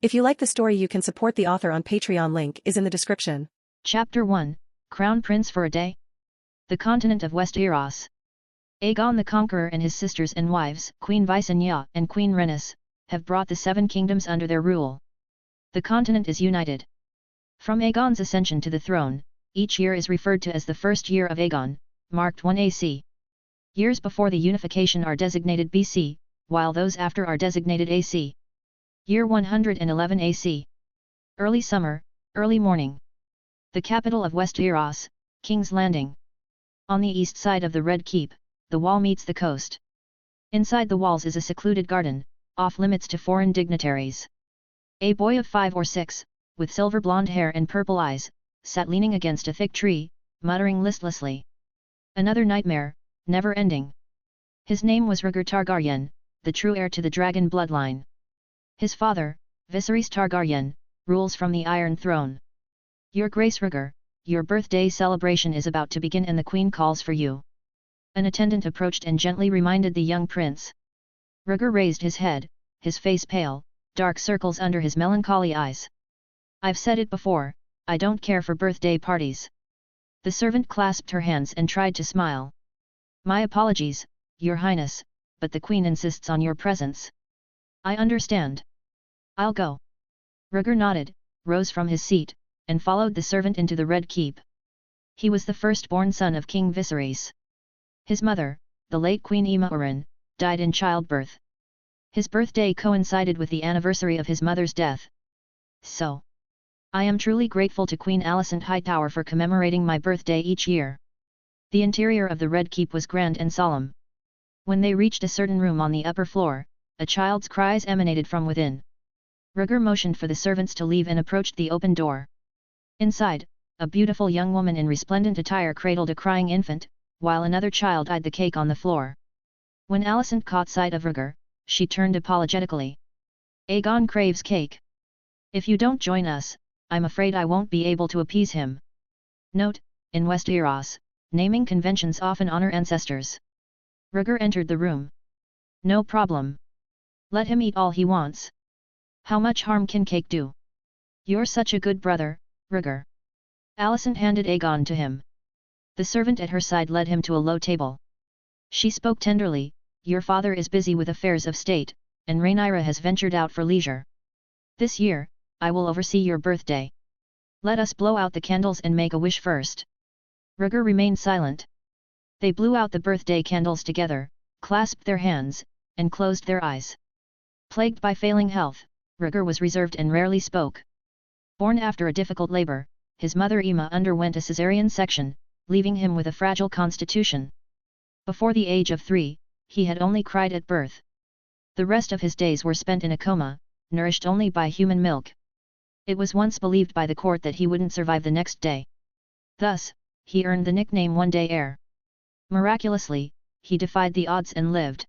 If you like the story, you can support the author on Patreon. Link is in the description. Chapter 1, Crown Prince for a Day. The continent of Westeros. Aegon the Conqueror and his sisters and wives, Queen Visenya and Queen Rhaenys, have brought the Seven Kingdoms under their rule. The continent is united. From Aegon's ascension to the throne, each year is referred to as the first year of Aegon, marked 1 AC. Years before the unification are designated BC, while those after are designated AC. Year 111 AC. Early summer, early morning. The capital of Westeros, King's Landing. On the east side of the Red Keep, the wall meets the coast. Inside the walls is a secluded garden, off limits to foreign dignitaries. A boy of 5 or 6, with silver blonde hair and purple eyes, sat leaning against a thick tree, muttering listlessly. Another nightmare, never ending. His name was Rhaegar Targaryen, the true heir to the dragon bloodline. His father, Viserys Targaryen, rules from the Iron Throne. Your Grace Rhaegar, your birthday celebration is about to begin and the Queen calls for you. An attendant approached and gently reminded the young prince. Rhaegar raised his head, his face pale, dark circles under his melancholy eyes. I've said it before, I don't care for birthday parties. The servant clasped her hands and tried to smile. My apologies, Your Highness, but the Queen insists on your presence. I understand. I'll go. Rhaegar nodded, rose from his seat, and followed the servant into the Red Keep. He was the firstborn son of King Viserys. His mother, the late Queen Aemma Oren, died in childbirth. His birthday coincided with the anniversary of his mother's death. So, I am truly grateful to Queen Alicent Hightower for commemorating my birthday each year. The interior of the Red Keep was grand and solemn. When they reached a certain room on the upper floor, a child's cries emanated from within. Rhaegar motioned for the servants to leave and approached the open door. Inside, a beautiful young woman in resplendent attire cradled a crying infant, while another child eyed the cake on the floor. When Alicent caught sight of Rhaegar, she turned apologetically. Aegon craves cake. If you don't join us, I'm afraid I won't be able to appease him. Note, in Westeros, naming conventions often honor ancestors. Rhaegar entered the room. No problem. Let him eat all he wants. How much harm can cake do? You're such a good brother, Rhaegar. Alicent handed Aegon to him. The servant at her side led him to a low table. She spoke tenderly, Your father is busy with affairs of state, and Rhaenyra has ventured out for leisure. This year, I will oversee your birthday. Let us blow out the candles and make a wish first. Rhaegar remained silent. They blew out the birthday candles together, clasped their hands, and closed their eyes. Plagued by failing health, Rhaegar was reserved and rarely spoke. Born after a difficult labor, his mother Aemma underwent a caesarean section, leaving him with a fragile constitution. Before the age of 3, he had only cried at birth. The rest of his days were spent in a coma, nourished only by human milk. It was once believed by the court that he wouldn't survive the next day. Thus, he earned the nickname One-Day Heir. Miraculously, he defied the odds and lived.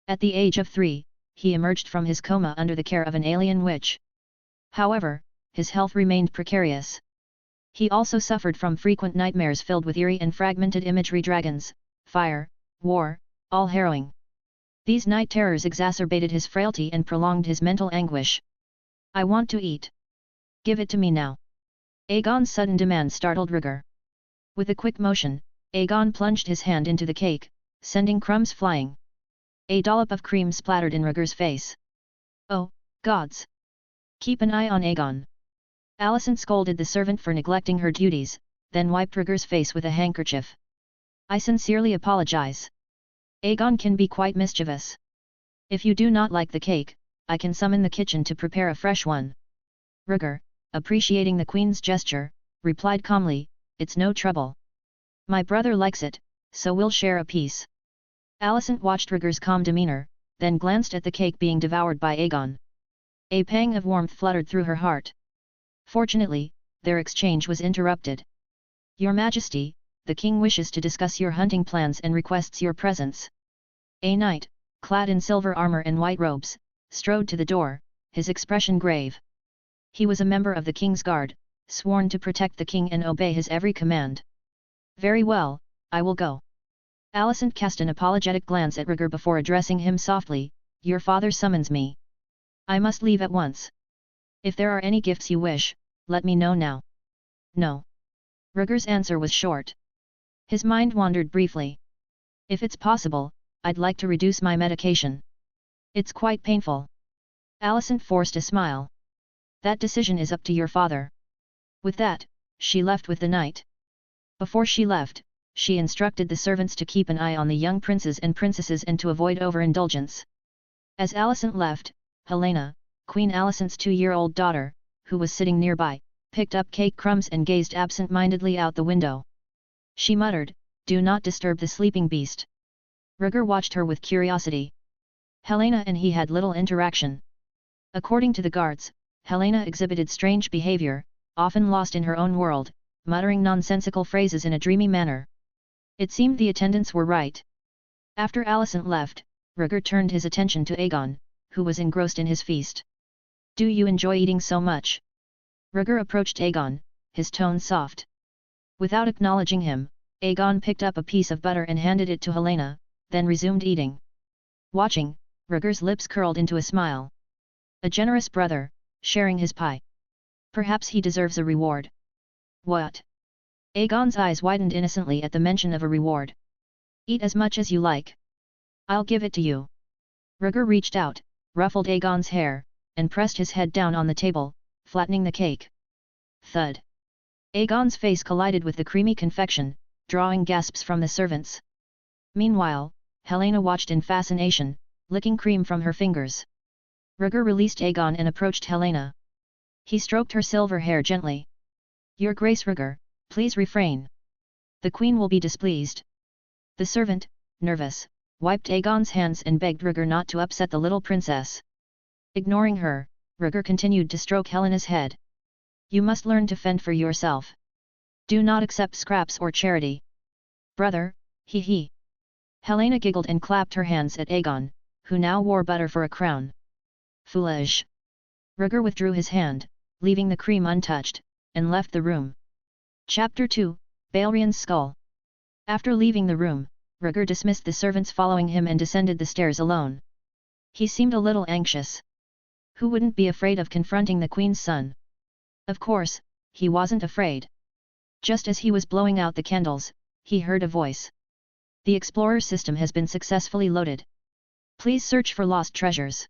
At the age of 3, he emerged from his coma under the care of an alien witch. However, his health remained precarious. He also suffered from frequent nightmares filled with eerie and fragmented imagery: dragons, fire, war, all harrowing. These night terrors exacerbated his frailty and prolonged his mental anguish. I want to eat. Give it to me now. Aegon's sudden demand startled Rhaegar. With a quick motion, Aegon plunged his hand into the cake, sending crumbs flying. A dollop of cream splattered in Rhaegar's face. Oh, gods! Keep an eye on Aegon. Alicent scolded the servant for neglecting her duties, then wiped Rhaegar's face with a handkerchief. I sincerely apologize. Aegon can be quite mischievous. If you do not like the cake, I can summon the kitchen to prepare a fresh one. Rhaegar, appreciating the Queen's gesture, replied calmly, It's no trouble. My brother likes it, so we'll share a piece. Alicent watched Rhaegar's calm demeanor, then glanced at the cake being devoured by Aegon. A pang of warmth fluttered through her heart. Fortunately, their exchange was interrupted. Your Majesty, the King wishes to discuss your hunting plans and requests your presence. A knight, clad in silver armor and white robes, strode to the door, his expression grave. He was a member of the King's Guard, sworn to protect the King and obey his every command. Very well, I will go. Alicent cast an apologetic glance at Rhaegar before addressing him softly, Your father summons me. I must leave at once. If there are any gifts you wish, let me know now. No. Rhaegar's answer was short. His mind wandered briefly. If it's possible, I'd like to reduce my medication. It's quite painful. Alicent forced a smile. That decision is up to your father. With that, she left with the knight. Before she left, she instructed the servants to keep an eye on the young princes and princesses and to avoid overindulgence. As Alicent left, Helaena, Queen Alicent's 2-year-old daughter, who was sitting nearby, picked up cake crumbs and gazed absent-mindedly out the window. She muttered, "Do not disturb the sleeping beast." Rhaegar watched her with curiosity. Helaena and he had little interaction. According to the guards, Helaena exhibited strange behavior, often lost in her own world, muttering nonsensical phrases in a dreamy manner. It seemed the attendants were right. After Alicent left, Rhaegar turned his attention to Aegon, who was engrossed in his feast. "Do you enjoy eating so much?" Rhaegar approached Aegon, his tone soft. Without acknowledging him, Aegon picked up a piece of butter and handed it to Helaena, then resumed eating. Watching, Rhaegar's lips curled into a smile. A generous brother, sharing his pie. Perhaps he deserves a reward. What? Aegon's eyes widened innocently at the mention of a reward. "Eat as much as you like. I'll give it to you." Rhaegar reached out, ruffled Aegon's hair, and pressed his head down on the table, flattening the cake. Thud. Aegon's face collided with the creamy confection, drawing gasps from the servants. Meanwhile, Helaena watched in fascination, licking cream from her fingers. Rhaegar released Aegon and approached Helaena. He stroked her silver hair gently. "Your Grace Rhaegar, please refrain. The Queen will be displeased." The servant, nervous, wiped Aegon's hands and begged Rhaegar not to upset the little princess. Ignoring her, Rhaegar continued to stroke Helena's head. "You must learn to fend for yourself. Do not accept scraps or charity." "Brother, he." Helaena giggled and clapped her hands at Aegon, who now wore butter for a crown. "Foolish." Rhaegar withdrew his hand, leaving the cream untouched, and left the room. Chapter 2, Balerion's Skull. After leaving the room, Rhaegar dismissed the servants following him and descended the stairs alone. He seemed a little anxious. Who wouldn't be afraid of confronting the Queen's son? Of course, he wasn't afraid. Just as he was blowing out the candles, he heard a voice. "The Explorer system has been successfully loaded. Please search for lost treasures."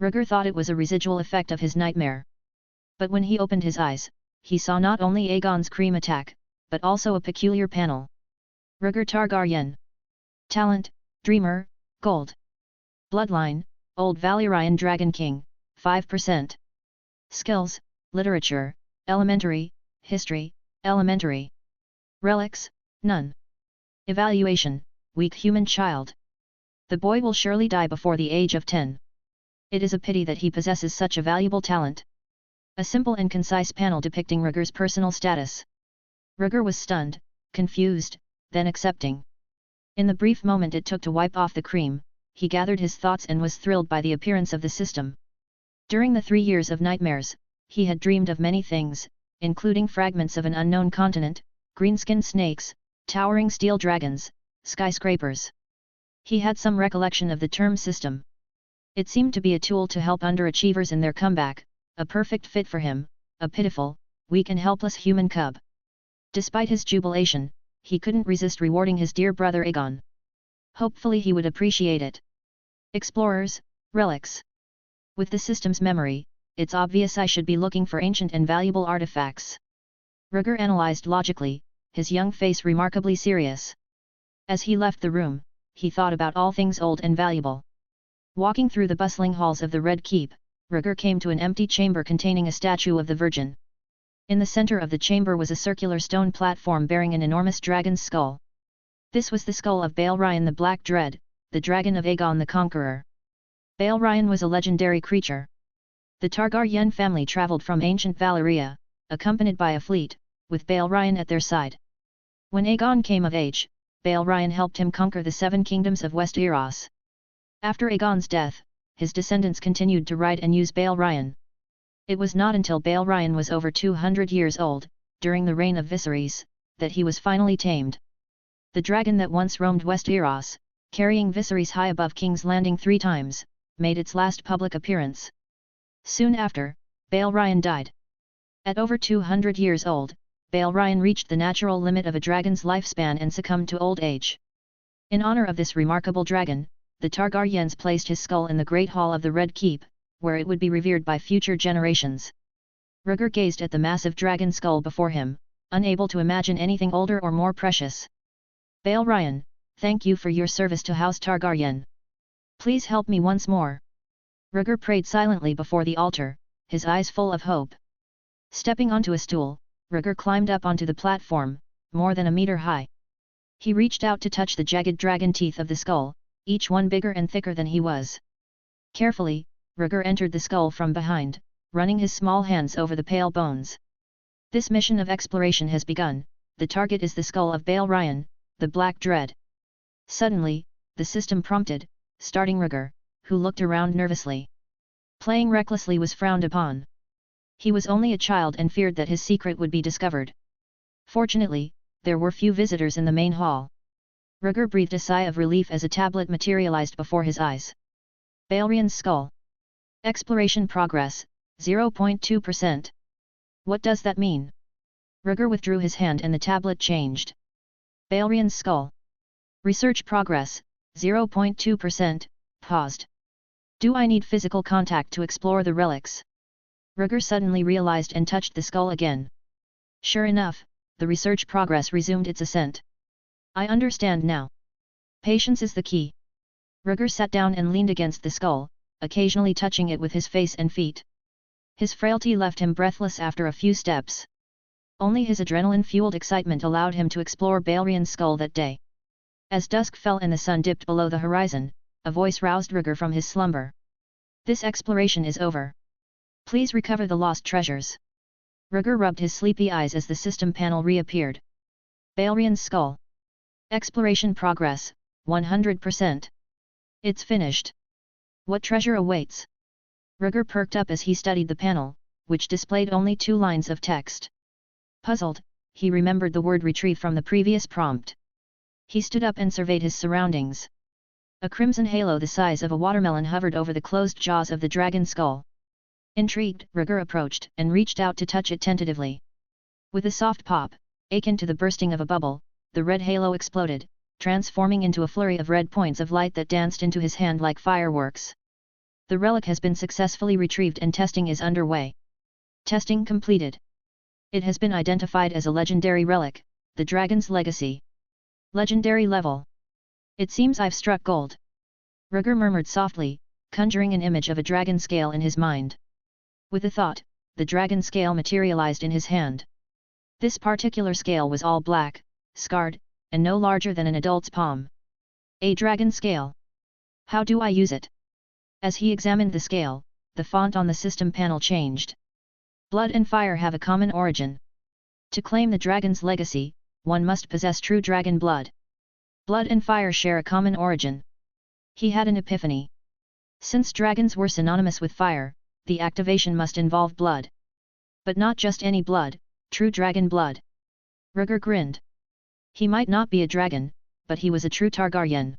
Rhaegar thought it was a residual effect of his nightmare. But when he opened his eyes, he saw not only Aegon's cream attack, but also a peculiar panel. Rhaegar Targaryen. Talent, Dreamer, Gold. Bloodline, Old Valyrian Dragon King, 5%. Skills, Literature, Elementary, History, Elementary. Relics, none. Evaluation, Weak Human Child. The boy will surely die before the age of 10. It is a pity that he possesses such a valuable talent. A simple and concise panel depicting Rhaegar's personal status. Rhaegar was stunned, confused, then accepting. In the brief moment it took to wipe off the cream, he gathered his thoughts and was thrilled by the appearance of the system. During the 3 years of nightmares, he had dreamed of many things, including fragments of an unknown continent, green-skinned snakes, towering steel dragons, skyscrapers. He had some recollection of the term system. It seemed to be a tool to help underachievers in their comeback, a perfect fit for him, a pitiful, weak and helpless human cub. Despite his jubilation, he couldn't resist rewarding his dear brother Aegon. Hopefully he would appreciate it. Explorers, relics. With the system's memory, it's obvious I should be looking for ancient and valuable artifacts. Rhaegar analyzed logically, his young face remarkably serious. As he left the room, he thought about all things old and valuable. Walking through the bustling halls of the Red Keep, Rhaegar came to an empty chamber containing a statue of the Virgin. In the center of the chamber was a circular stone platform bearing an enormous dragon's skull. This was the skull of Balearion the Black Dread, the dragon of Aegon the Conqueror. Balearion was a legendary creature. The Targaryen family traveled from ancient Valyria, accompanied by a fleet, with Balearion at their side. When Aegon came of age, Balearion helped him conquer the 7 kingdoms of Westeros. After Aegon's death, his descendants continued to ride and use Balearion. It was not until Balearion was over 200 years old, during the reign of Viserys, that he was finally tamed. The dragon that once roamed Westeros, carrying Viserys high above King's Landing 3 times, made its last public appearance. Soon after, Balearion died. At over 200 years old, Balearion reached the natural limit of a dragon's lifespan and succumbed to old age. In honor of this remarkable dragon, the Targaryens placed his skull in the Great Hall of the Red Keep, where it would be revered by future generations. Rhaegar gazed at the massive dragon skull before him, unable to imagine anything older or more precious. Balearion, thank you for your service to House Targaryen. Please help me once more. Rhaegar prayed silently before the altar, his eyes full of hope. Stepping onto a stool, Rhaegar climbed up onto the platform, more than a meter high. He reached out to touch the jagged dragon teeth of the skull, each one bigger and thicker than he was. Carefully, Rhaegar entered the skull from behind, running his small hands over the pale bones. This mission of exploration has begun. The target is the skull of Balearion, the Black Dread. Suddenly, the system prompted, starting Rhaegar, who looked around nervously. Playing recklessly was frowned upon. He was only a child and feared that his secret would be discovered. Fortunately, there were few visitors in the main hall. Rhaegar breathed a sigh of relief as a tablet materialized before his eyes. Balerion's skull. Exploration progress, 0.2%. What does that mean? Rhaegar withdrew his hand and the tablet changed. Balerion's skull. Research progress, 0.2%, paused. Do I need physical contact to explore the relics? Rhaegar suddenly realized and touched the skull again. Sure enough, the research progress resumed its ascent. I understand now. Patience is the key. Rhaegar sat down and leaned against the skull, occasionally touching it with his face and feet. His frailty left him breathless after a few steps. Only his adrenaline-fueled excitement allowed him to explore Balerion's skull that day. As dusk fell and the sun dipped below the horizon, a voice roused Rhaegar from his slumber. This exploration is over. Please recover the lost treasures. Rhaegar rubbed his sleepy eyes as the system panel reappeared. Balerion's skull. Exploration progress, 100%. It's finished. What treasure awaits? Rhaegar perked up as he studied the panel, which displayed only 2 lines of text. Puzzled, he remembered the word retrieve from the previous prompt. He stood up and surveyed his surroundings. A crimson halo the size of a watermelon hovered over the closed jaws of the dragon skull. Intrigued, Rhaegar approached and reached out to touch it tentatively. With a soft pop, akin to the bursting of a bubble, the red halo exploded, transforming into a flurry of red points of light that danced into his hand like fireworks. The relic has been successfully retrieved and testing is underway. Testing completed. It has been identified as a legendary relic, the Dragon's Legacy. Legendary level. It seems I've struck gold. Rhaegar murmured softly, conjuring an image of a dragon scale in his mind. With a thought, the dragon scale materialized in his hand. This particular scale was all black, scarred, and no larger than an adult's palm. A dragon scale. How do I use it? As he examined the scale, the font on the system panel changed. Blood and fire have a common origin. To claim the dragon's legacy, one must possess true dragon blood. Blood and fire share a common origin. He had an epiphany. Since dragons were synonymous with fire, the activation must involve blood. But not just any blood, true dragon blood. Rhaegar grinned. He might not be a dragon, but he was a true Targaryen.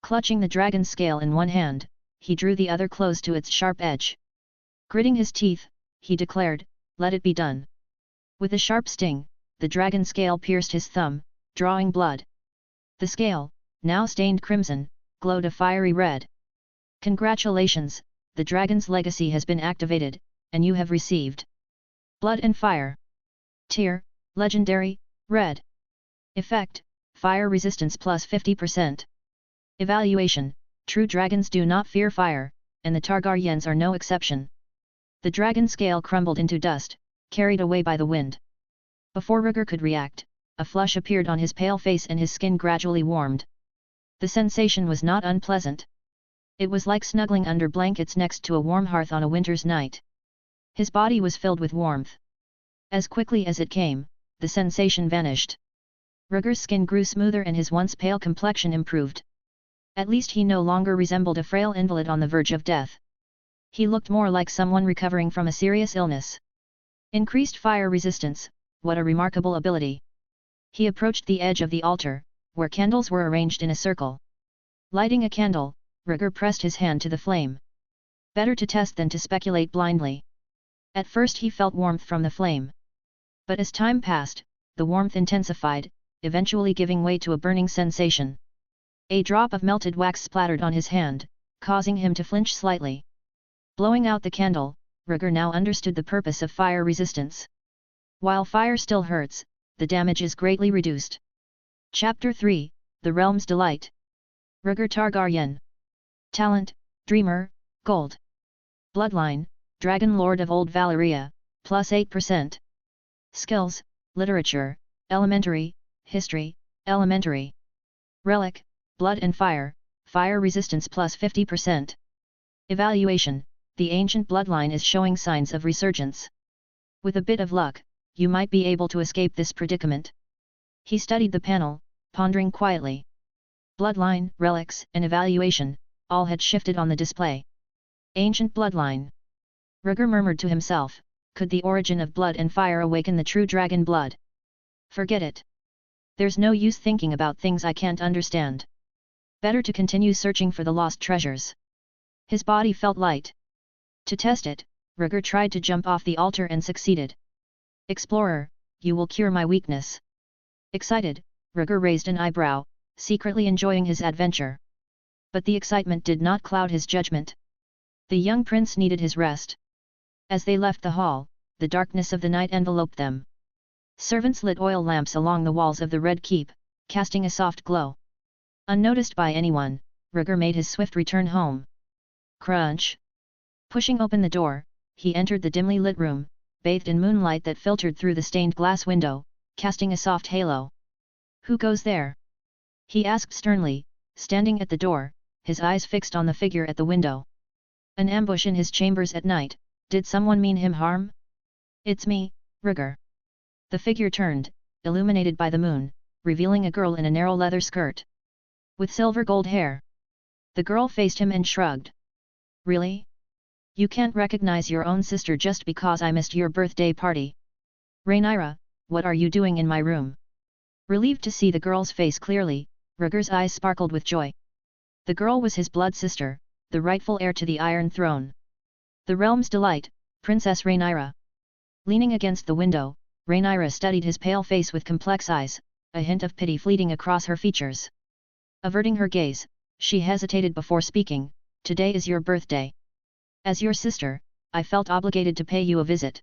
Clutching the dragon's scale in one hand, he drew the other close to its sharp edge. Gritting his teeth, he declared, "Let it be done." With a sharp sting, the dragon scale pierced his thumb, drawing blood. The scale, now stained crimson, glowed a fiery red. Congratulations, the dragon's legacy has been activated, and you have received blood and fire. Tier, legendary, red. Effect, fire resistance plus 50%. Evaluation, true dragons do not fear fire, and the Targaryens are no exception. The dragon scale crumbled into dust, carried away by the wind. Before Rhaegar could react, a flush appeared on his pale face and his skin gradually warmed. The sensation was not unpleasant. It was like snuggling under blankets next to a warm hearth on a winter's night. His body was filled with warmth. As quickly as it came, the sensation vanished. Rhaegar's skin grew smoother and his once pale complexion improved. At least he no longer resembled a frail invalid on the verge of death. He looked more like someone recovering from a serious illness. Increased fire resistance, what a remarkable ability. He approached the edge of the altar, where candles were arranged in a circle. Lighting a candle, Rhaegar pressed his hand to the flame. Better to test than to speculate blindly. At first he felt warmth from the flame. But as time passed, the warmth intensified, eventually giving way to a burning sensation. A drop of melted wax splattered on his hand, causing him to flinch slightly. Blowing out the candle, Rhaegar now understood the purpose of fire resistance. While fire still hurts, the damage is greatly reduced. Chapter 3, The Realm's Delight. Rhaegar Targaryen. Talent, Dreamer, Gold. Bloodline, Dragon Lord of Old Valyria, plus 8%. Skills, Literature, Elementary, History, Elementary. Relic, Blood and Fire, Fire Resistance plus 50%. Evaluation, the ancient bloodline is showing signs of resurgence. With a bit of luck, you might be able to escape this predicament. He studied the panel, pondering quietly. Bloodline, relics, and evaluation, all had shifted on the display. Ancient bloodline. Rhaegar murmured to himself, could the origin of blood and fire awaken the true dragon blood? Forget it. There's no use thinking about things I can't understand. Better to continue searching for the lost treasures. His body felt light. To test it, Rhaegar tried to jump off the altar and succeeded. Explorer, you will cure my weakness. Excited, Rhaegar raised an eyebrow, secretly enjoying his adventure. But the excitement did not cloud his judgment. The young prince needed his rest. As they left the hall, the darkness of the night enveloped them. Servants lit oil lamps along the walls of the Red Keep, casting a soft glow. Unnoticed by anyone, Rhaegar made his swift return home. Crunch! Pushing open the door, he entered the dimly lit room, bathed in moonlight that filtered through the stained glass window, casting a soft halo. Who goes there? He asked sternly, standing at the door, his eyes fixed on the figure at the window. An ambush in his chambers at night, did someone mean him harm? It's me, Rhaegar. The figure turned, illuminated by the moon, revealing a girl in a narrow leather skirt. With silver gold hair. The girl faced him and shrugged. Really? You can't recognize your own sister just because I missed your birthday party. Rhaenyra, what are you doing in my room? Relieved to see the girl's face clearly, Rhaegar's eyes sparkled with joy. The girl was his blood sister, the rightful heir to the Iron Throne. The realm's delight, Princess Rhaenyra. Leaning against the window, Rhaenyra studied his pale face with complex eyes, a hint of pity fleeting across her features. Averting her gaze, she hesitated before speaking, "Today is your birthday. As your sister, I felt obligated to pay you a visit."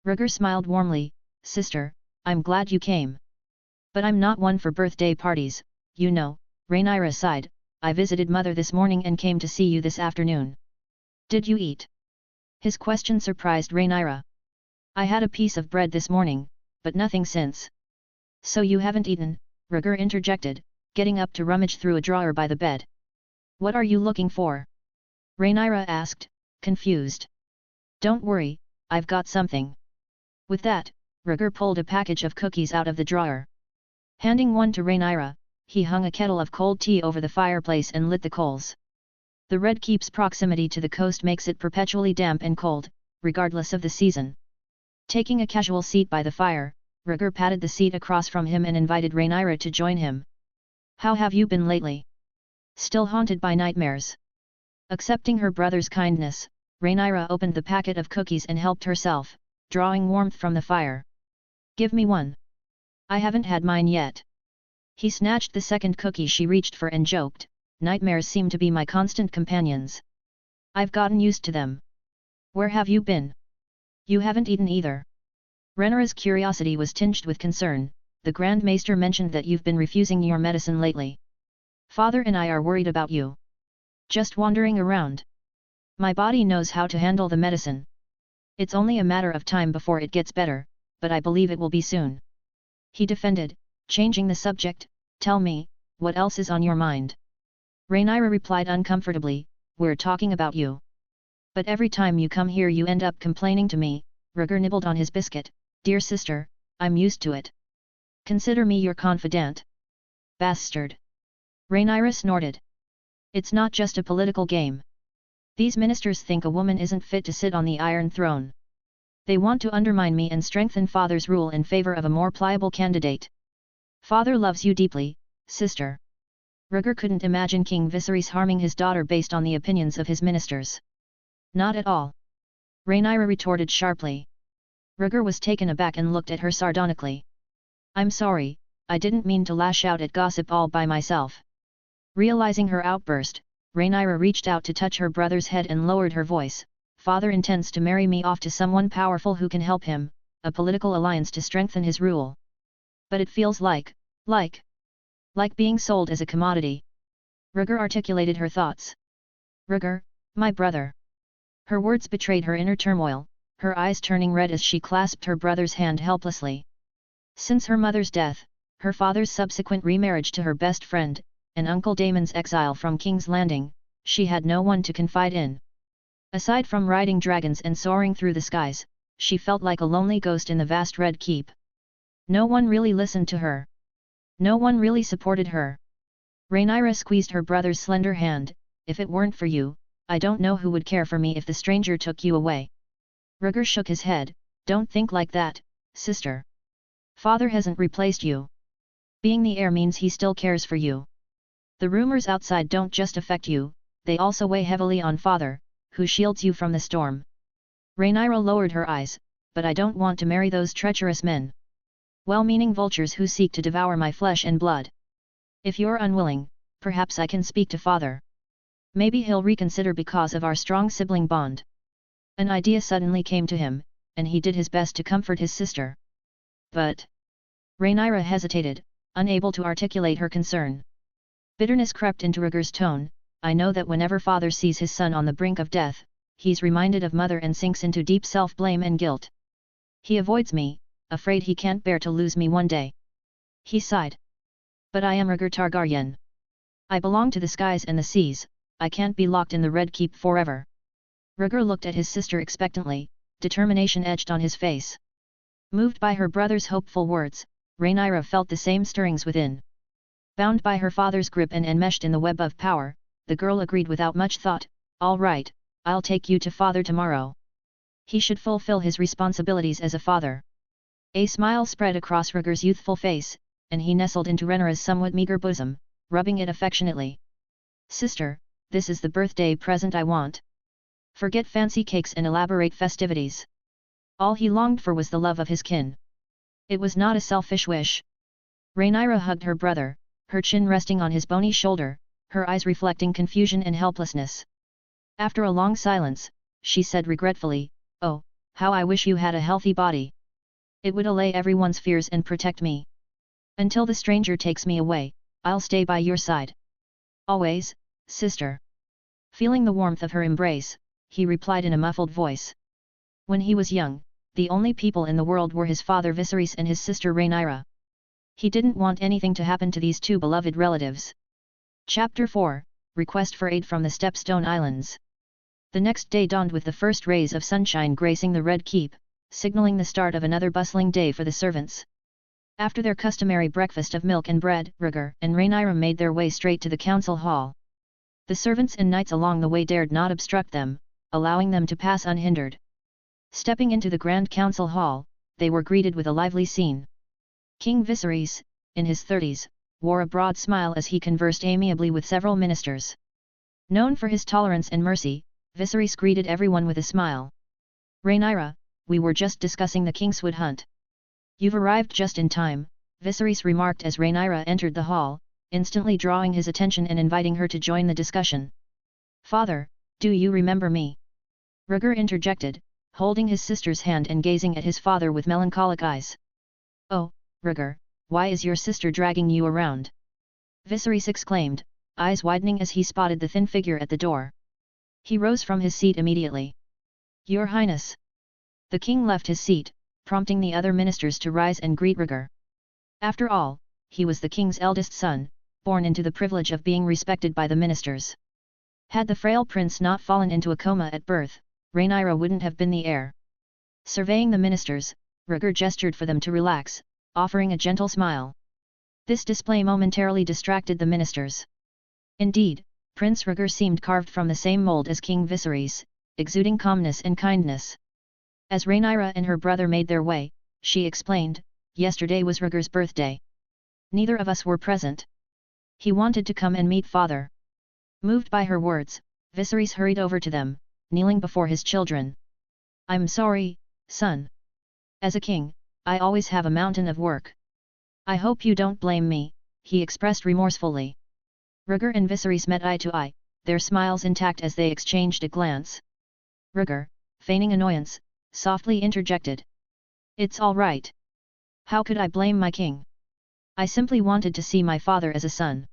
Rhaegar smiled warmly, "Sister, I'm glad you came. But I'm not one for birthday parties, you know." Rhaenyra sighed, "I visited Mother this morning and came to see you this afternoon." "Did you eat?" His question surprised Rhaenyra. "I had a piece of bread this morning, but nothing since." "So you haven't eaten?" Rhaegar interjected, getting up to rummage through a drawer by the bed. "What are you looking for?" Rhaenyra asked, confused. "Don't worry, I've got something." With that, Rhaegar pulled a package of cookies out of the drawer. Handing one to Rhaenyra, he hung a kettle of cold tea over the fireplace and lit the coals. The Red Keep's proximity to the coast makes it perpetually damp and cold, regardless of the season. Taking a casual seat by the fire, Rhaegar patted the seat across from him and invited Rhaenyra to join him. "How have you been lately? Still haunted by nightmares?" Accepting her brother's kindness, Rhaenyra opened the packet of cookies and helped herself, drawing warmth from the fire. "Give me one. I haven't had mine yet." He snatched the second cookie she reached for and joked, "Nightmares seem to be my constant companions. I've gotten used to them." "Where have you been? You haven't eaten either." Rhaenyra's curiosity was tinged with concern. "The Grand Maester mentioned that you've been refusing your medicine lately. Father and I are worried about you." "Just wandering around. My body knows how to handle the medicine. It's only a matter of time before it gets better, but I believe it will be soon." He defended, changing the subject, "Tell me, what else is on your mind?" Rhaenyra replied uncomfortably, "We're talking about you. But every time you come here you end up complaining to me." Rhaegar nibbled on his biscuit, "Dear sister, I'm used to it. Consider me your confidant." "Bastard!" Rhaenyra snorted. "It's not just a political game. These ministers think a woman isn't fit to sit on the Iron Throne. They want to undermine me and strengthen Father's rule in favor of a more pliable candidate. Father loves you deeply, sister." Rhaegar couldn't imagine King Viserys harming his daughter based on the opinions of his ministers. Not at all. Rhaenyra retorted sharply. Rhaegar was taken aback and looked at her sardonically. I'm sorry, I didn't mean to lash out at gossip all by myself. Realizing her outburst, Rhaenyra reached out to touch her brother's head and lowered her voice. Father intends to marry me off to someone powerful who can help him, a political alliance to strengthen his rule. But it feels like being sold as a commodity. Rhaegar articulated her thoughts. Rhaegar, my brother. Her words betrayed her inner turmoil, her eyes turning red as she clasped her brother's hand helplessly. Since her mother's death, her father's subsequent remarriage to her best friend, and Uncle Daemon's exile from King's Landing, she had no one to confide in. Aside from riding dragons and soaring through the skies, she felt like a lonely ghost in the vast Red Keep. No one really listened to her. No one really supported her. Rhaenyra squeezed her brother's slender hand. If it weren't for you, I don't know who would care for me if the stranger took you away. Rhaegar shook his head. Don't think like that, sister. Father hasn't replaced you. Being the heir means he still cares for you. The rumors outside don't just affect you, they also weigh heavily on father, who shields you from the storm. Rhaenyra lowered her eyes, but I don't want to marry those treacherous men. Well-meaning vultures who seek to devour my flesh and blood. If you're unwilling, perhaps I can speak to father. Maybe he'll reconsider because of our strong sibling bond. An idea suddenly came to him, and he did his best to comfort his sister. But Rhaenyra hesitated, unable to articulate her concern. Bitterness crept into Rhaegar's tone. I know that whenever father sees his son on the brink of death, he's reminded of mother and sinks into deep self-blame and guilt. He avoids me, afraid he can't bear to lose me one day. He sighed. But I am Rhaegar Targaryen. I belong to the skies and the seas, I can't be locked in the Red Keep forever. Rhaegar looked at his sister expectantly, determination etched on his face. Moved by her brother's hopeful words, Rhaenyra felt the same stirrings within. Bound by her father's grip and enmeshed in the web of power, the girl agreed without much thought. All right, I'll take you to father tomorrow. He should fulfill his responsibilities as a father. A smile spread across Rhaegar's youthful face, and he nestled into Rhaenyra's somewhat meager bosom, rubbing it affectionately. Sister, this is the birthday present I want. Forget fancy cakes and elaborate festivities. All he longed for was the love of his kin. It was not a selfish wish. Rhaenyra hugged her brother, her chin resting on his bony shoulder, her eyes reflecting confusion and helplessness. After a long silence, she said regretfully, "Oh, how I wish you had a healthy body. It would allay everyone's fears and protect me. Until the stranger takes me away, I'll stay by your side. Always, sister." Feeling the warmth of her embrace, he replied in a muffled voice. When he was young, the only people in the world were his father Viserys and his sister Rhaenyra. He didn't want anything to happen to these two beloved relatives. Chapter 4, Request for Aid from the Stepstone Islands. The next day dawned with the first rays of sunshine gracing the Red Keep, signaling the start of another bustling day for the servants. After their customary breakfast of milk and bread, Rhaegar and Rhaenyra made their way straight to the council hall. The servants and knights along the way dared not obstruct them, allowing them to pass unhindered. Stepping into the Grand Council Hall, they were greeted with a lively scene. King Viserys, in his 30s, wore a broad smile as he conversed amiably with several ministers. Known for his tolerance and mercy, Viserys greeted everyone with a smile. "Rhaenyra, we were just discussing the Kingswood hunt. You've arrived just in time," Viserys remarked as Rhaenyra entered the hall, instantly drawing his attention and inviting her to join the discussion. "Father, do you remember me?" Rhaegar interjected, holding his sister's hand and gazing at his father with melancholic eyes. "Oh, Rhaegar, why is your sister dragging you around?" Viserys exclaimed, eyes widening as he spotted the thin figure at the door. He rose from his seat immediately. "Your Highness." The king left his seat, prompting the other ministers to rise and greet Rhaegar. After all, he was the king's eldest son, born into the privilege of being respected by the ministers. Had the frail prince not fallen into a coma at birth, Rhaenyra wouldn't have been the heir. Surveying the ministers, Rhaegar gestured for them to relax, offering a gentle smile. This display momentarily distracted the ministers. Indeed, Prince Rhaegar seemed carved from the same mold as King Viserys, exuding calmness and kindness. As Rhaenyra and her brother made their way, she explained, "Yesterday was Rhaegar's birthday. Neither of us were present. He wanted to come and meet father." Moved by her words, Viserys hurried over to them, kneeling before his children. "I'm sorry, son. As a king, I always have a mountain of work. I hope you don't blame me," he expressed remorsefully. Rhaegar and Viserys met eye to eye, their smiles intact as they exchanged a glance. Rhaegar, feigning annoyance, softly interjected. "It's all right. How could I blame my king? I simply wanted to see my father as a son.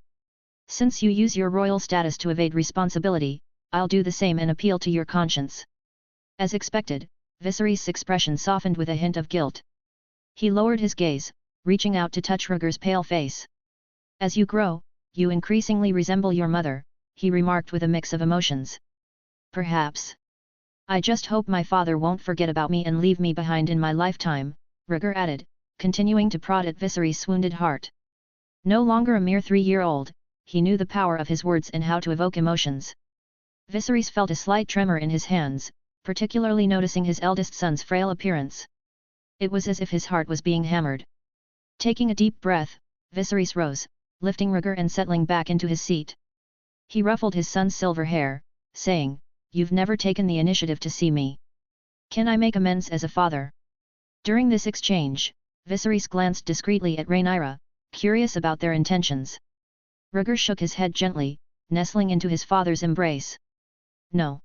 Since you use your royal status to evade responsibility, I'll do the same and appeal to your conscience." As expected, Viserys' expression softened with a hint of guilt. He lowered his gaze, reaching out to touch Rhaegar's pale face. "As you grow, you increasingly resemble your mother," he remarked with a mix of emotions. "Perhaps. I just hope my father won't forget about me and leave me behind in my lifetime," Rhaegar added, continuing to prod at Viserys' wounded heart. No longer a mere 3-year-old, he knew the power of his words and how to evoke emotions. Viserys felt a slight tremor in his hands, particularly noticing his eldest son's frail appearance. It was as if his heart was being hammered. Taking a deep breath, Viserys rose, lifting Rhaegar and settling back into his seat. He ruffled his son's silver hair, saying, "You've never taken the initiative to see me. Can I make amends as a father?" During this exchange, Viserys glanced discreetly at Rhaenyra, curious about their intentions. Rhaegar shook his head gently, nestling into his father's embrace. "No.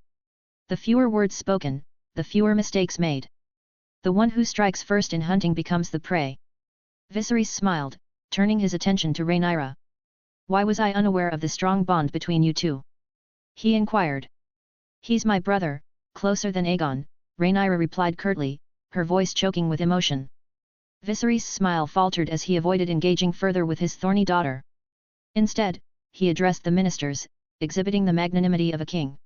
The fewer words spoken, the fewer mistakes made. The one who strikes first in hunting becomes the prey." Viserys smiled, turning his attention to Rhaenyra. "Why was I unaware of the strong bond between you two?" he inquired. "He's my brother, closer than Aegon," Rhaenyra replied curtly, her voice choking with emotion. Viserys' smile faltered as he avoided engaging further with his thorny daughter. Instead, he addressed the ministers, exhibiting the magnanimity of a king.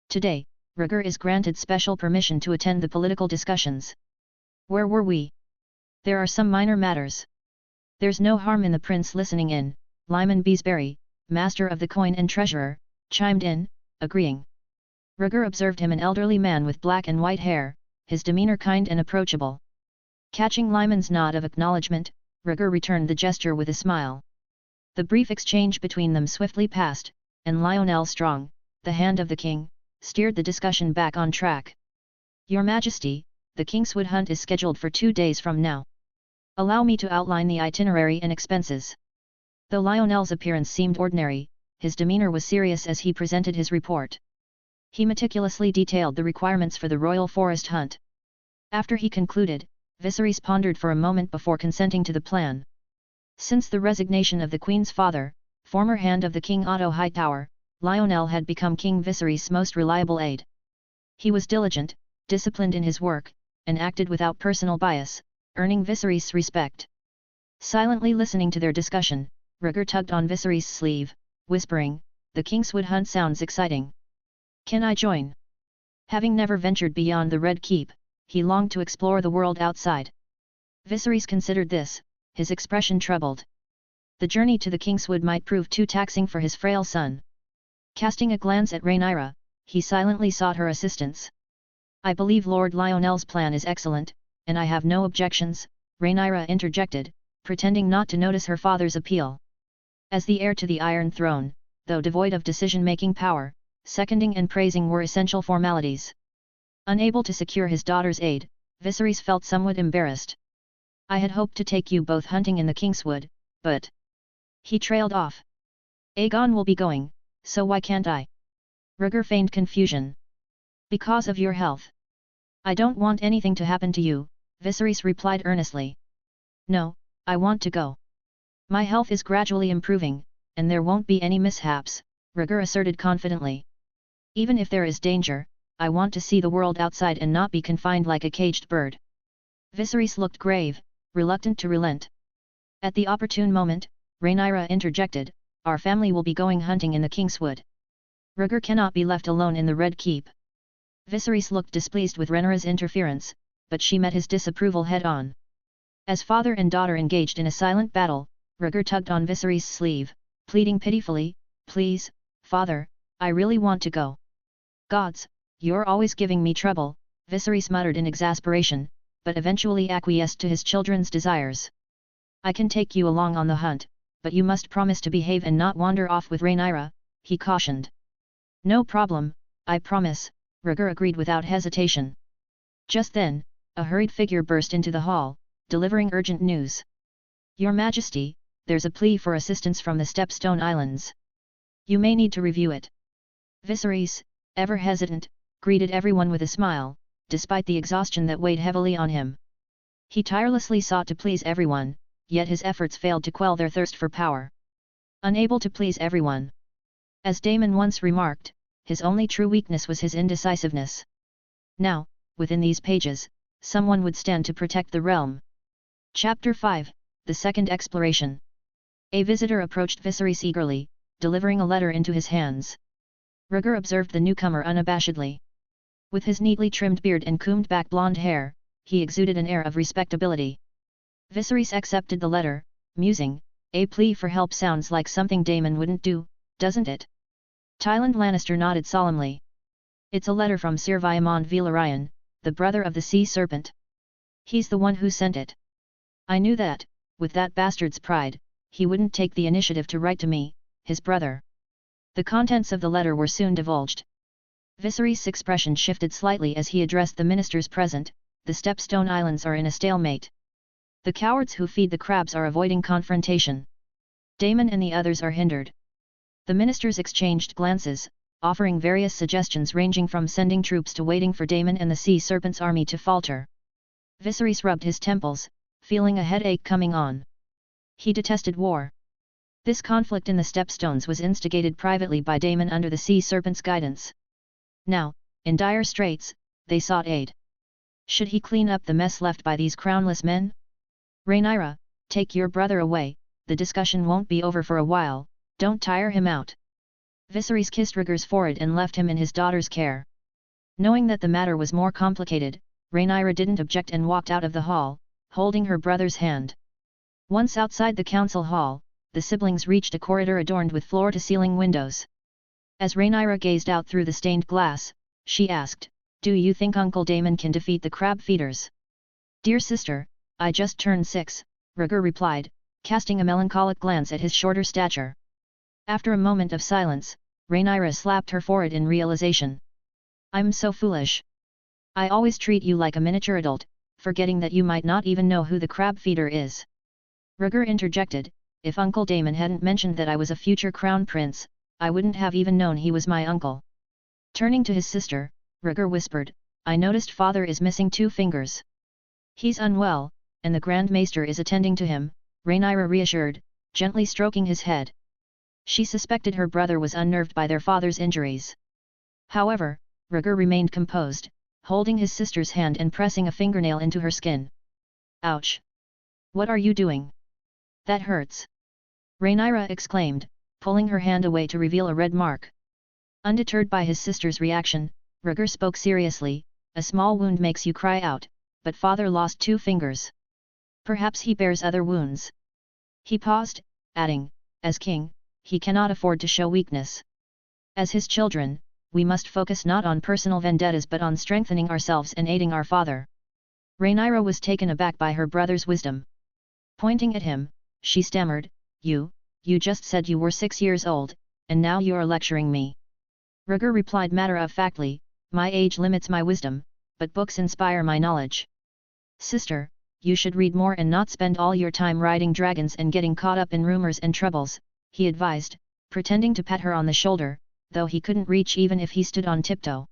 "Today, Rhaegar is granted special permission to attend the political discussions. Where were we? There are some minor matters. There's no harm in the prince listening in," Lyman Beesbury, master of the coin and treasurer, chimed in, agreeing. Rhaegar observed him, an elderly man with black and white hair, his demeanor kind and approachable. Catching Lyman's nod of acknowledgement, Rhaegar returned the gesture with a smile. The brief exchange between them swiftly passed, and Lionel Strong, the hand of the king, steered the discussion back on track. "Your Majesty, the Kingswood hunt is scheduled for 2 days from now. Allow me to outline the itinerary and expenses." Though Lionel's appearance seemed ordinary, his demeanor was serious as he presented his report. He meticulously detailed the requirements for the royal forest hunt. After he concluded, Viserys pondered for a moment before consenting to the plan. Since the resignation of the Queen's father, former hand of the King Otto Hightower, Lionel had become King Viserys' most reliable aide. He was diligent, disciplined in his work, and acted without personal bias, earning Viserys' respect. Silently listening to their discussion, Rhaegar tugged on Viserys' sleeve, whispering, "The Kingswood hunt sounds exciting. Can I join?" Having never ventured beyond the Red Keep, he longed to explore the world outside. Viserys considered this, his expression troubled. The journey to the Kingswood might prove too taxing for his frail son. Casting a glance at Rhaenyra, he silently sought her assistance. "I believe Lord Lionel's plan is excellent, and I have no objections," Rhaenyra interjected, pretending not to notice her father's appeal. As the heir to the Iron Throne, though devoid of decision-making power, seconding and praising were essential formalities. Unable to secure his daughter's aid, Viserys felt somewhat embarrassed. "I had hoped to take you both hunting in the Kingswood, but..." he trailed off. "Aegon will be going, so why can't I?" Rhaegar feigned confusion. "Because of your health. I don't want anything to happen to you," Viserys replied earnestly. "No, I want to go. My health is gradually improving, and there won't be any mishaps," Rhaegar asserted confidently. "Even if there is danger, I want to see the world outside and not be confined like a caged bird." Viserys looked grave, reluctant to relent. At the opportune moment, Rhaenyra interjected, "Our family will be going hunting in the Kingswood. Rhaegar cannot be left alone in the Red Keep." Viserys looked displeased with Rhaenyra's interference, but she met his disapproval head-on. As father and daughter engaged in a silent battle, Rhaegar tugged on Viserys' sleeve, pleading pitifully, "Please, father, I really want to go." "Gods, you're always giving me trouble," Viserys muttered in exasperation, but eventually acquiesced to his children's desires. "I can take you along on the hunt, but you must promise to behave and not wander off with Rhaenyra," he cautioned. "No problem, I promise," Rhaegar agreed without hesitation. Just then, a hurried figure burst into the hall, delivering urgent news. Your Majesty, there's a plea for assistance from the Stepstone Islands. You may need to review it. Viserys, ever hesitant, greeted everyone with a smile, despite the exhaustion that weighed heavily on him. He tirelessly sought to please everyone, yet his efforts failed to quell their thirst for power. Unable to please everyone. As Daemon once remarked, his only true weakness was his indecisiveness. Now, within these pages, someone would stand to protect the realm. Chapter 5, The Second Exploration. A visitor approached Viserys eagerly, delivering a letter into his hands. Rhaegar observed the newcomer unabashedly. With his neatly trimmed beard and combed-back blonde hair, he exuded an air of respectability. Viserys accepted the letter, musing, a plea for help sounds like something Daemon wouldn't do, doesn't it? Tywin Lannister nodded solemnly. It's a letter from Sir Viamond Velaryon, the brother of the Sea Serpent. He's the one who sent it. I knew that, with that bastard's pride, he wouldn't take the initiative to write to me, his brother. The contents of the letter were soon divulged. Viserys' expression shifted slightly as he addressed the ministers present. The Stepstone Islands are in a stalemate. The cowards who feed the crabs are avoiding confrontation. Daemon and the others are hindered. The ministers exchanged glances, offering various suggestions ranging from sending troops to waiting for Daemon and the Sea Serpent's army to falter. Viserys rubbed his temples, feeling a headache coming on. He detested war. This conflict in the Stepstones was instigated privately by Daemon under the Sea Serpent's guidance. Now, in dire straits, they sought aid. Should he clean up the mess left by these crownless men? Rhaenyra, take your brother away, the discussion won't be over for a while, don't tire him out. Viserys kissed Rhaegar's forehead and left him in his daughter's care. Knowing that the matter was more complicated, Rhaenyra didn't object and walked out of the hall, holding her brother's hand. Once outside the council hall, the siblings reached a corridor adorned with floor-to-ceiling windows. As Rhaenyra gazed out through the stained glass, she asked, "Do you think Uncle Daemon can defeat the crab feeders?" "Dear sister, I just turned 6, Rhaegar replied, casting a melancholic glance at his shorter stature. After a moment of silence, Rhaenyra slapped her forehead in realization. "I'm so foolish. I always treat you like a miniature adult, forgetting that you might not even know who the crab feeder is." Rhaegar interjected, "If Uncle Daemon hadn't mentioned that I was a future crown prince, I wouldn't have even known he was my uncle." Turning to his sister, Rhaegar whispered, "I noticed father is missing 2 fingers. He's unwell, and the Grand Maester is attending to him," Rhaenyra reassured, gently stroking his head. She suspected her brother was unnerved by their father's injuries. However, Rhaegar remained composed, holding his sister's hand and pressing a fingernail into her skin. "Ouch! What are you doing? That hurts!" Rhaenyra exclaimed, pulling her hand away to reveal a red mark. Undeterred by his sister's reaction, Rhaegar spoke seriously, "A small wound makes you cry out, but father lost 2 fingers. Perhaps he bears other wounds." He paused, adding, "As king, he cannot afford to show weakness. As his children, we must focus not on personal vendettas but on strengthening ourselves and aiding our father." Rhaenyra was taken aback by her brother's wisdom. Pointing at him, she stammered, You just said you were 6 years old, and now you are lecturing me." Rhaegar replied matter-of-factly, "My age limits my wisdom, but books inspire my knowledge. Sister, you should read more and not spend all your time riding dragons and getting caught up in rumors and troubles," he advised, pretending to pat her on the shoulder, though he couldn't reach even if he stood on tiptoe.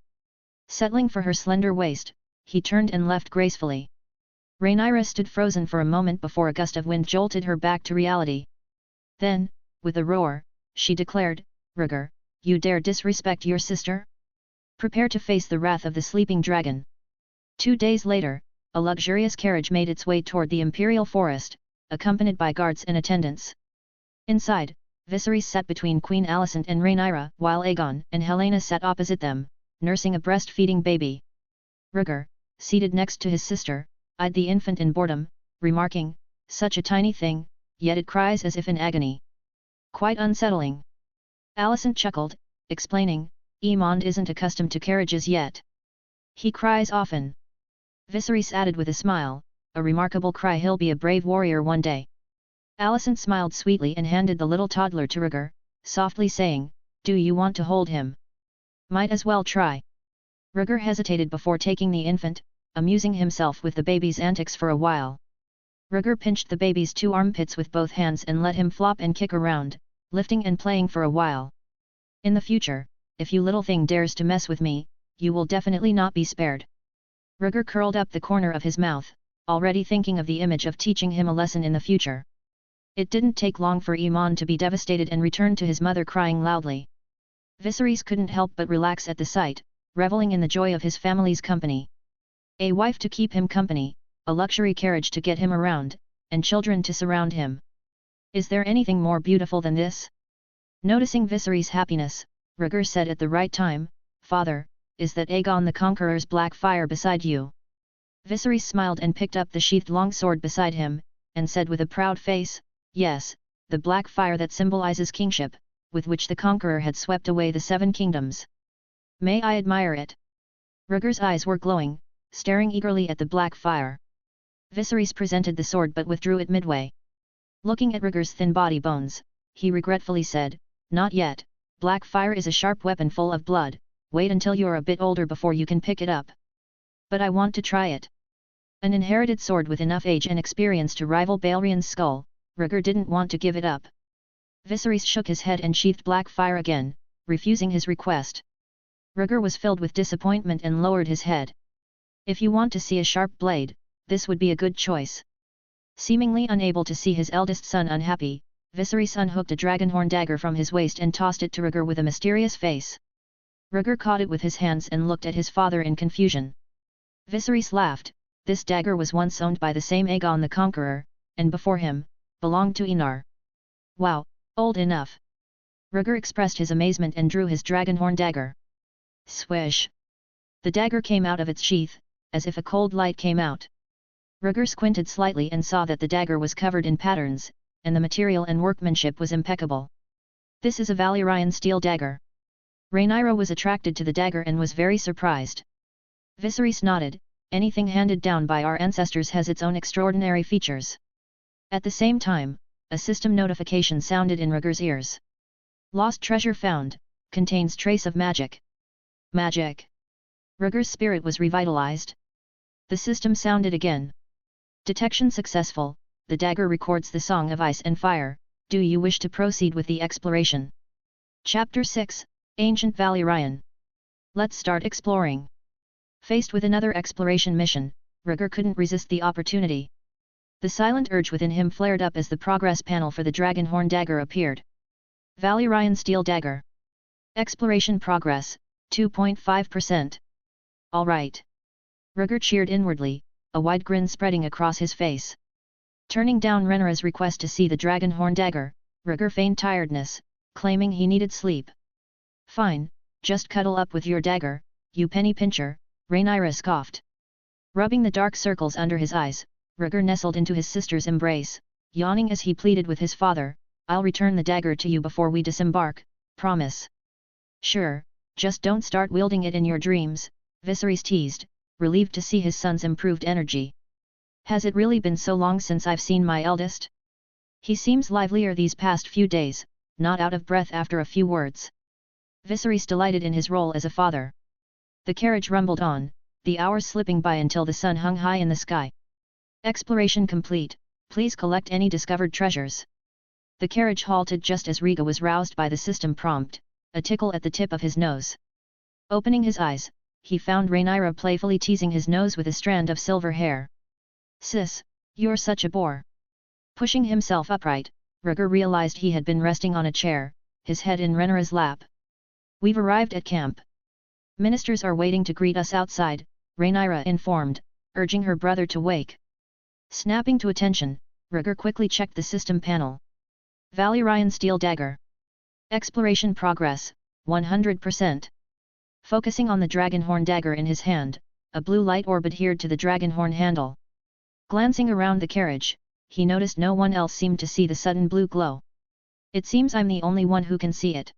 Settling for her slender waist, he turned and left gracefully. Rhaenyra stood frozen for a moment before a gust of wind jolted her back to reality. Then, with a roar, she declared, "Rhaegar, you dare disrespect your sister? Prepare to face the wrath of the sleeping dragon." 2 days later, a luxurious carriage made its way toward the imperial forest, accompanied by guards and attendants. Inside, Viserys sat between Queen Alicent and Rhaenyra, while Aegon and Helaena sat opposite them, nursing a breastfeeding baby. Rhaegar, seated next to his sister, eyed the infant in boredom, remarking, "Such a tiny thing, yet it cries as if in agony. Quite unsettling." Alicent chuckled, explaining, "Aemond isn't accustomed to carriages yet. He cries often." Viserys added with a smile, "A remarkable cry, he'll be a brave warrior one day." Alicent smiled sweetly and handed the little toddler to Rhaegar, softly saying, "Do you want to hold him? Might as well try." Rhaegar hesitated before taking the infant, amusing himself with the baby's antics for a while. Rhaegar pinched the baby's 2 armpits with both hands and let him flop and kick around, lifting and playing for a while. In the future, if you little thing dares to mess with me, you will definitely not be spared. Rhaegar curled up the corner of his mouth, already thinking of the image of teaching him a lesson in the future. It didn't take long for Aemon to be devastated and return to his mother crying loudly. Viserys couldn't help but relax at the sight, reveling in the joy of his family's company. A wife to keep him company, a luxury carriage to get him around, and children to surround him. Is there anything more beautiful than this? Noticing Viserys' happiness, Rhaegar said at the right time, "Father, is that Aegon the Conqueror's Blackfire beside you?" Viserys smiled and picked up the sheathed longsword beside him, and said with a proud face, "Yes, the Blackfire that symbolizes kingship, with which the Conqueror had swept away the 7 kingdoms. May I admire it?" Rhaegar's eyes were glowing, staring eagerly at the Blackfire. Viserys presented the sword but withdrew it midway. Looking at Rhaegar's thin body bones, he regretfully said, "Not yet, Blackfire is a sharp weapon full of blood, wait until you're a bit older before you can pick it up." "But I want to try it." An inherited sword with enough age and experience to rival Balerion's skull, Rhaegar didn't want to give it up. Viserys shook his head and sheathed Blackfire again, refusing his request. Rhaegar was filled with disappointment and lowered his head. "If you want to see a sharp blade, this would be a good choice." Seemingly unable to see his eldest son unhappy, Viserys unhooked a dragonhorn dagger from his waist and tossed it to Rhaegar with a mysterious face. Rhaegar caught it with his hands and looked at his father in confusion. Viserys laughed. This dagger was once owned by the same Aegon the Conqueror, and before him, belonged to Rhaenyra. "Wow, old enough." Rhaegar expressed his amazement and drew his dragonhorn dagger. Swish! The dagger came out of its sheath, as if a cold light came out. Rhaegar squinted slightly and saw that the dagger was covered in patterns, and the material and workmanship was impeccable. "This is a Valyrian steel dagger." Rhaenyra was attracted to the dagger and was very surprised. Viserys nodded. "Anything handed down by our ancestors has its own extraordinary features." At the same time, a system notification sounded in Rhaegar's ears. "Lost treasure found, contains trace of magic." Magic! Rhaegar's spirit was revitalized. The system sounded again. "Detection successful, the dagger records the song of ice and fire, do you wish to proceed with the exploration?" Chapter 6, Ancient Valyrian. Let's start exploring. Faced with another exploration mission, Rhaegar couldn't resist the opportunity. The silent urge within him flared up as the progress panel for the Dragonhorn dagger appeared. Valyrian steel dagger. Exploration progress, 2.5%. All right. Rhaegar cheered inwardly, a wide grin spreading across his face. Turning down Rhaenyra's request to see the Dragonhorn dagger, Rhaegar feigned tiredness, claiming he needed sleep. "Fine, just cuddle up with your dagger, you penny pincher," Rhaenyra scoffed. Rubbing the dark circles under his eyes, Rhaegar nestled into his sister's embrace, yawning as he pleaded with his father, "I'll return the dagger to you before we disembark, promise." "Sure, just don't start wielding it in your dreams," Viserys teased, relieved to see his son's improved energy. "Has it really been so long since I've seen my eldest? He seems livelier these past few days, not out of breath after a few words." Viserys delighted in his role as a father. The carriage rumbled on, the hours slipping by until the sun hung high in the sky. "Exploration complete, please collect any discovered treasures." The carriage halted just as Rhaegar was roused by the system prompt, a tickle at the tip of his nose. Opening his eyes, he found Rhaenyra playfully teasing his nose with a strand of silver hair. "Sis, you're such a bore." Pushing himself upright, Rhaegar realized he had been resting on a chair, his head in Rhaenyra's lap. "We've arrived at camp. Ministers are waiting to greet us outside," Rhaenyra informed, urging her brother to wake. Snapping to attention, Rhaegar quickly checked the system panel. Valyrian steel dagger. Exploration progress, 100%. Focusing on the Dragonhorn dagger in his hand, a blue light orb adhered to the Dragonhorn handle. Glancing around the carriage, he noticed no one else seemed to see the sudden blue glow. "It seems I'm the only one who can see it."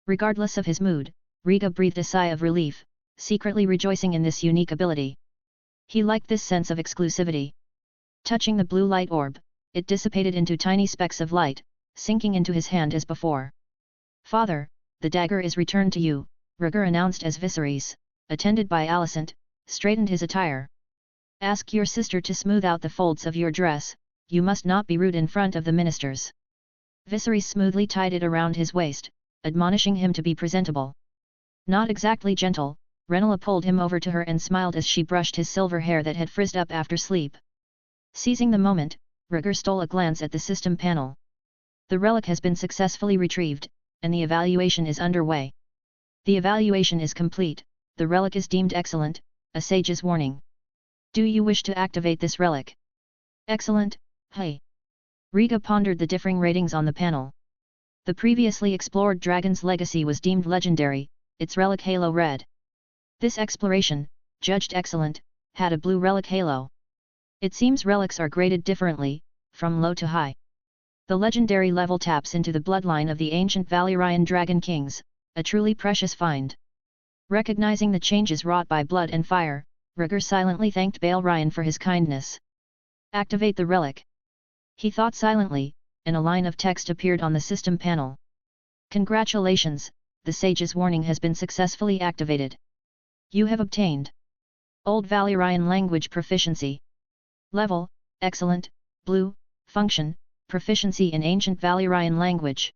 Regardless of his mood, Rhaegar breathed a sigh of relief, secretly rejoicing in this unique ability. He liked this sense of exclusivity. Touching the blue light orb, it dissipated into tiny specks of light, sinking into his hand as before. "Father, the dagger is returned to you," Rhaegar announced as Viserys, attended by Alicent, straightened his attire. "Ask your sister to smooth out the folds of your dress, you must not be rude in front of the ministers." Viserys smoothly tied it around his waist, admonishing him to be presentable. Not exactly gentle, Rhaenyra pulled him over to her and smiled as she brushed his silver hair that had frizzed up after sleep. Seizing the moment, Rhaegar stole a glance at the system panel. The relic has been successfully retrieved, and the evaluation is underway. The evaluation is complete, the relic is deemed excellent, a sage's warning. Do you wish to activate this relic? Excellent, hey. Rhaegar pondered the differing ratings on the panel. The previously explored Dragon's Legacy was deemed legendary, its relic halo red. This exploration, judged excellent, had a blue relic halo. It seems relics are graded differently, from low to high. The legendary level taps into the bloodline of the ancient Valyrian Dragon Kings, a truly precious find. Recognizing the changes wrought by blood and fire, Rhaegar silently thanked Balearion for his kindness. Activate the relic. He thought silently, and a line of text appeared on the system panel. Congratulations, the sage's warning has been successfully activated. You have obtained Old Valyrian language proficiency. Level, excellent, blue, function, proficiency in ancient Valyrian language.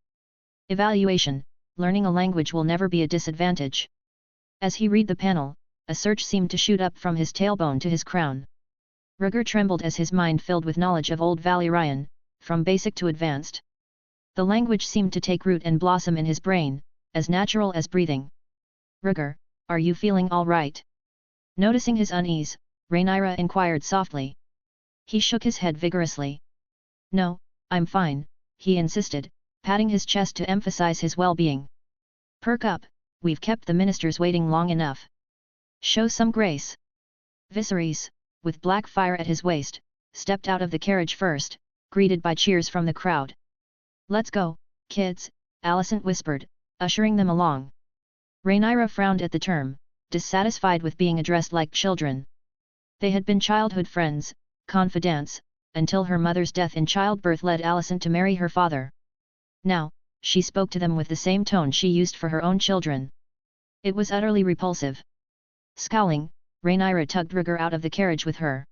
Evaluation, learning a language will never be a disadvantage. As he read the panel, a surge seemed to shoot up from his tailbone to his crown. Rhaegar trembled as his mind filled with knowledge of Old Valyrian, from basic to advanced. The language seemed to take root and blossom in his brain, as natural as breathing. "Rhaegar, are you feeling all right?" Noticing his unease, Rhaenyra inquired softly. He shook his head vigorously. "No, I'm fine," he insisted, patting his chest to emphasize his well-being. "Perk up, we've kept the ministers waiting long enough. Show some grace." Viserys, with Blackfire at his waist, stepped out of the carriage first, greeted by cheers from the crowd. "Let's go, kids," Alicent whispered, ushering them along. Rhaenyra frowned at the term, dissatisfied with being addressed like children. They had been childhood friends, confidants, until her mother's death in childbirth led Alicent to marry her father. Now, she spoke to them with the same tone she used for her own children. It was utterly repulsive. Scowling, Rhaenyra tugged Rhaegar out of the carriage with her.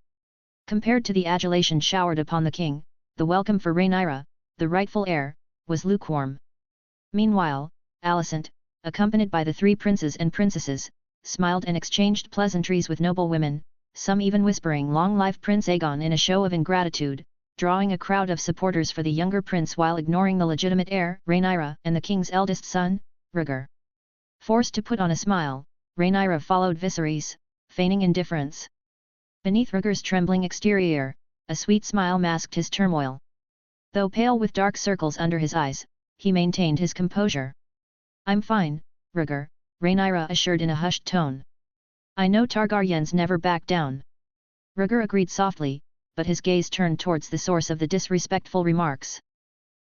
Compared to the adulation showered upon the king, the welcome for Rhaenyra, the rightful heir, was lukewarm. Meanwhile, Alicent, accompanied by the three princes and princesses, smiled and exchanged pleasantries with noble women, some even whispering "Long life Prince Aegon" in a show of ingratitude, drawing a crowd of supporters for the younger prince while ignoring the legitimate heir, Rhaenyra, and the king's eldest son, Rhaegar. Forced to put on a smile, Rhaenyra followed Viserys, feigning indifference. Beneath Rhaegar's trembling exterior, a sweet smile masked his turmoil. Though pale with dark circles under his eyes, he maintained his composure. "I'm fine, Rhaegar," Rhaenyra assured in a hushed tone. "I know Targaryens never back down." Rhaegar agreed softly, but his gaze turned towards the source of the disrespectful remarks.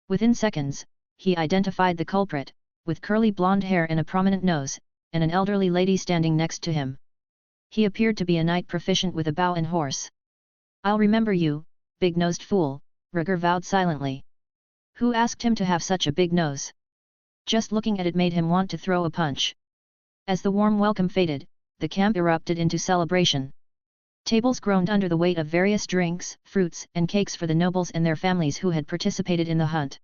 Within seconds, he identified the culprit, with curly blonde hair and a prominent nose, and an elderly lady standing next to him. He appeared to be a knight proficient with a bow and horse. "I'll remember you, big-nosed fool," Rhaegar vowed silently. Who asked him to have such a big nose? Just looking at it made him want to throw a punch. As the warm welcome faded, the camp erupted into celebration. Tables groaned under the weight of various drinks, fruits, and cakes for the nobles and their families who had participated in the hunt.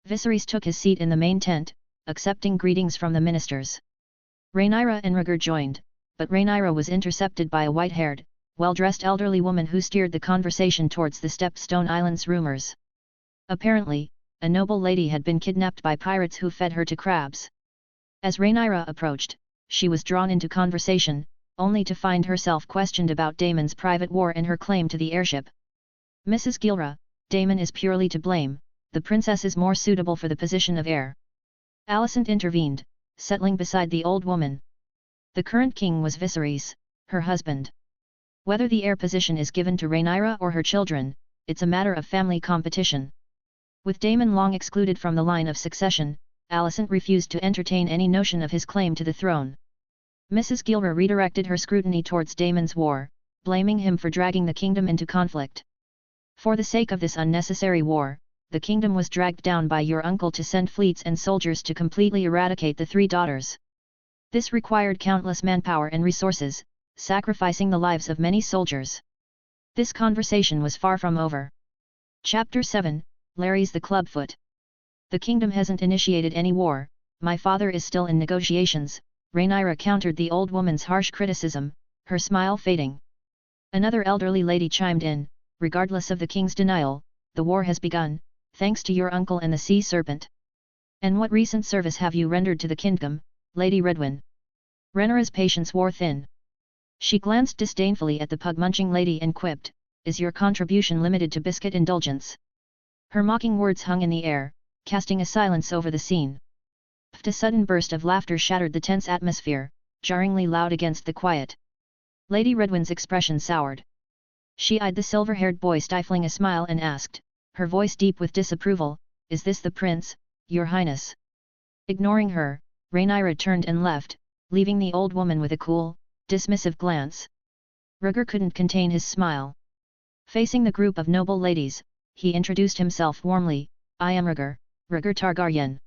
Viserys took his seat in the main tent, accepting greetings from the ministers. Rhaenyra and Rhaegar joined, but Rhaenyra was intercepted by a white-haired, well-dressed elderly woman who steered the conversation towards the Stepstone Islands rumors. Apparently, a noble lady had been kidnapped by pirates who fed her to crabs. As Rhaenyra approached, she was drawn into conversation, only to find herself questioned about Daemon's private war and her claim to the heirship. "Mrs. Gilra, Daemon is purely to blame, the princess is more suitable for the position of heir." Alicent intervened, settling beside the old woman. The current king was Viserys, her husband. Whether the heir position is given to Rhaenyra or her children, it's a matter of family competition. With Daemon long excluded from the line of succession, Alicent refused to entertain any notion of his claim to the throne. Mrs. Gilra redirected her scrutiny towards Daemon's war, blaming him for dragging the kingdom into conflict. "For the sake of this unnecessary war, the kingdom was dragged down by your uncle to send fleets and soldiers to completely eradicate the three daughters. This required countless manpower and resources, sacrificing the lives of many soldiers. This conversation was far from over. Chapter 7, Larys the Clubfoot. The kingdom hasn't initiated any war, my father is still in negotiations, Rhaenyra countered the old woman's harsh criticism, her smile fading. Another elderly lady chimed in, regardless of the king's denial, the war has begun, thanks to your uncle and the sea serpent. And what recent service have you rendered to the kingdom, Lady Redwyn? Rhaenyra's patience wore thin. She glanced disdainfully at the pug-munching lady and quipped, is your contribution limited to biscuit indulgence? Her mocking words hung in the air, casting a silence over the scene. A sudden burst of laughter shattered the tense atmosphere, jarringly loud against the quiet. Lady Redwyn's expression soured. She eyed the silver-haired boy stifling a smile and asked, her voice deep with disapproval, is this the prince, your highness? Ignoring her, Rhaenyra turned and left, leaving the old woman with a cool, dismissive glance. Rhaegar couldn't contain his smile. Facing the group of noble ladies, he introduced himself warmly, I am Rhaegar, Rhaegar Targaryen.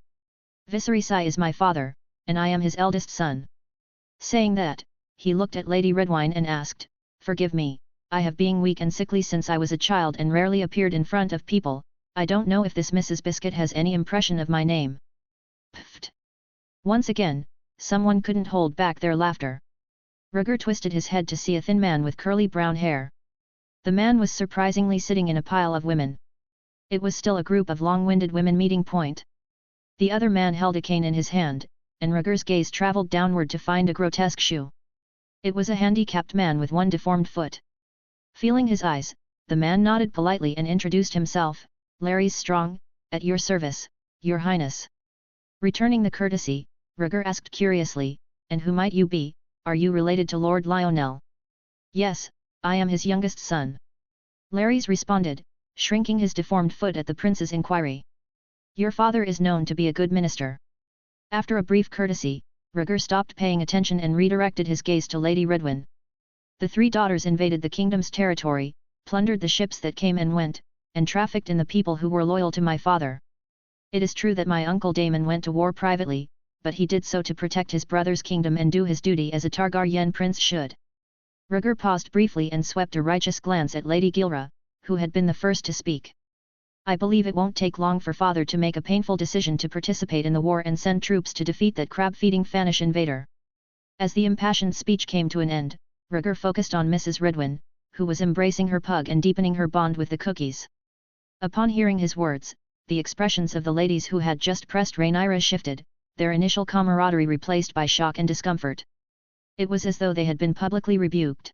Viserys is my father, and I am his eldest son. Saying that, he looked at Lady Redwyn and asked, forgive me, I have been weak and sickly since I was a child and rarely appeared in front of people, I don't know if this Mrs. Biscuit has any impression of my name. Pfft. Once again, someone couldn't hold back their laughter. Rhaegar twisted his head to see a thin man with curly brown hair. The man was surprisingly sitting in a pile of women. It was still a group of long-winded women meeting point. The other man held a cane in his hand, and Rhaegar's gaze travelled downward to find a grotesque shoe. It was a handicapped man with one deformed foot. Feeling his eyes, the man nodded politely and introduced himself, Larys Strong, at your service, your highness. Returning the courtesy, Rhaegar asked curiously, and who might you be, are you related to Lord Lionel? Yes, I am his youngest son. Larys responded, shrinking his deformed foot at the prince's inquiry. Your father is known to be a good minister. After a brief courtesy, Rhaegar stopped paying attention and redirected his gaze to Lady Redwyn. The three daughters invaded the kingdom's territory, plundered the ships that came and went, and trafficked in the people who were loyal to my father. It is true that my uncle Daemon went to war privately, but he did so to protect his brother's kingdom and do his duty as a Targaryen prince should. Rhaegar paused briefly and swept a righteous glance at Lady Gilra, who had been the first to speak. I believe it won't take long for father to make a painful decision to participate in the war and send troops to defeat that crab-feeding Fanish invader. As the impassioned speech came to an end, Rhaegar focused on Mrs. Redwyn, who was embracing her pug and deepening her bond with the cookies. Upon hearing his words, the expressions of the ladies who had just pressed Rhaenyra shifted, their initial camaraderie replaced by shock and discomfort. It was as though they had been publicly rebuked.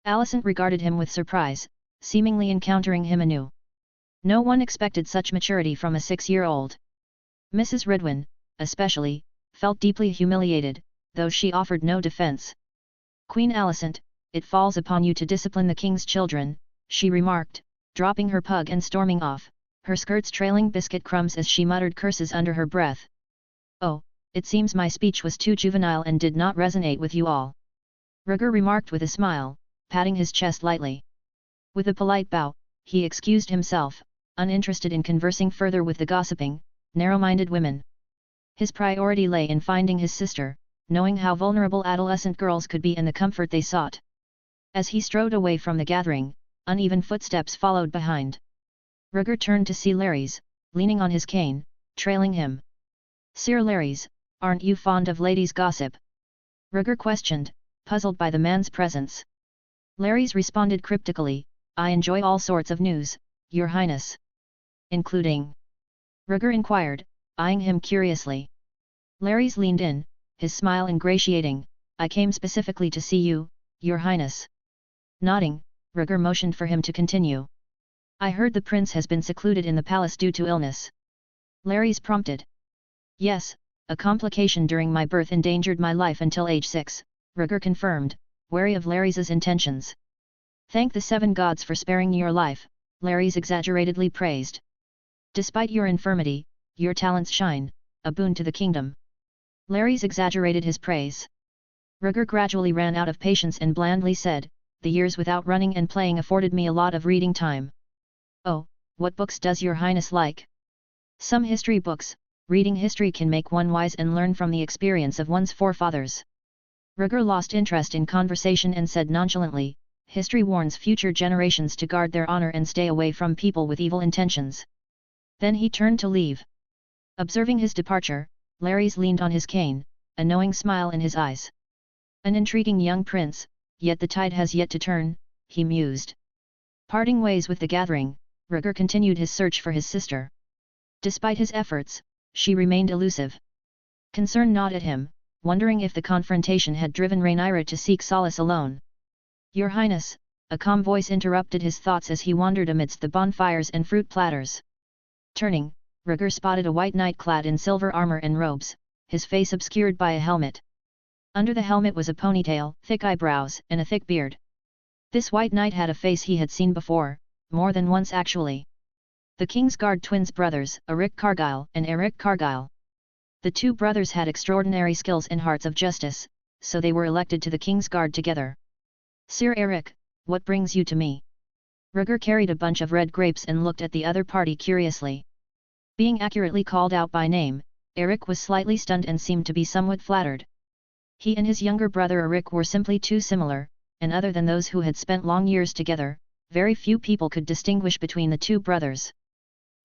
Alicent regarded him with surprise, seemingly encountering him anew. No one expected such maturity from a 6-year-old. Mrs. Redwyn, especially, felt deeply humiliated, though she offered no defense. Queen Alicent, it falls upon you to discipline the king's children, she remarked, dropping her pug and storming off, her skirts trailing biscuit crumbs as she muttered curses under her breath. Oh, it seems my speech was too juvenile and did not resonate with you all. Rhaegar remarked with a smile, patting his chest lightly. With a polite bow, he excused himself, uninterested in conversing further with the gossiping, narrow-minded women. His priority lay in finding his sister, knowing how vulnerable adolescent girls could be and the comfort they sought. As he strode away from the gathering, uneven footsteps followed behind. Rhaegar turned to see Larys, leaning on his cane, trailing him. Sir Larys, aren't you fond of ladies' gossip? Rhaegar questioned, puzzled by the man's presence. Larys responded cryptically, I enjoy all sorts of news, your highness. Including? Rhaegar inquired, eyeing him curiously. Larys leaned in, his smile ingratiating, I came specifically to see you, your highness. Nodding, Rhaegar motioned for him to continue. I heard the prince has been secluded in the palace due to illness. Larys prompted. Yes, a complication during my birth endangered my life until age 6, Rhaegar confirmed, wary of Larys's intentions. Thank the 7 gods for sparing your life, Larys exaggeratedly praised. Despite your infirmity, your talents shine, a boon to the kingdom. Larys exaggerated his praise. Rhaegar gradually ran out of patience and blandly said, the years without running and playing afforded me a lot of reading time. Oh, what books does your highness like? Some history books, reading history can make one wise and learn from the experience of one's forefathers. Rhaegar lost interest in conversation and said nonchalantly, history warns future generations to guard their honor and stay away from people with evil intentions. Then he turned to leave. Observing his departure, Larys leaned on his cane, a knowing smile in his eyes. An intriguing young prince, yet the tide has yet to turn, he mused. Parting ways with the gathering, Rhaegar continued his search for his sister. Despite his efforts, she remained elusive. Concern gnawed at him, wondering if the confrontation had driven Rhaenyra to seek solace alone. Your Highness, a calm voice interrupted his thoughts as he wandered amidst the bonfires and fruit platters. Turning, Rhaegar spotted a white knight clad in silver armor and robes, his face obscured by a helmet. Under the helmet was a ponytail, thick eyebrows, and a thick beard. This white knight had a face he had seen before, more than once actually. The Kingsguard twins brothers, Eric Cargyle and Eric Cargyle. The two brothers had extraordinary skills and hearts of justice, so they were elected to the Kingsguard together. Sir Eric, what brings you to me? Rhaegar carried a bunch of red grapes and looked at the other party curiously. Being accurately called out by name, Eric was slightly stunned and seemed to be somewhat flattered. He and his younger brother Eric were simply too similar, and other than those who had spent long years together, very few people could distinguish between the two brothers.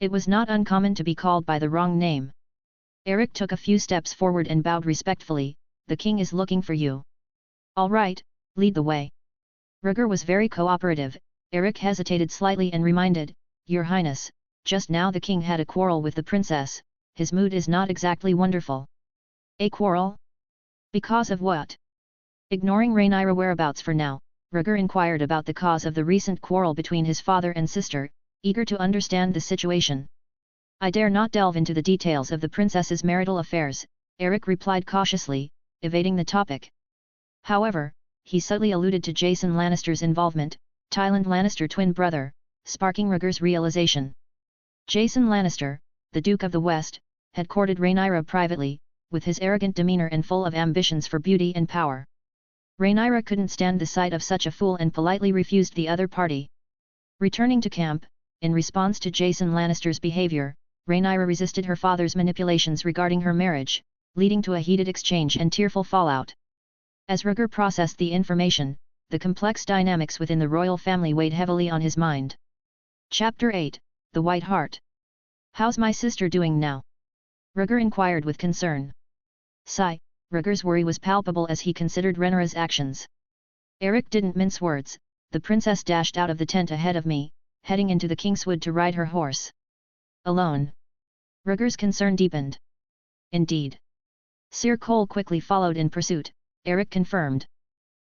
It was not uncommon to be called by the wrong name. Eric took a few steps forward and bowed respectfully, the king is looking for you. All right, lead the way. Rhaegar was very cooperative. Eric hesitated slightly and reminded, Your Highness, just now the king had a quarrel with the princess, his mood is not exactly wonderful. A quarrel? Because of what? Ignoring Rhaenyra whereabouts for now, Rhaegar inquired about the cause of the recent quarrel between his father and sister, eager to understand the situation. I dare not delve into the details of the princess's marital affairs, Eric replied cautiously, evading the topic. However, he subtly alluded to Jason Lannister's involvement, Tywin Lannister twin brother, sparking Rhaegar's realization. Jason Lannister, the Duke of the West, had courted Rhaenyra privately, with his arrogant demeanor and full of ambitions for beauty and power. Rhaenyra couldn't stand the sight of such a fool and politely refused the other party. Returning to camp, in response to Jason Lannister's behavior, Rhaenyra resisted her father's manipulations regarding her marriage, leading to a heated exchange and tearful fallout. As Rhaegar processed the information, the complex dynamics within the royal family weighed heavily on his mind. Chapter 8, The White Hart. How's my sister doing now? Rhaegar inquired with concern. Sigh, Rhaegar's worry was palpable as he considered Rhaenyra's actions. Eric didn't mince words, the princess dashed out of the tent ahead of me, heading into the Kingswood to ride her horse. Alone. Rhaegar's concern deepened. Indeed. Sir Cole quickly followed in pursuit, Eric confirmed.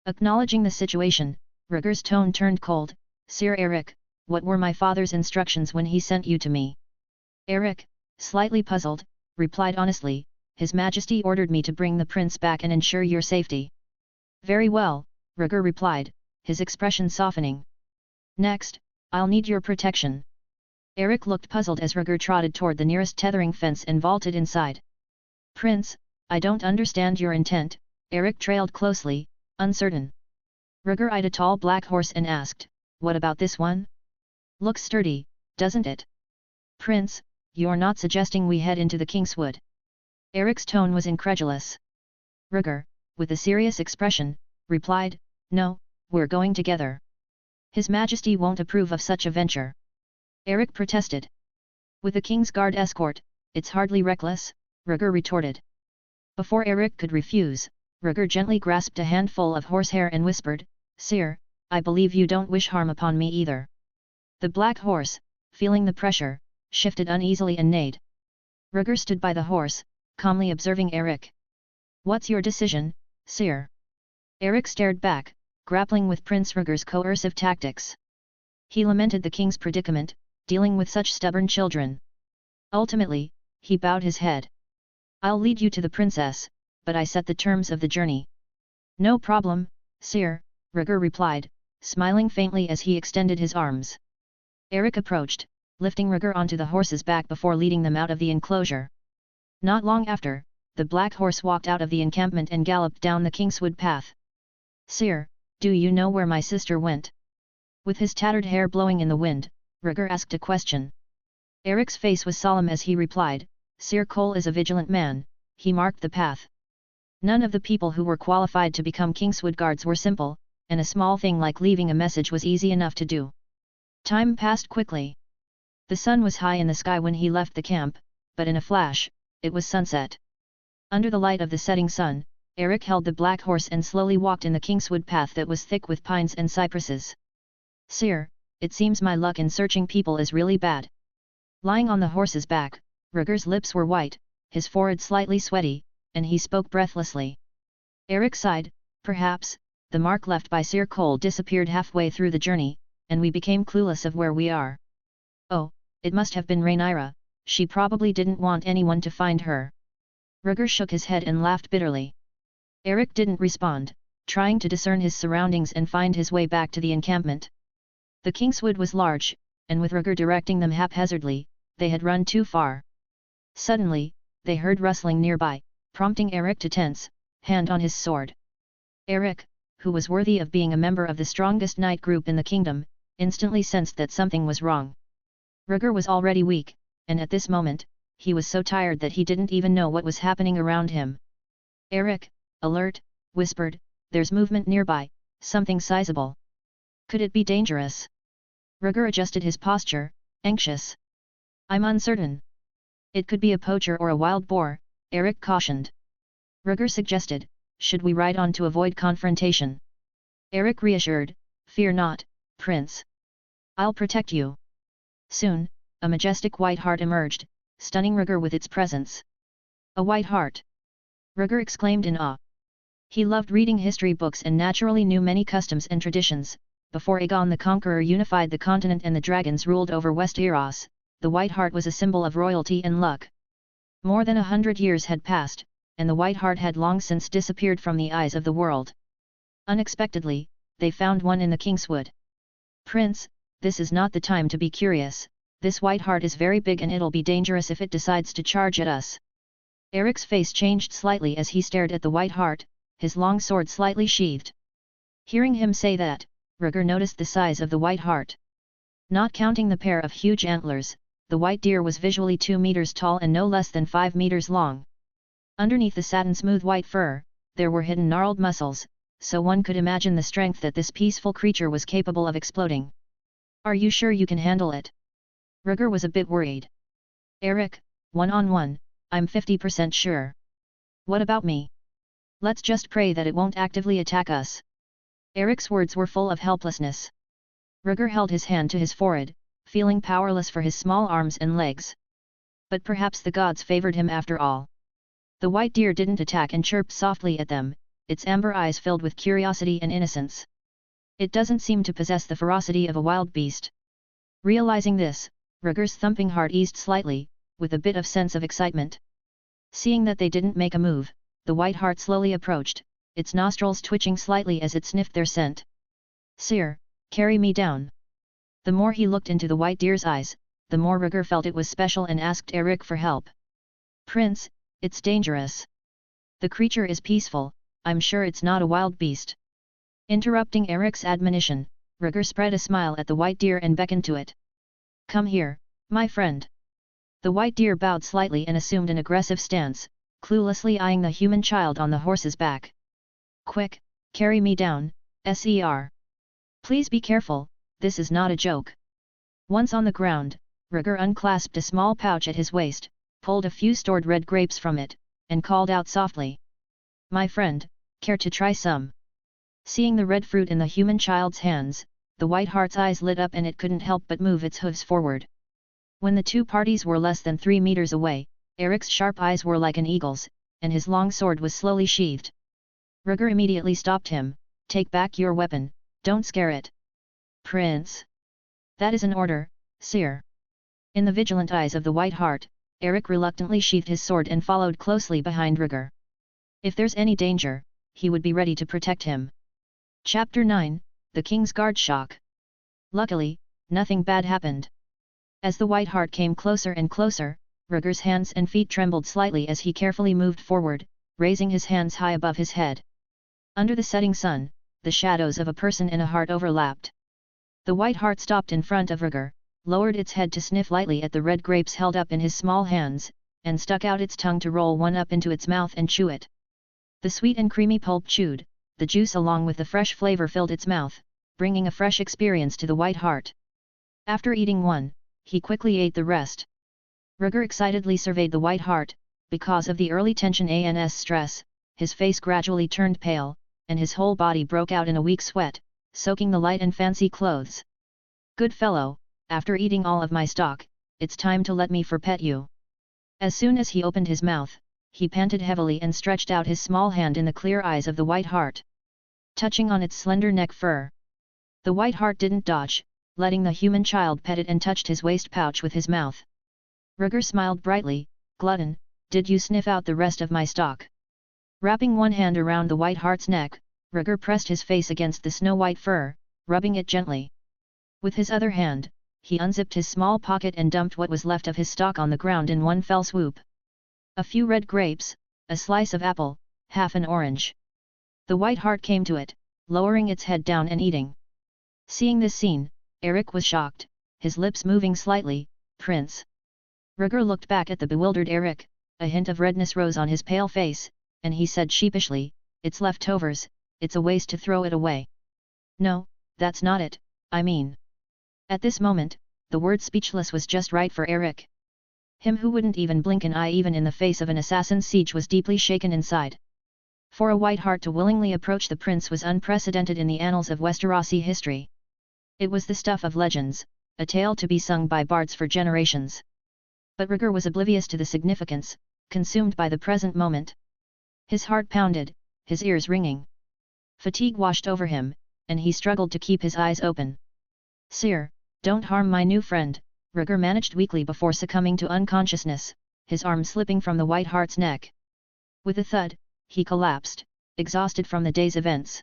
Acknowledging the situation, Rhaegar's tone turned cold. Sir Eric, what were my father's instructions when he sent you to me? Eric, slightly puzzled, replied honestly, His Majesty ordered me to bring the prince back and ensure your safety. Very well, Rhaegar replied, his expression softening. Next, I'll need your protection. Eric looked puzzled as Rhaegar trotted toward the nearest tethering fence and vaulted inside. Prince, I don't understand your intent, Eric trailed closely, uncertain. Rhaegar eyed a tall black horse and asked, what about this one? Looks sturdy, doesn't it? Prince, you're not suggesting we head into the Kingswood? Eric's tone was incredulous. Rhaegar, with a serious expression, replied, No, we're going together. His Majesty won't approve of such a venture. Eric protested. With the Kingsguard escort, it's hardly reckless, Rhaegar retorted. Before Eric could refuse, Rhaegar gently grasped a handful of horsehair and whispered, Sire, I believe you don't wish harm upon me either. The black horse, feeling the pressure, shifted uneasily and neighed. Rhaegar stood by the horse, calmly observing Eric. What's your decision, Sire? Eric stared back, grappling with Prince Rhaegar's coercive tactics. He lamented the king's predicament, dealing with such stubborn children. Ultimately, he bowed his head. I'll lead you to the princess, but I set the terms of the journey. No problem, Sire, Rhaegar replied, smiling faintly as he extended his arms. Eric approached, lifting Rhaegar onto the horse's back before leading them out of the enclosure. Not long after, the black horse walked out of the encampment and galloped down the Kingswood path. Sire, do you know where my sister went? With his tattered hair blowing in the wind, Rhaegar asked a question. Eric's face was solemn as he replied, Sir Cole is a vigilant man, he marked the path. None of the people who were qualified to become Kingswood guards were simple, and a small thing like leaving a message was easy enough to do. Time passed quickly. The sun was high in the sky when he left the camp, but in a flash, it was sunset. Under the light of the setting sun, Eric held the black horse and slowly walked in the Kingswood path that was thick with pines and cypresses. Sir, it seems my luck in searching people is really bad. Lying on the horse's back, Rhaegar's lips were white, his forehead slightly sweaty, and he spoke breathlessly. Eric sighed, perhaps, the mark left by Sir Cole disappeared halfway through the journey, and we became clueless of where we are. Oh, it must have been Rhaenyra, she probably didn't want anyone to find her. Rhaegar shook his head and laughed bitterly. Eric didn't respond, trying to discern his surroundings and find his way back to the encampment. The Kingswood was large, and with Rhaegar directing them haphazardly, they had run too far. Suddenly, they heard rustling nearby, prompting Eric to tense, hand on his sword. Eric, who was worthy of being a member of the strongest knight group in the kingdom, instantly sensed that something was wrong. Rhaegar was already weak, and at this moment, he was so tired that he didn't even know what was happening around him. Eric, alert, whispered, "There's movement nearby, something sizable. Could it be dangerous?" Rhaegar adjusted his posture, anxious. "I'm uncertain. It could be a poacher or a wild boar," Eric cautioned. Rhaegar suggested, "Should we ride on to avoid confrontation?" Eric reassured, "Fear not, Prince. I'll protect you." Soon, a majestic white hart emerged, stunning Rhaegar with its presence. "A white hart!" Rhaegar exclaimed in awe. He loved reading history books and naturally knew many customs and traditions. Before Aegon the Conqueror unified the continent and the dragons ruled over Westeros, the white hart was a symbol of royalty and luck. More than 100 years had passed, and the white hart had long since disappeared from the eyes of the world. Unexpectedly, they found one in the Kingswood. "Prince, this is not the time to be curious, this white hart is very big and it'll be dangerous if it decides to charge at us." Eric's face changed slightly as he stared at the white hart, his long sword slightly sheathed. Hearing him say that, Rhaegar noticed the size of the white hart. Not counting the pair of huge antlers, the white deer was visually 2 meters tall and no less than 5 meters long. Underneath the satin-smooth white fur, there were hidden gnarled muscles, so one could imagine the strength that this peaceful creature was capable of exploding. "Are you sure you can handle it?" Rhaegar was a bit worried. "Eric, one-on-one, I'm 50% sure. What about me? Let's just pray that it won't actively attack us." Eric's words were full of helplessness. Rhaegar held his hand to his forehead, feeling powerless for his small arms and legs. But perhaps the gods favored him after all. The white deer didn't attack and chirped softly at them, its amber eyes filled with curiosity and innocence. It doesn't seem to possess the ferocity of a wild beast. Realizing this, Rhaegar's thumping heart eased slightly, with a bit of sense of excitement. Seeing that they didn't make a move, the white hart slowly approached, its nostrils twitching slightly as it sniffed their scent. "Sir, carry me down." The more he looked into the white deer's eyes, the more Rhaegar felt it was special and asked Eric for help. "Prince, it's dangerous. The creature is peaceful, I'm sure it's not a wild beast." Interrupting Eric's admonition, Rhaegar spread a smile at the white deer and beckoned to it. "Come here, my friend." The white deer bowed slightly and assumed an aggressive stance, cluelessly eyeing the human child on the horse's back. "Quick, carry me down, Sir. Please be careful, this is not a joke." Once on the ground, Rhaegar unclasped a small pouch at his waist, pulled a few stored red grapes from it, and called out softly. "My friend, care to try some?" Seeing the red fruit in the human child's hands, the white hart's eyes lit up and it couldn't help but move its hooves forward. When the two parties were less than 3 meters away, Eric's sharp eyes were like an eagle's, and his long sword was slowly sheathed. Rhaegar immediately stopped him. "Take back your weapon, don't scare it." "Prince." "That is an order, sire." In the vigilant eyes of the white hart, Eric reluctantly sheathed his sword and followed closely behind Rhaegar. If there's any danger, he would be ready to protect him. Chapter 9, The King's Guard Shock. Luckily, nothing bad happened. As the white hart came closer and closer, Rhaegar's hands and feet trembled slightly as he carefully moved forward, raising his hands high above his head. Under the setting sun, the shadows of a person and a hart overlapped. The white hart stopped in front of Rhaegar, lowered its head to sniff lightly at the red grapes held up in his small hands, and stuck out its tongue to roll one up into its mouth and chew it. The sweet and creamy pulp chewed, the juice along with the fresh flavor filled its mouth, bringing a fresh experience to the white hart. After eating one, he quickly ate the rest. Rhaegar excitedly surveyed the white hart. Because of the early tension and stress, his face gradually turned pale, and his whole body broke out in a weak sweat, soaking the light and fancy clothes. "Good fellow, after eating all of my stock, it's time to let me pet you." As soon as he opened his mouth, he panted heavily and stretched out his small hand in the clear eyes of the white hart, touching on its slender neck fur. The white hart didn't dodge, letting the human child pet it and touched his waist pouch with his mouth. Rhaegar smiled brightly. "Glutton, did you sniff out the rest of my stock?" Wrapping one hand around the white hart's neck, Rhaegar pressed his face against the snow-white fur, rubbing it gently. With his other hand, he unzipped his small pocket and dumped what was left of his stock on the ground in one fell swoop. A few red grapes, a slice of apple, half an orange. The white hart came to it, lowering its head down and eating. Seeing this scene, Eric was shocked, his lips moving slightly. "Prince." Rhaegar looked back at the bewildered Eric, a hint of redness rose on his pale face, and he said sheepishly, "It's leftovers, it's a waste to throw it away." "No, that's not it, I mean." At this moment, the word speechless was just right for Eric. Him who wouldn't even blink an eye even in the face of an assassin's siege was deeply shaken inside. For a white hart to willingly approach the prince was unprecedented in the annals of Westerosi history. It was the stuff of legends, a tale to be sung by bards for generations. But Rhaegar was oblivious to the significance, consumed by the present moment. His heart pounded, his ears ringing. Fatigue washed over him, and he struggled to keep his eyes open. "Sire, don't harm my new friend," Rhaegar managed weakly before succumbing to unconsciousness, his arm slipping from the white hart's neck. With a thud, he collapsed, exhausted from the day's events.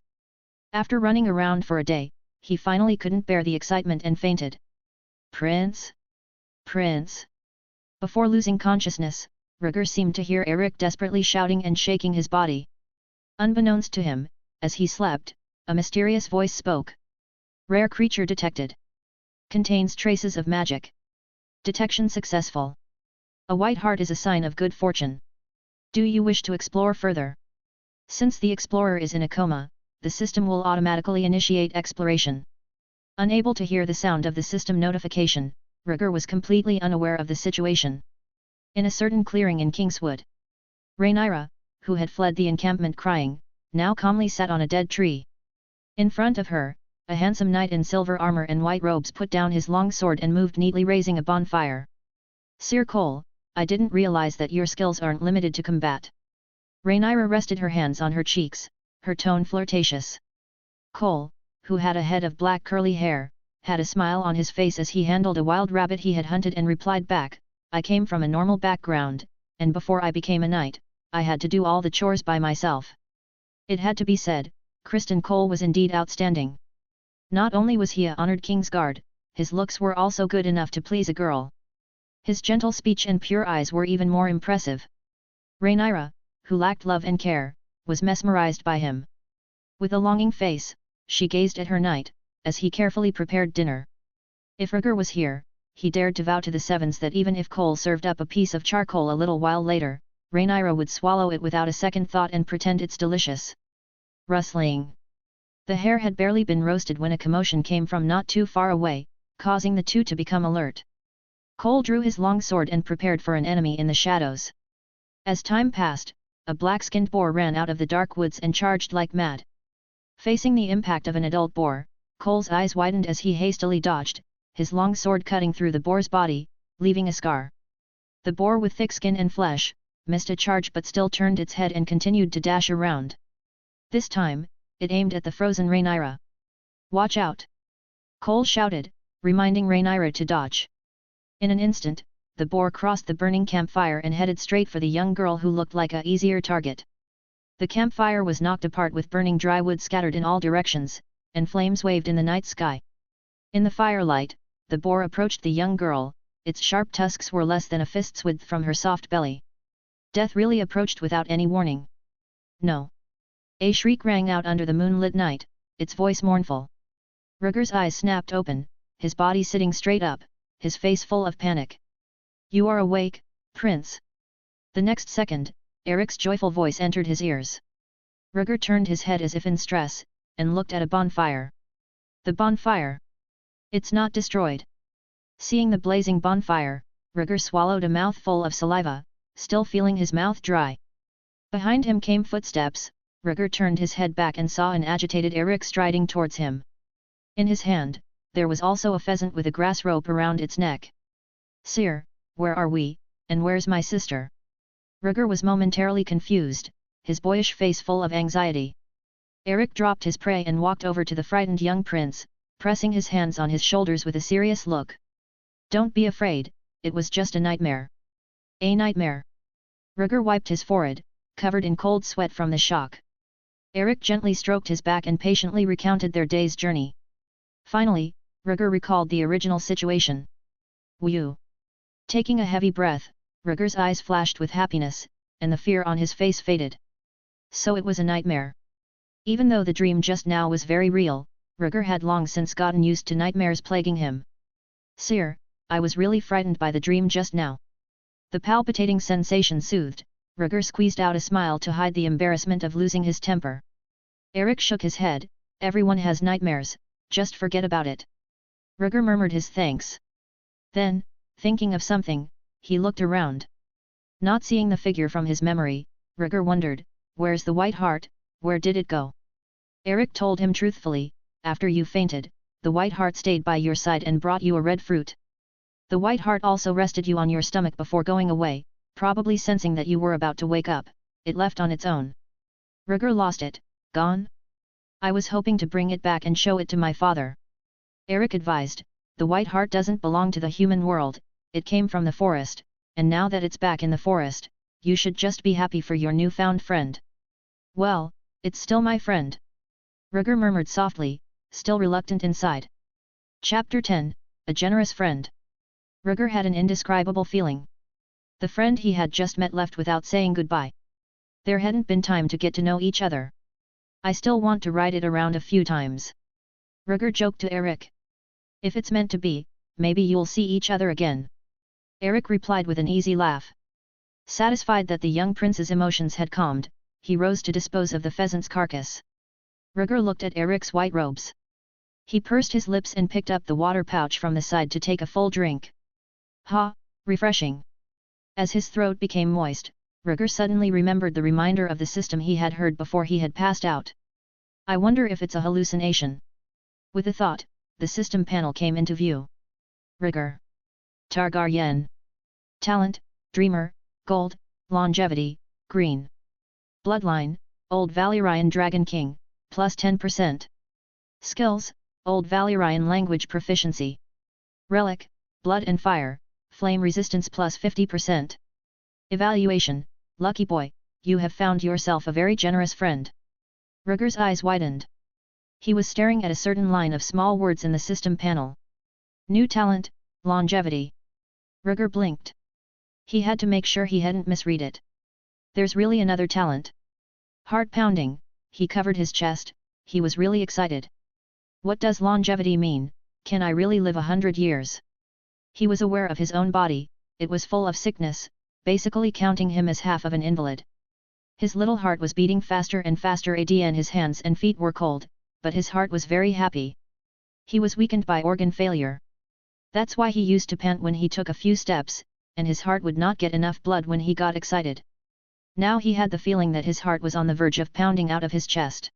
After running around for a day, he finally couldn't bear the excitement and fainted. "Prince? Prince?" Before losing consciousness, Rhaegar seemed to hear Eric desperately shouting and shaking his body. Unbeknownst to him, as he slept, a mysterious voice spoke. "Rare creature detected. Contains traces of magic. Detection successful. A white hart is a sign of good fortune. Do you wish to explore further?" Since the explorer is in a coma, the system will automatically initiate exploration. Unable to hear the sound of the system notification, Rhaegar was completely unaware of the situation. In a certain clearing in Kingswood, Rhaenyra, who had fled the encampment crying, now calmly sat on a dead tree. In front of her, a handsome knight in silver armor and white robes put down his long sword and moved neatly, raising a bonfire. "Sir Cole, I didn't realize that your skills aren't limited to combat." Rhaenyra rested her hands on her cheeks, her tone flirtatious. Cole, who had a head of black curly hair, had a smile on his face as he handled a wild rabbit he had hunted and replied back, "I came from a normal background, and before I became a knight, I had to do all the chores by myself." It had to be said, Criston Cole was indeed outstanding. Not only was he a honored Kingsguard, his looks were also good enough to please a girl. His gentle speech and pure eyes were even more impressive. Rhaenyra, who lacked love and care, was mesmerized by him. With a longing face, she gazed at her knight, as he carefully prepared dinner. If Rhaegar was here, he dared to vow to the sevens that even if Cole served up a piece of charcoal a little while later, Rhaenyra would swallow it without a second thought and pretend it's delicious. Rustling. The hare had barely been roasted when a commotion came from not too far away, causing the two to become alert. Cole drew his long sword and prepared for an enemy in the shadows. As time passed, a black-skinned boar ran out of the dark woods and charged like mad. Facing the impact of an adult boar, Cole's eyes widened as he hastily dodged, his long sword cutting through the boar's body, leaving a scar. The boar, with thick skin and flesh, missed a charge but still turned its head and continued to dash around. This time, it aimed at the frozen Rhaenyra. "Watch out!" Cole shouted, reminding Rhaenyra to dodge. In an instant, the boar crossed the burning campfire and headed straight for the young girl who looked like a easier target. The campfire was knocked apart with burning dry wood scattered in all directions, and flames waved in the night sky. In the firelight, the boar approached the young girl, its sharp tusks were less than a fist's width from her soft belly. Death really approached without any warning. "No!" A shriek rang out under the moonlit night, its voice mournful. Rhaegar's eyes snapped open, his body sitting straight up, his face full of panic. "You are awake, Prince!" The next second, Eric's joyful voice entered his ears. Rhaegar turned his head as if in stress, and looked at a bonfire. The bonfire! It's not destroyed. Seeing the blazing bonfire, Rhaegar swallowed a mouthful of saliva, still feeling his mouth dry. Behind him came footsteps. Rhaegar turned his head back and saw an agitated Eric striding towards him. In his hand, there was also a pheasant with a grass rope around its neck. "Sire, where are we, and where's my sister?" Rhaegar was momentarily confused, his boyish face full of anxiety. Eric dropped his prey and walked over to the frightened young prince, pressing his hands on his shoulders with a serious look. "Don't be afraid, it was just a nightmare." "A nightmare?" Rhaegar wiped his forehead, covered in cold sweat from the shock. Eric gently stroked his back and patiently recounted their day's journey. Finally, Rhaegar recalled the original situation. "Whew!" Taking a heavy breath, Rhaegar's eyes flashed with happiness, and the fear on his face faded. So it was a nightmare. Even though the dream just now was very real, Rhaegar had long since gotten used to nightmares plaguing him. "Sire, I was really frightened by the dream just now." The palpitating sensation soothed, Rhaegar squeezed out a smile to hide the embarrassment of losing his temper. Eric shook his head. "Everyone has nightmares, just forget about it." Rhaegar murmured his thanks. Then, thinking of something, he looked around. Not seeing the figure from his memory, Rhaegar wondered, "Where's the white hart, where did it go?" Eric told him truthfully, "After you fainted, the white hart stayed by your side and brought you a red fruit. The white hart also rested you on your stomach before going away, probably sensing that you were about to wake up, it left on its own." Rhaegar lost it. "Gone?" "I was hoping to bring it back and show it to my father." Eric advised, "The white hart doesn't belong to the human world, it came from the forest, and now that it's back in the forest, you should just be happy for your newfound friend." "Well, it's still my friend," Rhaegar murmured softly, still reluctant inside. Chapter 10, A Generous Friend. Rhaegar had an indescribable feeling. The friend he had just met left without saying goodbye. There hadn't been time to get to know each other. "I still want to ride it around a few times," Rhaegar joked to Eric. "If it's meant to be, maybe you'll see each other again," Eric replied with an easy laugh. Satisfied that the young prince's emotions had calmed, he rose to dispose of the pheasant's carcass. Rhaegar looked at Eric's white robes. He pursed his lips and picked up the water pouch from the side to take a full drink. "Ha, refreshing." As his throat became moist, Rhaegar suddenly remembered the reminder of the system he had heard before he had passed out. "I wonder if it's a hallucination." With the thought, the system panel came into view. Rhaegar. Targaryen. Talent, Dreamer, Gold, Longevity, Green. Bloodline, Old Valyrian Dragon King, plus 10%. Skills, Old Valyrian Language Proficiency. Relic, Blood and Fire, Flame Resistance plus 50%. Evaluation, Lucky Boy, you have found yourself a very generous friend. Rhaegar's eyes widened. He was staring at a certain line of small words in the system panel. New talent, Longevity. Rhaegar blinked. He had to make sure he hadn't misread it. There's really another talent. Heart pounding, he covered his chest, he was really excited. What does longevity mean? Can I really live 100 years? He was aware of his own body, it was full of sickness, basically counting him as half of an invalid. His little heart was beating faster and faster and his hands and feet were cold, but his heart was very happy. He was weakened by organ failure. That's why he used to pant when he took a few steps, and his heart would not get enough blood when he got excited. Now he had the feeling that his heart was on the verge of pounding out of his chest.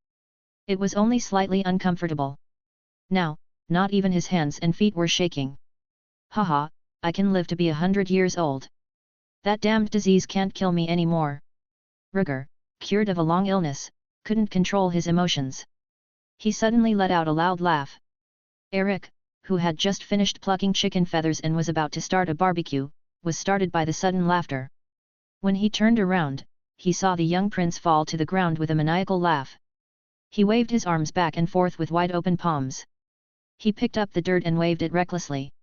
It was only slightly uncomfortable. Now, not even his hands and feet were shaking. Haha, I can live to be 100 years old. That damned disease can't kill me anymore. Rhaegar, cured of a long illness, couldn't control his emotions. He suddenly let out a loud laugh. Eric, who had just finished plucking chicken feathers and was about to start a barbecue, was startled by the sudden laughter. When he turned around, he saw the young prince fall to the ground with a maniacal laugh. He waved his arms back and forth with wide-open palms. He picked up the dirt and waved it recklessly.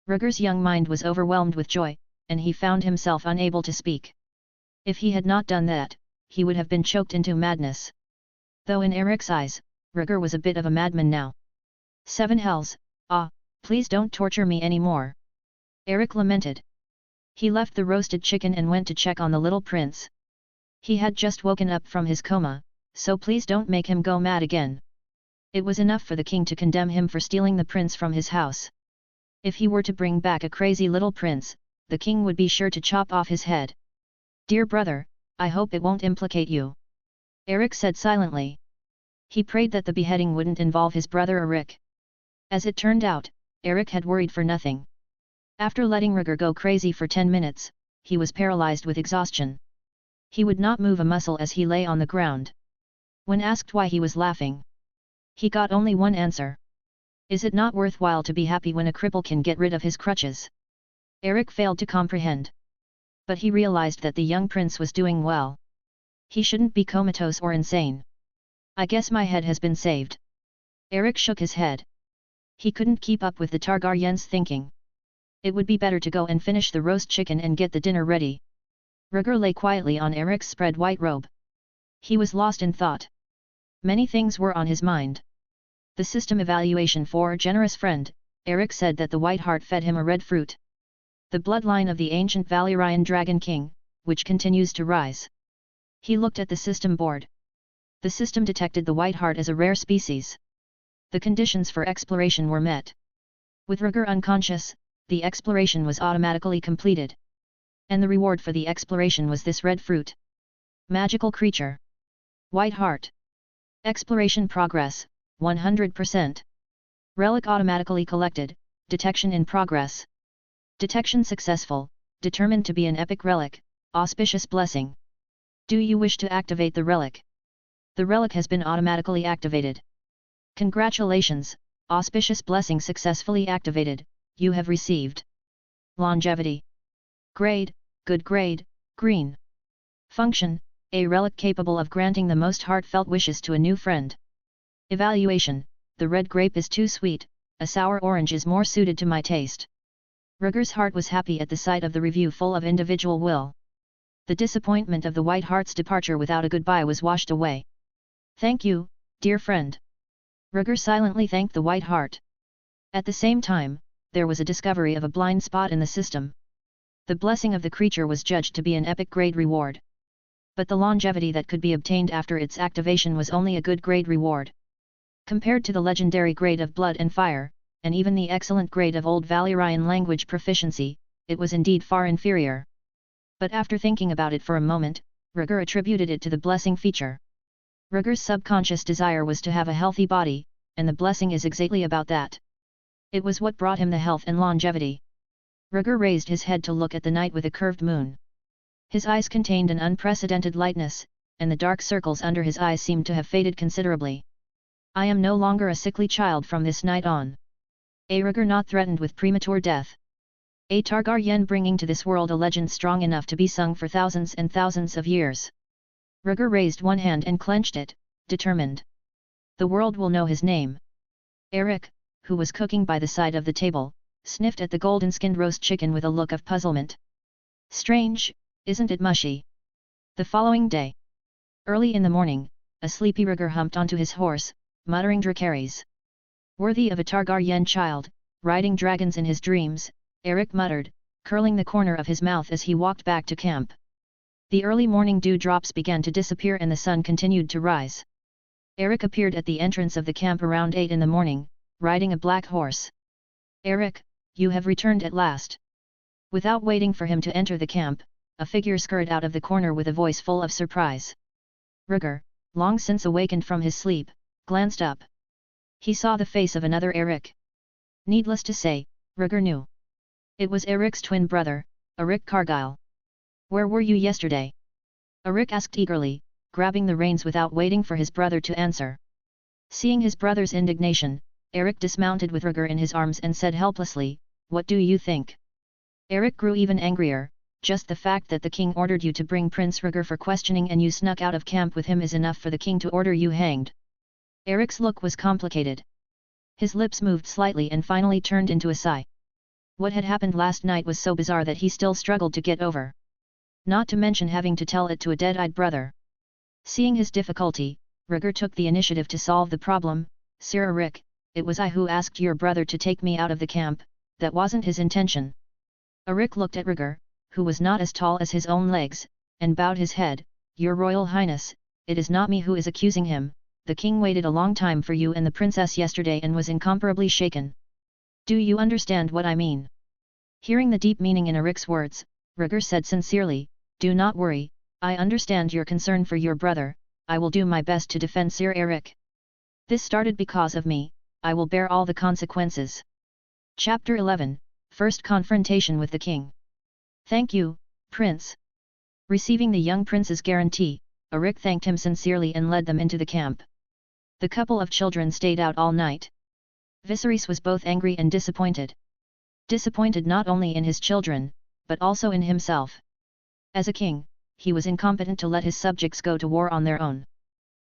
Rhaegar's young mind was overwhelmed with joy, and he found himself unable to speak. If he had not done that, he would have been choked into madness. Though in Eric's eyes, Rhaegar was a bit of a madman now. 7 hells, please don't torture me anymore. Eric lamented. He left the roasted chicken and went to check on the little prince. He had just woken up from his coma, so please don't make him go mad again. It was enough for the king to condemn him for stealing the prince from his house. If he were to bring back a crazy little prince, the king would be sure to chop off his head. Dear brother, I hope it won't implicate you. Eric said silently. He prayed that the beheading wouldn't involve his brother Eric. As it turned out, Eric had worried for nothing. After letting Rhaegar go crazy for 10 minutes, he was paralyzed with exhaustion. He would not move a muscle as he lay on the ground. When asked why he was laughing, he got only one answer. Is it not worthwhile to be happy when a cripple can get rid of his crutches? Eric failed to comprehend. But he realized that the young prince was doing well. He shouldn't be comatose or insane. I guess my head has been saved. Eric shook his head. He couldn't keep up with the Targaryen's thinking. It would be better to go and finish the roast chicken and get the dinner ready. Rhaegar lay quietly on Eric's spread white robe. He was lost in thought. Many things were on his mind. The system evaluation for generous friend, Eric said that the white hart fed him a red fruit. The bloodline of the ancient Valyrian Dragon King, which continues to rise. He looked at the system board. The system detected the white hart as a rare species. The conditions for exploration were met. With Rhaegar unconscious, the exploration was automatically completed. And the reward for the exploration was this red fruit. Magical creature. White hart. Exploration progress, 100%. Relic automatically collected, detection in progress. Detection successful, determined to be an epic relic, auspicious blessing. Do you wish to activate the relic? The relic has been automatically activated. Congratulations, auspicious blessing successfully activated, you have received. Longevity. Grade, good grade, green. Function, a relic capable of granting the most heartfelt wishes to a new friend. Evaluation, the red grape is too sweet, a sour orange is more suited to my taste. Rhaegar's heart was happy at the sight of the review full of individual will. The disappointment of the white hart's departure without a goodbye was washed away. Thank you, dear friend. Rhaegar silently thanked the white hart. At the same time, there was a discovery of a blind spot in the system. The blessing of the creature was judged to be an epic grade reward. But the longevity that could be obtained after its activation was only a good grade reward. Compared to the legendary grade of blood and fire, and even the excellent grade of Old Valyrian language proficiency, it was indeed far inferior. But after thinking about it for a moment, Rhaegar attributed it to the blessing feature. Rhaegar's subconscious desire was to have a healthy body, and the blessing is exactly about that. It was what brought him the health and longevity. Rhaegar raised his head to look at the night with a curved moon. His eyes contained an unprecedented lightness, and the dark circles under his eyes seemed to have faded considerably. I am no longer a sickly child from this night on. A Rhaegar not threatened with premature death. A Targaryen bringing to this world a legend strong enough to be sung for thousands and thousands of years. Rhaegar raised one hand and clenched it, determined. The world will know his name. Eric, who was cooking by the side of the table, sniffed at the golden-skinned roast chicken with a look of puzzlement. Strange, isn't it mushy? The following day. Early in the morning, a sleepy Rhaegar humped onto his horse, muttering Dracarys. Worthy of a Targaryen child, riding dragons in his dreams, Eric muttered, curling the corner of his mouth as he walked back to camp. The early morning dewdrops began to disappear and the sun continued to rise. Eric appeared at the entrance of the camp around 8 in the morning, riding a black horse. Eric, you have returned at last. Without waiting for him to enter the camp, a figure scurried out of the corner with a voice full of surprise. Rhaegar, long since awakened from his sleep, glanced up. He saw the face of another Eric. Needless to say, Rhaegar knew. It was Eric's twin brother, Eric Cargyle. Where were you yesterday? Eric asked eagerly, grabbing the reins without waiting for his brother to answer. Seeing his brother's indignation, Eric dismounted with Rhaegar in his arms and said helplessly, "What do you think?" Eric grew even angrier. Just the fact that the king ordered you to bring Prince Rhaegar for questioning and you snuck out of camp with him is enough for the king to order you hanged. Eric's look was complicated. His lips moved slightly and finally turned into a sigh. What had happened last night was so bizarre that he still struggled to get over. Not to mention having to tell it to a dead-eyed brother. Seeing his difficulty, Rhaegar took the initiative to solve the problem. Sir Rick, it was I who asked your brother to take me out of the camp, that wasn't his intention. Eric looked at Rhaegar, who was not as tall as his own legs, and bowed his head. "Your Royal Highness, it is not me who is accusing him. The king waited a long time for you and the princess yesterday and was incomparably shaken. Do you understand what I mean?" Hearing the deep meaning in Eric's words, Rhaegar said sincerely, "Do not worry, I understand your concern for your brother. I will do my best to defend Sir Eric. This started because of me, I will bear all the consequences." Chapter 11, First Confrontation with the King. "Thank you, Prince." Receiving the young prince's guarantee, Eric thanked him sincerely and led them into the camp. The couple of children stayed out all night. Viserys was both angry and disappointed. Disappointed not only in his children, but also in himself. As a king, he was incompetent to let his subjects go to war on their own.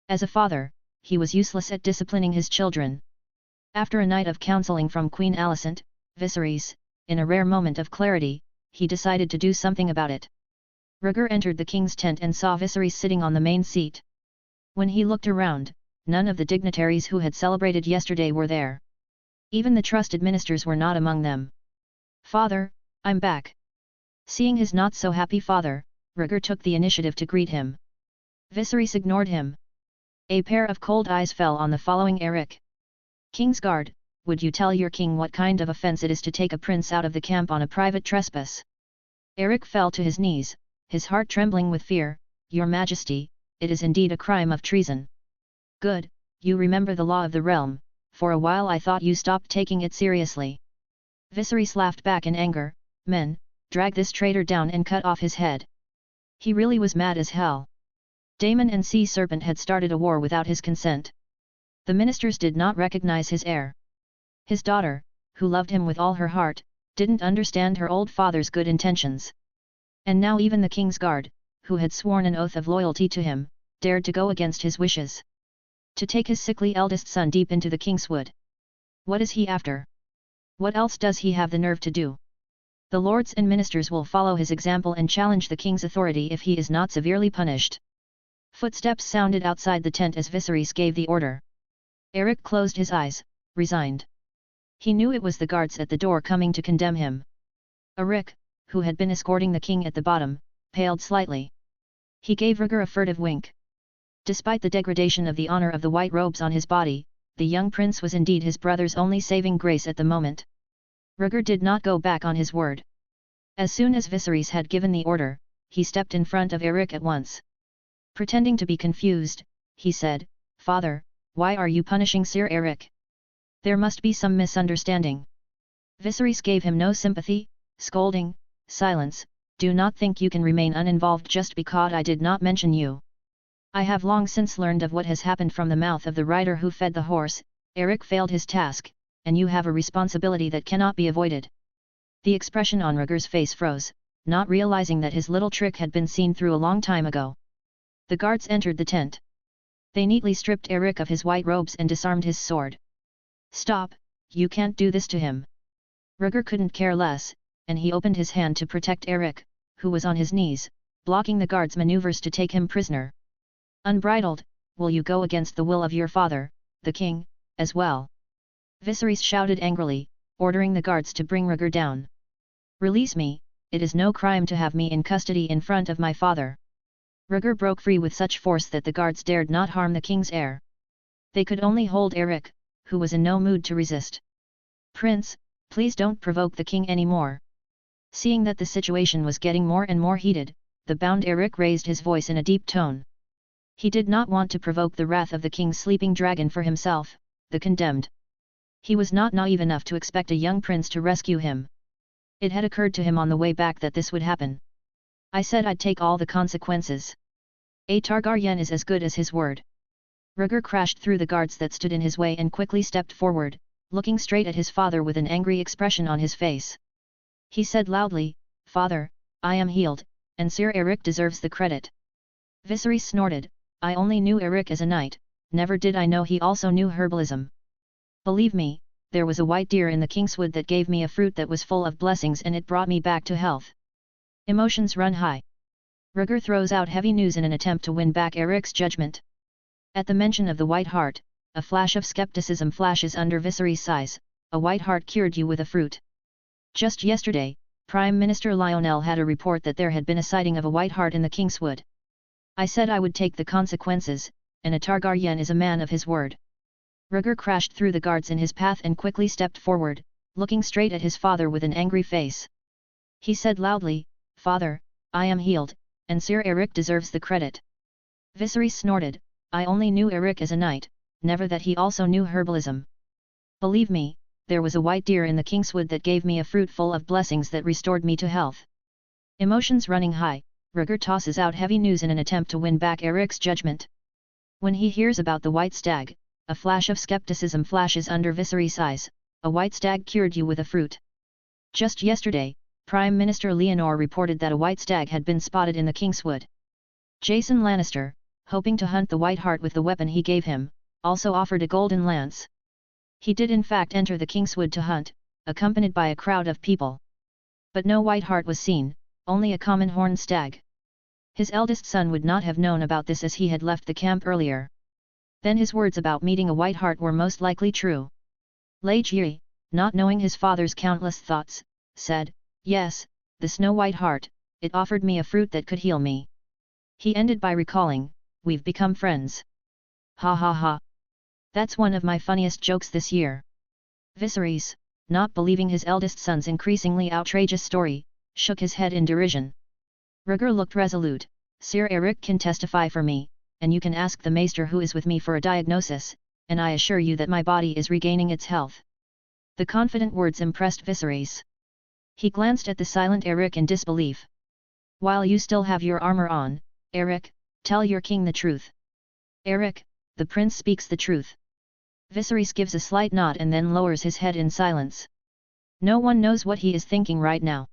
As a father, he was useless at disciplining his children. After a night of counseling from Queen Alicent, Viserys, in a rare moment of clarity, he decided to do something about it. Rhaegar entered the king's tent and saw Viserys sitting on the main seat. When he looked around, none of the dignitaries who had celebrated yesterday were there. Even the trusted ministers were not among them. "Father, I'm back." Seeing his not-so-happy father, Rhaegar took the initiative to greet him. Viserys ignored him. A pair of cold eyes fell on the following Eric. "Kingsguard, would you tell your king what kind of offense it is to take a prince out of the camp on a private trespass?" Eric fell to his knees, his heart trembling with fear. "Your Majesty, it is indeed a crime of treason." "Good, you remember the law of the realm. For a while I thought you stopped taking it seriously." Viserys laughed back in anger. "Men, drag this traitor down and cut off his head." He really was mad as hell. Daemon and Sea Serpent had started a war without his consent. The ministers did not recognize his heir. His daughter, who loved him with all her heart, didn't understand her old father's good intentions. And now even the King's Guard, who had sworn an oath of loyalty to him, dared to go against his wishes. To take his sickly eldest son deep into the Kingswood. What is he after? What else does he have the nerve to do? The lords and ministers will follow his example and challenge the king's authority if he is not severely punished. Footsteps sounded outside the tent as Viserys gave the order. Eric closed his eyes, resigned. He knew it was the guards at the door coming to condemn him. Eric, who had been escorting the king at the bottom, paled slightly. He gave Rhaegar a furtive wink. Despite the degradation of the honor of the white robes on his body, the young prince was indeed his brother's only saving grace at the moment. Rhaegar did not go back on his word. As soon as Viserys had given the order, he stepped in front of Eric at once. Pretending to be confused, he said, "Father, why are you punishing Sir Eric? There must be some misunderstanding." Viserys gave him no sympathy, scolding, "Silence, do not think you can remain uninvolved just because I did not mention you. I have long since learned of what has happened from the mouth of the rider who fed the horse. Eric failed his task, and you have a responsibility that cannot be avoided." The expression on Rhaegar's face froze, not realizing that his little trick had been seen through a long time ago. The guards entered the tent. They neatly stripped Eric of his white robes and disarmed his sword. "Stop, you can't do this to him." Rhaegar couldn't care less, and he opened his hand to protect Eric, who was on his knees, blocking the guards' maneuvers to take him prisoner. "Unbridled, will you go against the will of your father, the king, as well?" Viserys shouted angrily, ordering the guards to bring Rhaegar down. "Release me, it is no crime to have me in custody in front of my father." Rhaegar broke free with such force that the guards dared not harm the king's heir. They could only hold Eric, who was in no mood to resist. "Prince, please don't provoke the king anymore." Seeing that the situation was getting more and more heated, the bound Eric raised his voice in a deep tone. He did not want to provoke the wrath of the king's sleeping dragon for himself, the condemned. He was not naive enough to expect a young prince to rescue him. It had occurred to him on the way back that this would happen. "I said I'd take all the consequences. A Targaryen is as good as his word." Rhaegar crashed through the guards that stood in his way and quickly stepped forward, looking straight at his father with an angry expression on his face. He said loudly, "Father, I am healed, and Sir Eric deserves the credit." Viserys snorted, "I only knew Eric as a knight, never did I know he also knew herbalism. Believe me, there was a white deer in the Kingswood that gave me a fruit that was full of blessings and it brought me back to health." Emotions run high. Rhaegar throws out heavy news in an attempt to win back Eric's judgment. At the mention of the white hart, a flash of skepticism flashes under Viserys' eyes. "A white hart cured you with a fruit. Just yesterday, Prime Minister Lionel had a report that there had been a sighting of a white hart in the Kingswood. I said I would take the consequences, and a Targaryen is a man of his word. Rhaegar crashed through the guards in his path and quickly stepped forward, looking straight at his father with an angry face. He said loudly, "Father, I am healed, and Sir Eric deserves the credit." Viserys snorted, "I only knew Eric as a knight, never that he also knew herbalism. Believe me, there was a white deer in the Kingswood that gave me a fruit full of blessings that restored me to health." Emotions running high, Rhaegar tosses out heavy news in an attempt to win back Eric's judgment. When he hears about the white stag, a flash of skepticism flashes under Viserys' eyes. "A white stag cured you with a fruit?" Just yesterday, Prime Minister Leonor reported that a white stag had been spotted in the Kingswood. Jason Lannister, hoping to hunt the white hart with the weapon he gave him, also offered a golden lance. He did in fact enter the Kingswood to hunt, accompanied by a crowd of people. But no white hart was seen, only a common horned stag. His eldest son would not have known about this as he had left the camp earlier. Then his words about meeting a white hart were most likely true. Laegyi, not knowing his father's countless thoughts, said, "Yes, the snow white hart, it offered me a fruit that could heal me." He ended by recalling, "We've become friends. Ha ha ha. That's one of my funniest jokes this year." Viserys, not believing his eldest son's increasingly outrageous story, shook his head in derision. Rhaegar looked resolute. "Sir Eric can testify for me, and you can ask the maester who is with me for a diagnosis, and I assure you that my body is regaining its health." The confident words impressed Viserys. He glanced at the silent Eric in disbelief. "While you still have your armor on, Eric, tell your king the truth." "Eric, the prince speaks the truth." Viserys gives a slight nod and then lowers his head in silence. No one knows what he is thinking right now.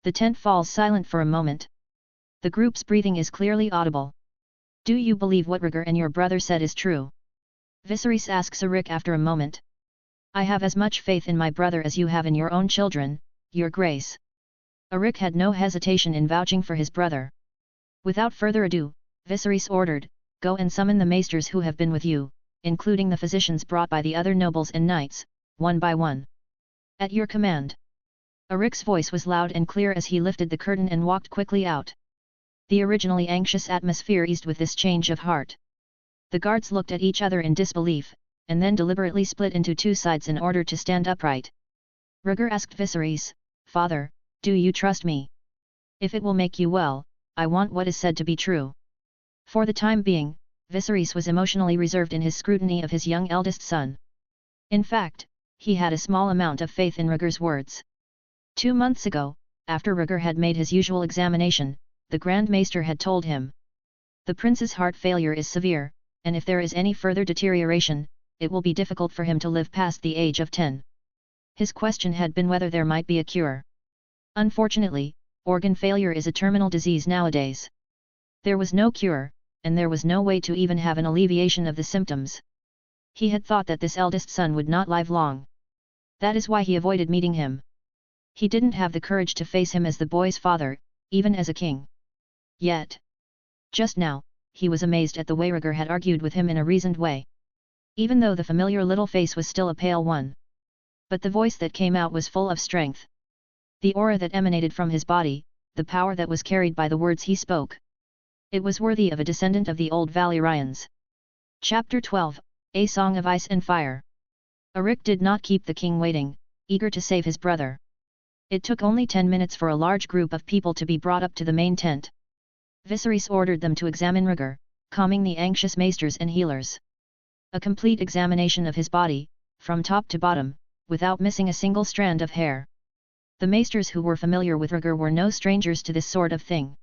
The tent falls silent for a moment. The group's breathing is clearly audible. "Do you believe what Rhaegar and your brother said is true?" Viserys asks Eric after a moment. "I have as much faith in my brother as you have in your own children, your grace." Eric had no hesitation in vouching for his brother. Without further ado, Viserys ordered, "Go and summon the maesters who have been with you, including the physicians brought by the other nobles and knights, one by one." "At your command." Eric's voice was loud and clear as he lifted the curtain and walked quickly out. The originally anxious atmosphere eased with this change of heart. The guards looked at each other in disbelief, and then deliberately split into two sides in order to stand upright. Rhaegar asked Viserys, "Father, do you trust me? If it will make you well, I want what is said to be true." For the time being, Viserys was emotionally reserved in his scrutiny of his young eldest son. In fact, he had a small amount of faith in Rhaegar's words. 2 months ago, after Rhaegar had made his usual examination, the Grand Maester had told him, "The prince's heart failure is severe, and if there is any further deterioration, it will be difficult for him to live past the age of 10. His question had been whether there might be a cure. Unfortunately, organ failure is a terminal disease nowadays. There was no cure, and there was no way to even have an alleviation of the symptoms. He had thought that this eldest son would not live long. That is why he avoided meeting him. He didn't have the courage to face him as the boy's father, even as a king. Yet, just now, he was amazed at the way Rhaegar had argued with him in a reasoned way. Even though the familiar little face was still a pale one. But the voice that came out was full of strength. The aura that emanated from his body, the power that was carried by the words he spoke. It was worthy of a descendant of the old Valyrians. Chapter 12, A Song of Ice and Fire. Eric did not keep the king waiting, eager to save his brother. It took only 10 minutes for a large group of people to be brought up to the main tent. Viserys ordered them to examine Rhaegar, calming the anxious maesters and healers. A complete examination of his body, from top to bottom, without missing a single strand of hair. The maesters who were familiar with Rhaegar were no strangers to this sort of thing.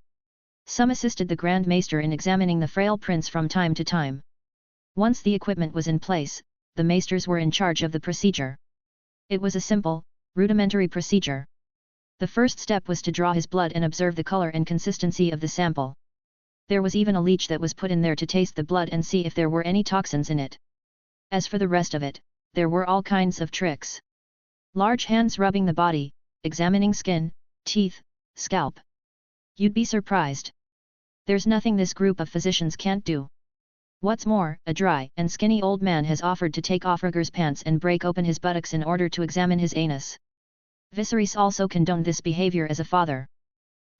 Some assisted the Grand Maester in examining the frail prince from time to time. Once the equipment was in place, the maesters were in charge of the procedure. It was a simple, rudimentary procedure. The first step was to draw his blood and observe the color and consistency of the sample. There was even a leech that was put in there to taste the blood and see if there were any toxins in it. As for the rest of it, there were all kinds of tricks. Large hands rubbing the body, examining skin, teeth, scalp. You'd be surprised. There's nothing this group of physicians can't do. What's more, a dry and skinny old man has offered to take off Rhaegar's pants and break open his buttocks in order to examine his anus. Viserys also condoned this behavior as a father.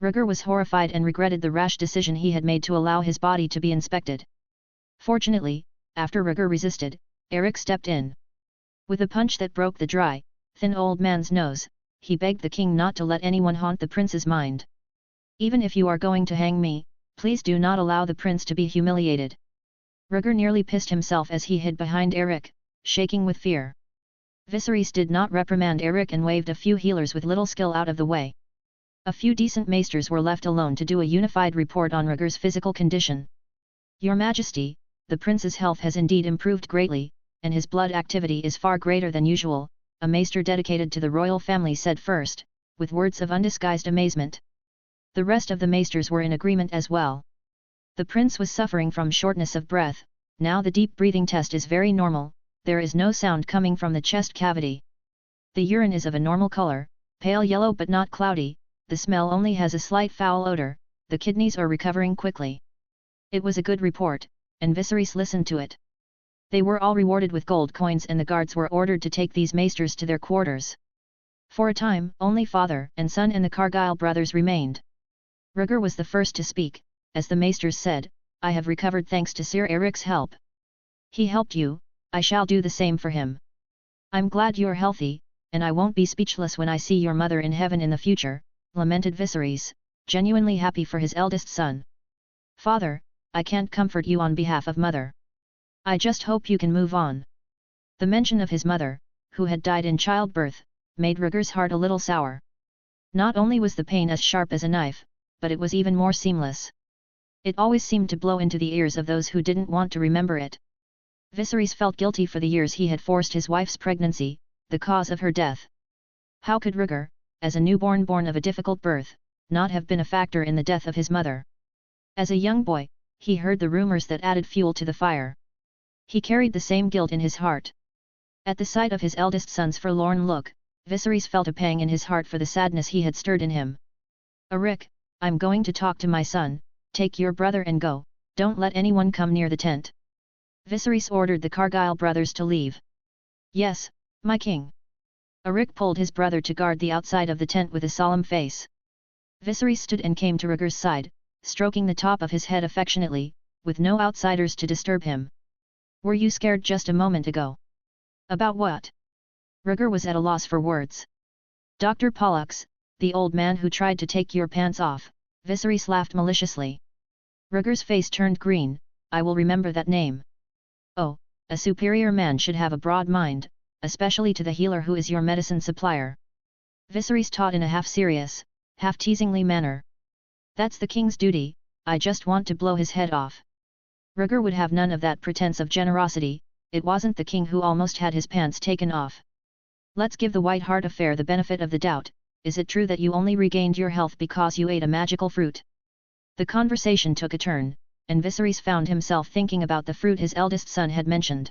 Rhaegar was horrified and regretted the rash decision he had made to allow his body to be inspected. Fortunately, after Rhaegar resisted, Eric stepped in. With a punch that broke the dry, thin old man's nose, he begged the king not to let anyone haunt the prince's mind. Even if you are going to hang me, please do not allow the prince to be humiliated. Rhaegar nearly pissed himself as he hid behind Eric, shaking with fear. Viserys did not reprimand Eric and waved a few healers with little skill out of the way. A few decent maesters were left alone to do a unified report on Rhaegar's physical condition. Your Majesty, the prince's health has indeed improved greatly, and his blood activity is far greater than usual, a maester dedicated to the royal family said first, with words of undisguised amazement. The rest of the maesters were in agreement as well. The prince was suffering from shortness of breath, now the deep breathing test is very normal, there is no sound coming from the chest cavity. The urine is of a normal color, pale yellow but not cloudy, the smell only has a slight foul odor, the kidneys are recovering quickly. It was a good report, and Viserys listened to it. They were all rewarded with gold coins and the guards were ordered to take these maesters to their quarters. For a time, only father and son and the Cargyle brothers remained. Rhaegar was the first to speak, as the maesters said, I have recovered thanks to Sir Eric's help. He helped you, I shall do the same for him. I'm glad you're healthy, and I won't be speechless when I see your mother in heaven in the future, lamented Viserys, genuinely happy for his eldest son. Father, I can't comfort you on behalf of mother. I just hope you can move on. The mention of his mother, who had died in childbirth, made Rhaegar's heart a little sour. Not only was the pain as sharp as a knife, but it was even more seamless. It always seemed to blow into the ears of those who didn't want to remember it. Viserys felt guilty for the years he had forced his wife's pregnancy, the cause of her death. How could Rhaegar, as a newborn born of a difficult birth, not have been a factor in the death of his mother? As a young boy, he heard the rumors that added fuel to the fire. He carried the same guilt in his heart. At the sight of his eldest son's forlorn look, Viserys felt a pang in his heart for the sadness he had stirred in him. Eric, I'm going to talk to my son, take your brother and go, don't let anyone come near the tent. Viserys ordered the Cargyle brothers to leave. Yes, my king. Eric pulled his brother to guard the outside of the tent with a solemn face. Viserys stood and came to Rhaegar's side, stroking the top of his head affectionately, with no outsiders to disturb him. Were you scared just a moment ago? About what? Rhaegar was at a loss for words. Dr. Pollux, the old man who tried to take your pants off, Viserys laughed maliciously. Rhaegar's face turned green, I will remember that name. Oh, a superior man should have a broad mind, especially to the healer who is your medicine supplier. Viserys taught in a half-serious, half-teasingly manner. That's the king's duty, I just want to blow his head off. Rhaegar would have none of that pretense of generosity, it wasn't the king who almost had his pants taken off. Let's give the White Hart affair the benefit of the doubt, is it true that you only regained your health because you ate a magical fruit? The conversation took a turn, and Viserys found himself thinking about the fruit his eldest son had mentioned.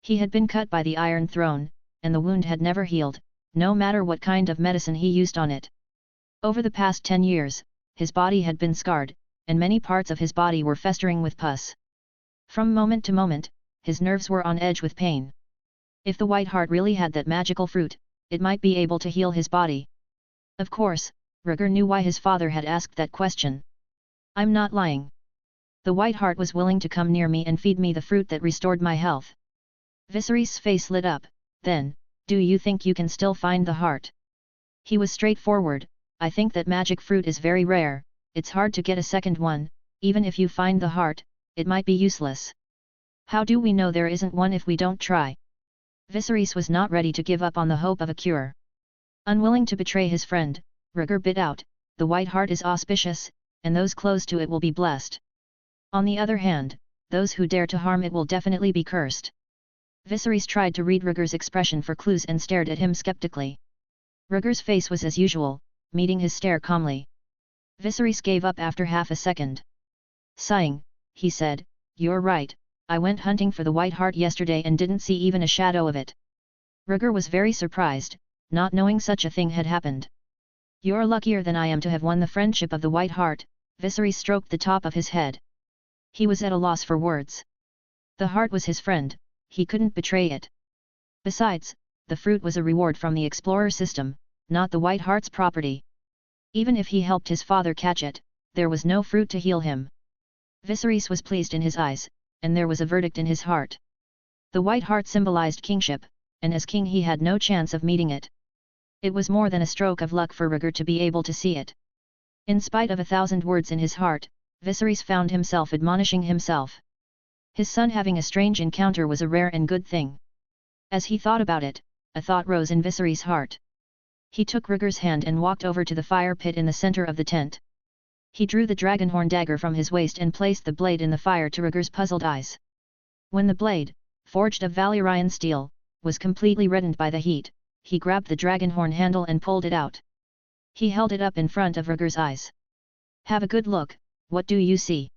He had been cut by the Iron Throne, and the wound had never healed, no matter what kind of medicine he used on it. Over the past 10 years, his body had been scarred, and many parts of his body were festering with pus. From moment to moment, his nerves were on edge with pain. If the White Hart really had that magical fruit, it might be able to heal his body. Of course, Rhaegar knew why his father had asked that question. I'm not lying. The White Hart was willing to come near me and feed me the fruit that restored my health. Viserys' face lit up, then, do you think you can still find the heart? He was straightforward, I think that magic fruit is very rare, it's hard to get a second one, even if you find the heart, it might be useless. How do we know there isn't one if we don't try? Viserys was not ready to give up on the hope of a cure. Unwilling to betray his friend, Rhaegar bit out, the White Hart is auspicious, and those close to it will be blessed. On the other hand, those who dare to harm it will definitely be cursed. Viserys tried to read Rhaegar's expression for clues and stared at him skeptically. Rhaegar's face was as usual, meeting his stare calmly. Viserys gave up after half a second. Sighing, he said, you're right, I went hunting for the White Hart yesterday and didn't see even a shadow of it. Rhaegar was very surprised, not knowing such a thing had happened. You're luckier than I am to have won the friendship of the White Hart, Viserys stroked the top of his head. He was at a loss for words. The heart was his friend, he couldn't betray it. Besides, the fruit was a reward from the explorer system, not the White Hart's property. Even if he helped his father catch it, there was no fruit to heal him. Viserys was pleased in his eyes, and there was a verdict in his heart. The White Hart symbolized kingship, and as king he had no chance of meeting it. It was more than a stroke of luck for Rhaegar to be able to see it. In spite of 1,000 words in his heart, Viserys found himself admonishing himself. His son having a strange encounter was a rare and good thing. As he thought about it, a thought rose in Viserys' heart. He took Rhaegar's hand and walked over to the fire pit in the center of the tent. He drew the dragonhorn dagger from his waist and placed the blade in the fire to Rhaegar's puzzled eyes. When the blade, forged of Valyrian steel, was completely reddened by the heat, he grabbed the dragonhorn handle and pulled it out. He held it up in front of Rhaegar's eyes. "Have a good look, what do you see?"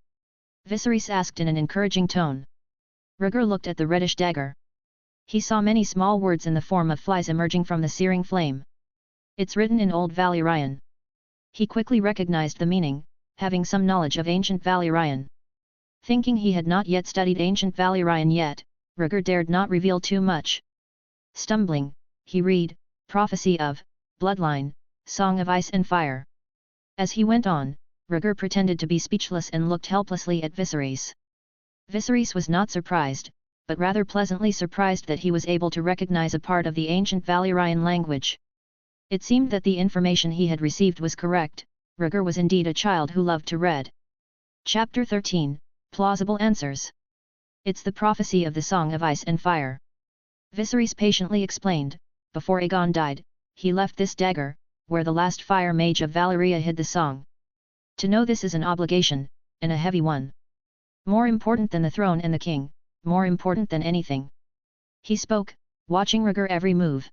Viserys asked in an encouraging tone. Rhaegar looked at the reddish dagger. He saw many small words in the form of flies emerging from the searing flame. "It's written in Old Valyrian." He quickly recognized the meaning, having some knowledge of ancient Valyrian. Thinking he had not yet studied ancient Valyrian yet, Rhaegar dared not reveal too much. Stumbling, he read, "Prophecy of, Bloodline, Song of Ice and Fire." As he went on, Rhaegar pretended to be speechless and looked helplessly at Viserys. Viserys was not surprised, but rather pleasantly surprised that he was able to recognize a part of the ancient Valyrian language. It seemed that the information he had received was correct. Rhaegar was indeed a child who loved to read. Chapter 13, Plausible Answers. "It's the prophecy of the Song of Ice and Fire." Viserys patiently explained. "Before Aegon died, he left this dagger, where the last fire mage of Valyria hid the song. To know this is an obligation, and a heavy one. More important than the throne and the king, more important than anything." He spoke, watching Rhaegar every move.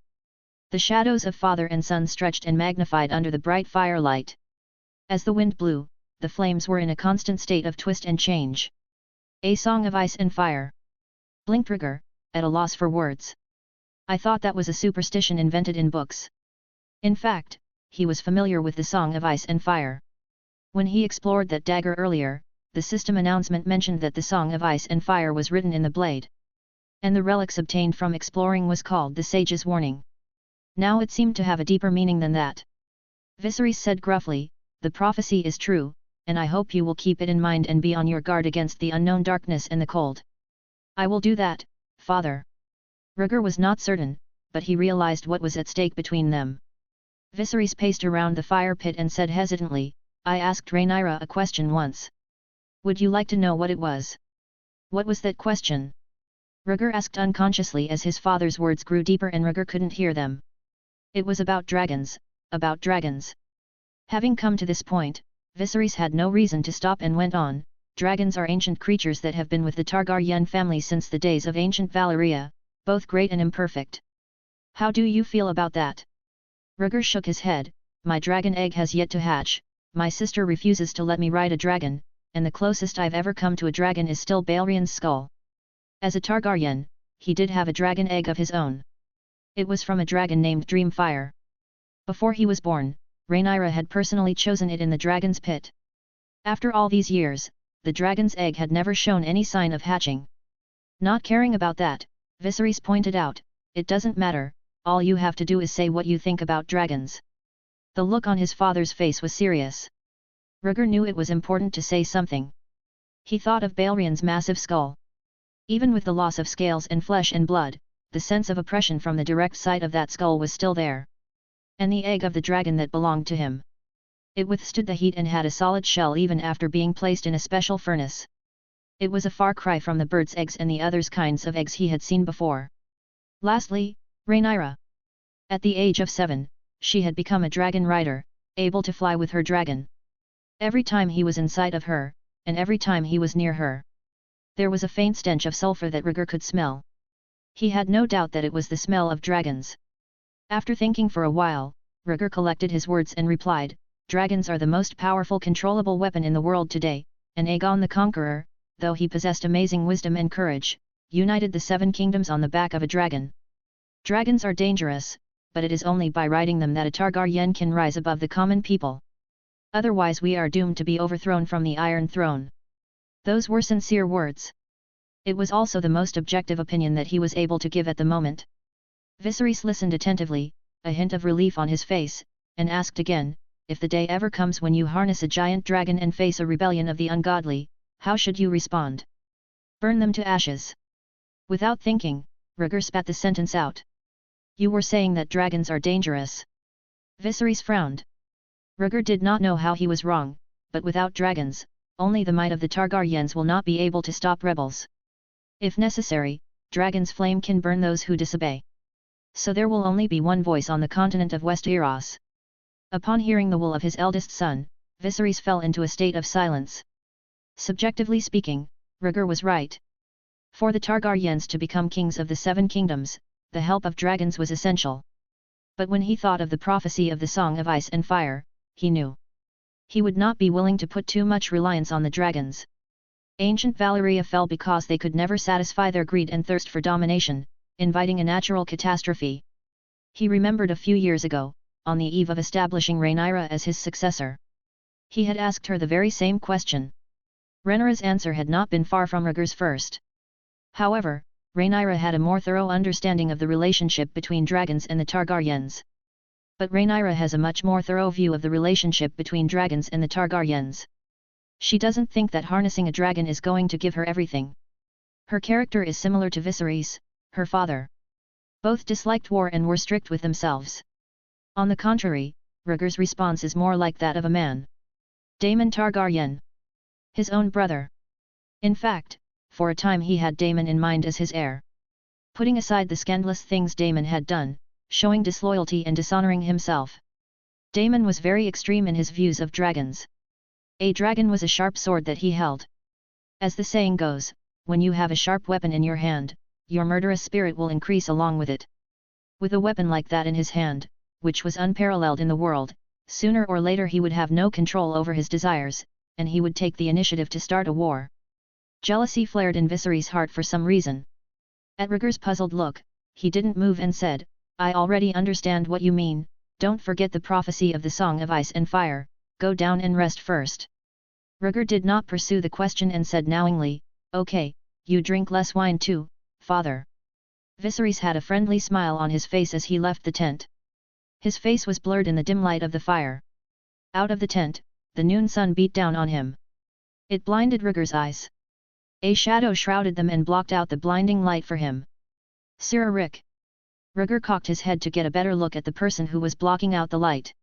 The shadows of father and son stretched and magnified under the bright firelight. As the wind blew, the flames were in a constant state of twist and change. "A Song of Ice and Fire," blinked Rhaegar, at a loss for words. "I thought that was a superstition invented in books." In fact, he was familiar with the Song of Ice and Fire. When he explored that dagger earlier, the system announcement mentioned that the Song of Ice and Fire was written in the blade. And the relics obtained from exploring was called the Sage's Warning. Now it seemed to have a deeper meaning than that. Viserys said gruffly, "The prophecy is true, and I hope you will keep it in mind and be on your guard against the unknown darkness and the cold." "I will do that, father." Rhaegar was not certain, but he realized what was at stake between them. Viserys paced around the fire pit and said hesitantly, "I asked Rhaenyra a question once. Would you like to know what it was?" "What was that question?" Rhaegar asked unconsciously as his father's words grew deeper and Rhaegar couldn't hear them. "It was about dragons, about dragons." Having come to this point, Viserys had no reason to stop and went on. "Dragons are ancient creatures that have been with the Targaryen family since the days of ancient Valyria, both great and imperfect. How do you feel about that?" Rhaegar shook his head. "My dragon egg has yet to hatch, my sister refuses to let me ride a dragon, and the closest I've ever come to a dragon is still Balerion's skull. As a Targaryen, he did have a dragon egg of his own. It was from a dragon named Dreamfire. Before he was born, Rhaenyra had personally chosen it in the dragon's pit. After all these years, the dragon's egg had never shown any sign of hatching." Not caring about that, Viserys pointed out, "It doesn't matter, all you have to do is say what you think about dragons." The look on his father's face was serious. Rhaegar knew it was important to say something. He thought of Balerion's massive skull. Even with the loss of scales and flesh and blood, the sense of oppression from the direct sight of that skull was still there. And the egg of the dragon that belonged to him. It withstood the heat and had a solid shell even after being placed in a special furnace. It was a far cry from the bird's eggs and the other kinds of eggs he had seen before. Lastly, Rhaenyra. At the age of 7, she had become a dragon rider, able to fly with her dragon. Every time he was in sight of her, and every time he was near her, there was a faint stench of sulfur that Rhaegar could smell. He had no doubt that it was the smell of dragons. After thinking for a while, Rhaegar collected his words and replied, "Dragons are the most powerful controllable weapon in the world today, and Aegon the Conqueror, though he possessed amazing wisdom and courage, united the 7 kingdoms on the back of a dragon. Dragons are dangerous, but it is only by riding them that a Targaryen can rise above the common people. Otherwise we are doomed to be overthrown from the Iron Throne." Those were sincere words. It was also the most objective opinion that he was able to give at the moment. Viserys listened attentively, a hint of relief on his face, and asked again, if the day ever comes when you harness a giant dragon and face a rebellion of the ungodly, how should you respond? Burn them to ashes. Without thinking, Rhaegar spat the sentence out. You were saying that dragons are dangerous. Viserys frowned. Rhaegar did not know how he was wrong, but without dragons, only the might of the Targaryens will not be able to stop rebels. If necessary, dragon's flame can burn those who disobey. So there will only be one voice on the continent of Westeros. Upon hearing the will of his eldest son, Viserys fell into a state of silence. Subjectively speaking, Rhaegar was right. For the Targaryens to become kings of the Seven Kingdoms, the help of dragons was essential. But when he thought of the prophecy of the Song of Ice and Fire, he knew he would not be willing to put too much reliance on the dragons. Ancient Valyria fell because they could never satisfy their greed and thirst for domination, inviting a natural catastrophe. He remembered a few years ago, on the eve of establishing Rhaenyra as his successor. He had asked her the very same question. Rhaenyra's answer had not been far from Rhaegar's first. However, Rhaenyra had a more thorough understanding of the relationship between dragons and the Targaryens. But Rhaenyra has a much more thorough view of the relationship between dragons and the Targaryens. She doesn't think that harnessing a dragon is going to give her everything. Her character is similar to Viserys, her father. Both disliked war and were strict with themselves. On the contrary, Rhaegar's response is more like that of a man. Daemon Targaryen. His own brother. In fact, for a time he had Daemon in mind as his heir. Putting aside the scandalous things Daemon had done, showing disloyalty and dishonoring himself, Daemon was very extreme in his views of dragons. A dragon was a sharp sword that he held. As the saying goes, when you have a sharp weapon in your hand, your murderous spirit will increase along with it. With a weapon like that in his hand, which was unparalleled in the world, sooner or later he would have no control over his desires, and he would take the initiative to start a war. Jealousy flared in Viserys' heart for some reason. At Rhaegar's puzzled look, he didn't move and said, I already understand what you mean, don't forget the prophecy of the Song of Ice and Fire, go down and rest first. Rhaegar did not pursue the question and said knowingly, okay, you drink less wine too, father. Viserys had a friendly smile on his face as he left the tent. His face was blurred in the dim light of the fire. Out of the tent, the noon sun beat down on him. It blinded Rhaegar's eyes. A shadow shrouded them and blocked out the blinding light for him. Sir Rick. Rhaegar cocked his head to get a better look at the person who was blocking out the light.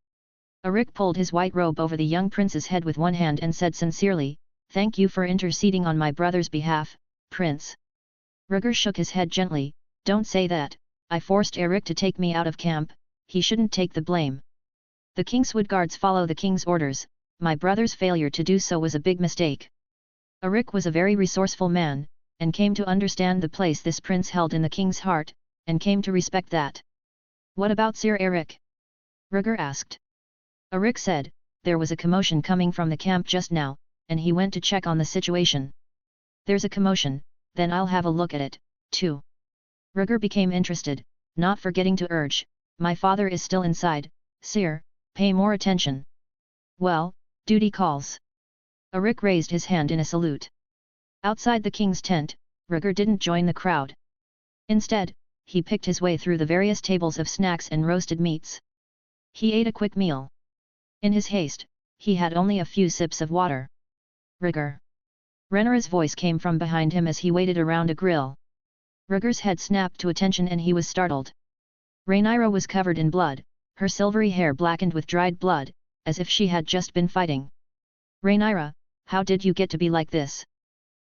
Rick pulled his white robe over the young prince's head with one hand and said sincerely, thank you for interceding on my brother's behalf, Prince. Rhaegar shook his head gently, don't say that, I forced Eric to take me out of camp, he shouldn't take the blame. The Kingswood guards follow the king's orders, my brother's failure to do so was a big mistake. Eric was a very resourceful man, and came to understand the place this prince held in the king's heart, and came to respect that. What about Sir Eric? Rhaegar asked. Eric said, there was a commotion coming from the camp just now, and he went to check on the situation. There's a commotion, then I'll have a look at it, too. Rhaegar became interested, not forgetting to urge, my father is still inside, Sir, pay more attention. Well, duty calls. Eric raised his hand in a salute. Outside the king's tent, Rhaegar didn't join the crowd. Instead, he picked his way through the various tables of snacks and roasted meats. He ate a quick meal. In his haste, he had only a few sips of water. Rhaegar. Rhaenyra's voice came from behind him as he waited around a grill. Rhaegar's head snapped to attention and he was startled. Rhaenyra was covered in blood, her silvery hair blackened with dried blood, as if she had just been fighting. Rhaenyra, how did you get to be like this?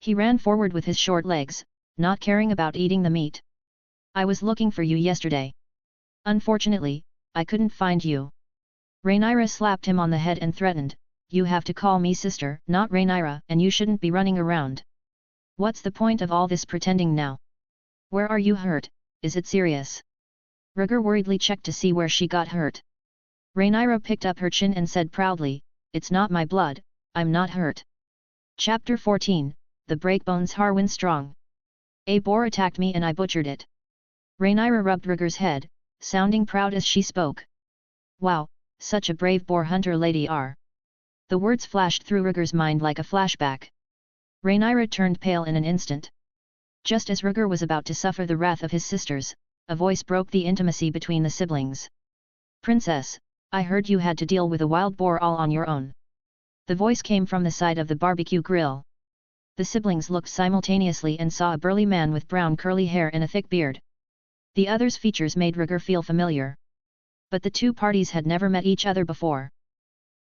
He ran forward with his short legs, not caring about eating the meat. I was looking for you yesterday. Unfortunately, I couldn't find you. Rhaenyra slapped him on the head and threatened, you have to call me sister, not Rhaenyra, and you shouldn't be running around. What's the point of all this pretending now? Where are you hurt, is it serious? Rhaegar worriedly checked to see where she got hurt. Rhaenyra picked up her chin and said proudly, it's not my blood, I'm not hurt. Chapter 14, The Breakbones Harwin Strong. A boar attacked me and I butchered it. Rhaenyra rubbed Rhaegar's head, sounding proud as she spoke. Wow, such a brave boar hunter lady are. The words flashed through Rhaegar's mind like a flashback. Rhaenyra turned pale in an instant. Just as Rhaegar was about to suffer the wrath of his sisters, a voice broke the intimacy between the siblings. Princess, I heard you had to deal with a wild boar all on your own. The voice came from the side of the barbecue grill. The siblings looked simultaneously and saw a burly man with brown curly hair and a thick beard. The other's features made Rhaegar feel familiar. But the two parties had never met each other before.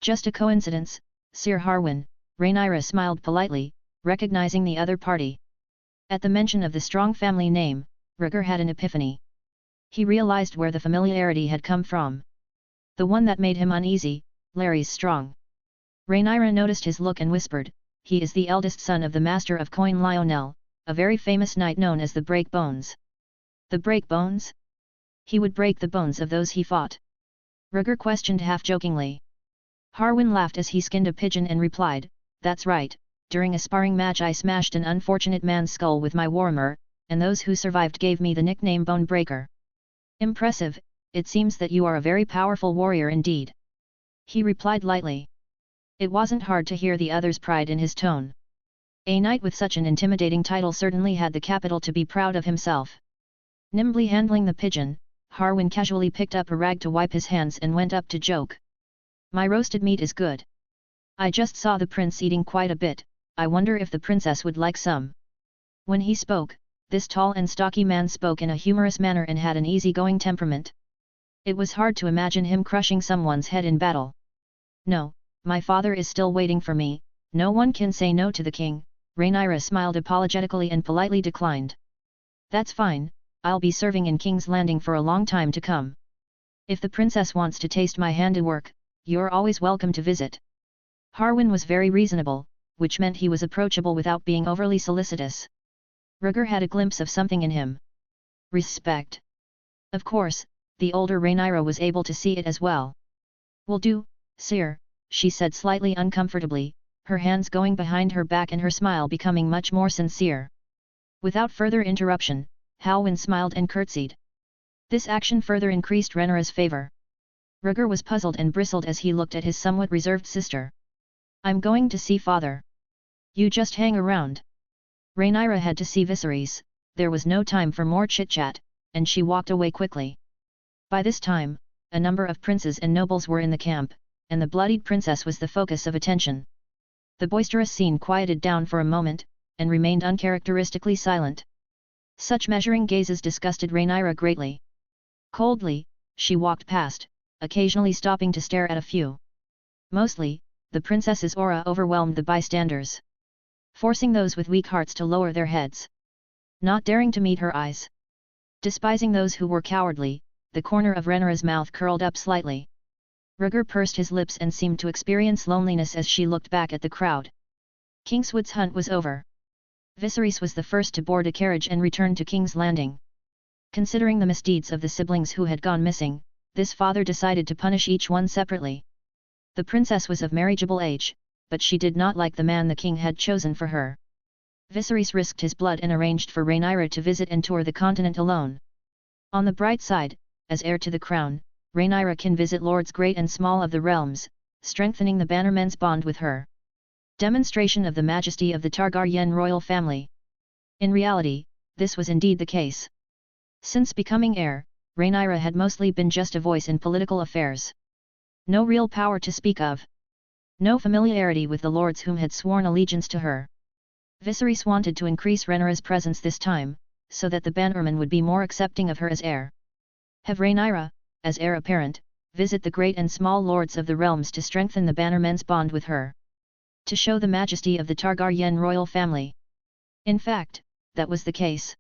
Just a coincidence, Sir Harwin, Rhaenyra smiled politely, recognizing the other party. At the mention of the strong family name, Rhaegar had an epiphany. He realized where the familiarity had come from. The one that made him uneasy, Larys Strong. Rhaenyra noticed his look and whispered, "He is the eldest son of the Master of Coin Lionel, a very famous knight known as the Break Bones." The Break Bones? He would break the bones of those he fought? Rhaegar questioned half-jokingly. Harwin laughed as he skinned a pigeon and replied, "That's right, during a sparring match I smashed an unfortunate man's skull with my warhammer, and those who survived gave me the nickname Bone Breaker." "Impressive, it seems that you are a very powerful warrior indeed," he replied lightly. It wasn't hard to hear the other's pride in his tone. A knight with such an intimidating title certainly had the capital to be proud of himself. Nimbly handling the pigeon, Harwin casually picked up a rag to wipe his hands and went up to joke. "My roasted meat is good. I just saw the prince eating quite a bit, I wonder if the princess would like some." When he spoke, this tall and stocky man spoke in a humorous manner and had an easy-going temperament. It was hard to imagine him crushing someone's head in battle. "No, my father is still waiting for me, no one can say no to the king," Rhaenyra smiled apologetically and politely declined. "That's fine, I'll be serving in King's Landing for a long time to come. If the princess wants to taste my handiwork, you're always welcome to visit." Harwin was very reasonable, which meant he was approachable without being overly solicitous. Rhaegar had a glimpse of something in him. Respect. Of course, the older Rhaenyra was able to see it as well. "Will do, sire," she said slightly uncomfortably, her hands going behind her back and her smile becoming much more sincere. Without further interruption, Harwin smiled and curtsied. This action further increased Rhaenyra's favor. Rhaegar was puzzled and bristled as he looked at his somewhat reserved sister. "I'm going to see father. You just hang around." Rhaenyra had to see Viserys, there was no time for more chit-chat, and she walked away quickly. By this time, a number of princes and nobles were in the camp, and the bloodied princess was the focus of attention. The boisterous scene quieted down for a moment, and remained uncharacteristically silent. Such measuring gazes disgusted Rhaenyra greatly. Coldly, she walked past, occasionally stopping to stare at a few. Mostly, the princess's aura overwhelmed the bystanders, forcing those with weak hearts to lower their heads, not daring to meet her eyes. Despising those who were cowardly, the corner of Rhaenyra's mouth curled up slightly. Rhaegar pursed his lips and seemed to experience loneliness as she looked back at the crowd. Kingswood's hunt was over. Viserys was the first to board a carriage and return to King's Landing. Considering the misdeeds of the siblings who had gone missing, this father decided to punish each one separately. The princess was of marriageable age, but she did not like the man the king had chosen for her. Viserys risked his blood and arranged for Rhaenyra to visit and tour the continent alone. On the bright side, as heir to the crown, Rhaenyra can visit lords great and small of the realms, strengthening the bannermen's bond with her. Demonstration of the majesty of the Targaryen royal family. In reality, this was indeed the case. Since becoming heir, Rhaenyra had mostly been just a voice in political affairs. No real power to speak of. No familiarity with the lords whom had sworn allegiance to her. Viserys wanted to increase Rhaenyra's presence this time, so that the bannermen would be more accepting of her as heir. Have Rhaenyra, as heir apparent, visit the great and small lords of the realms to strengthen the bannermen's bond with her. To show the majesty of the Targaryen royal family. In fact, that was the case.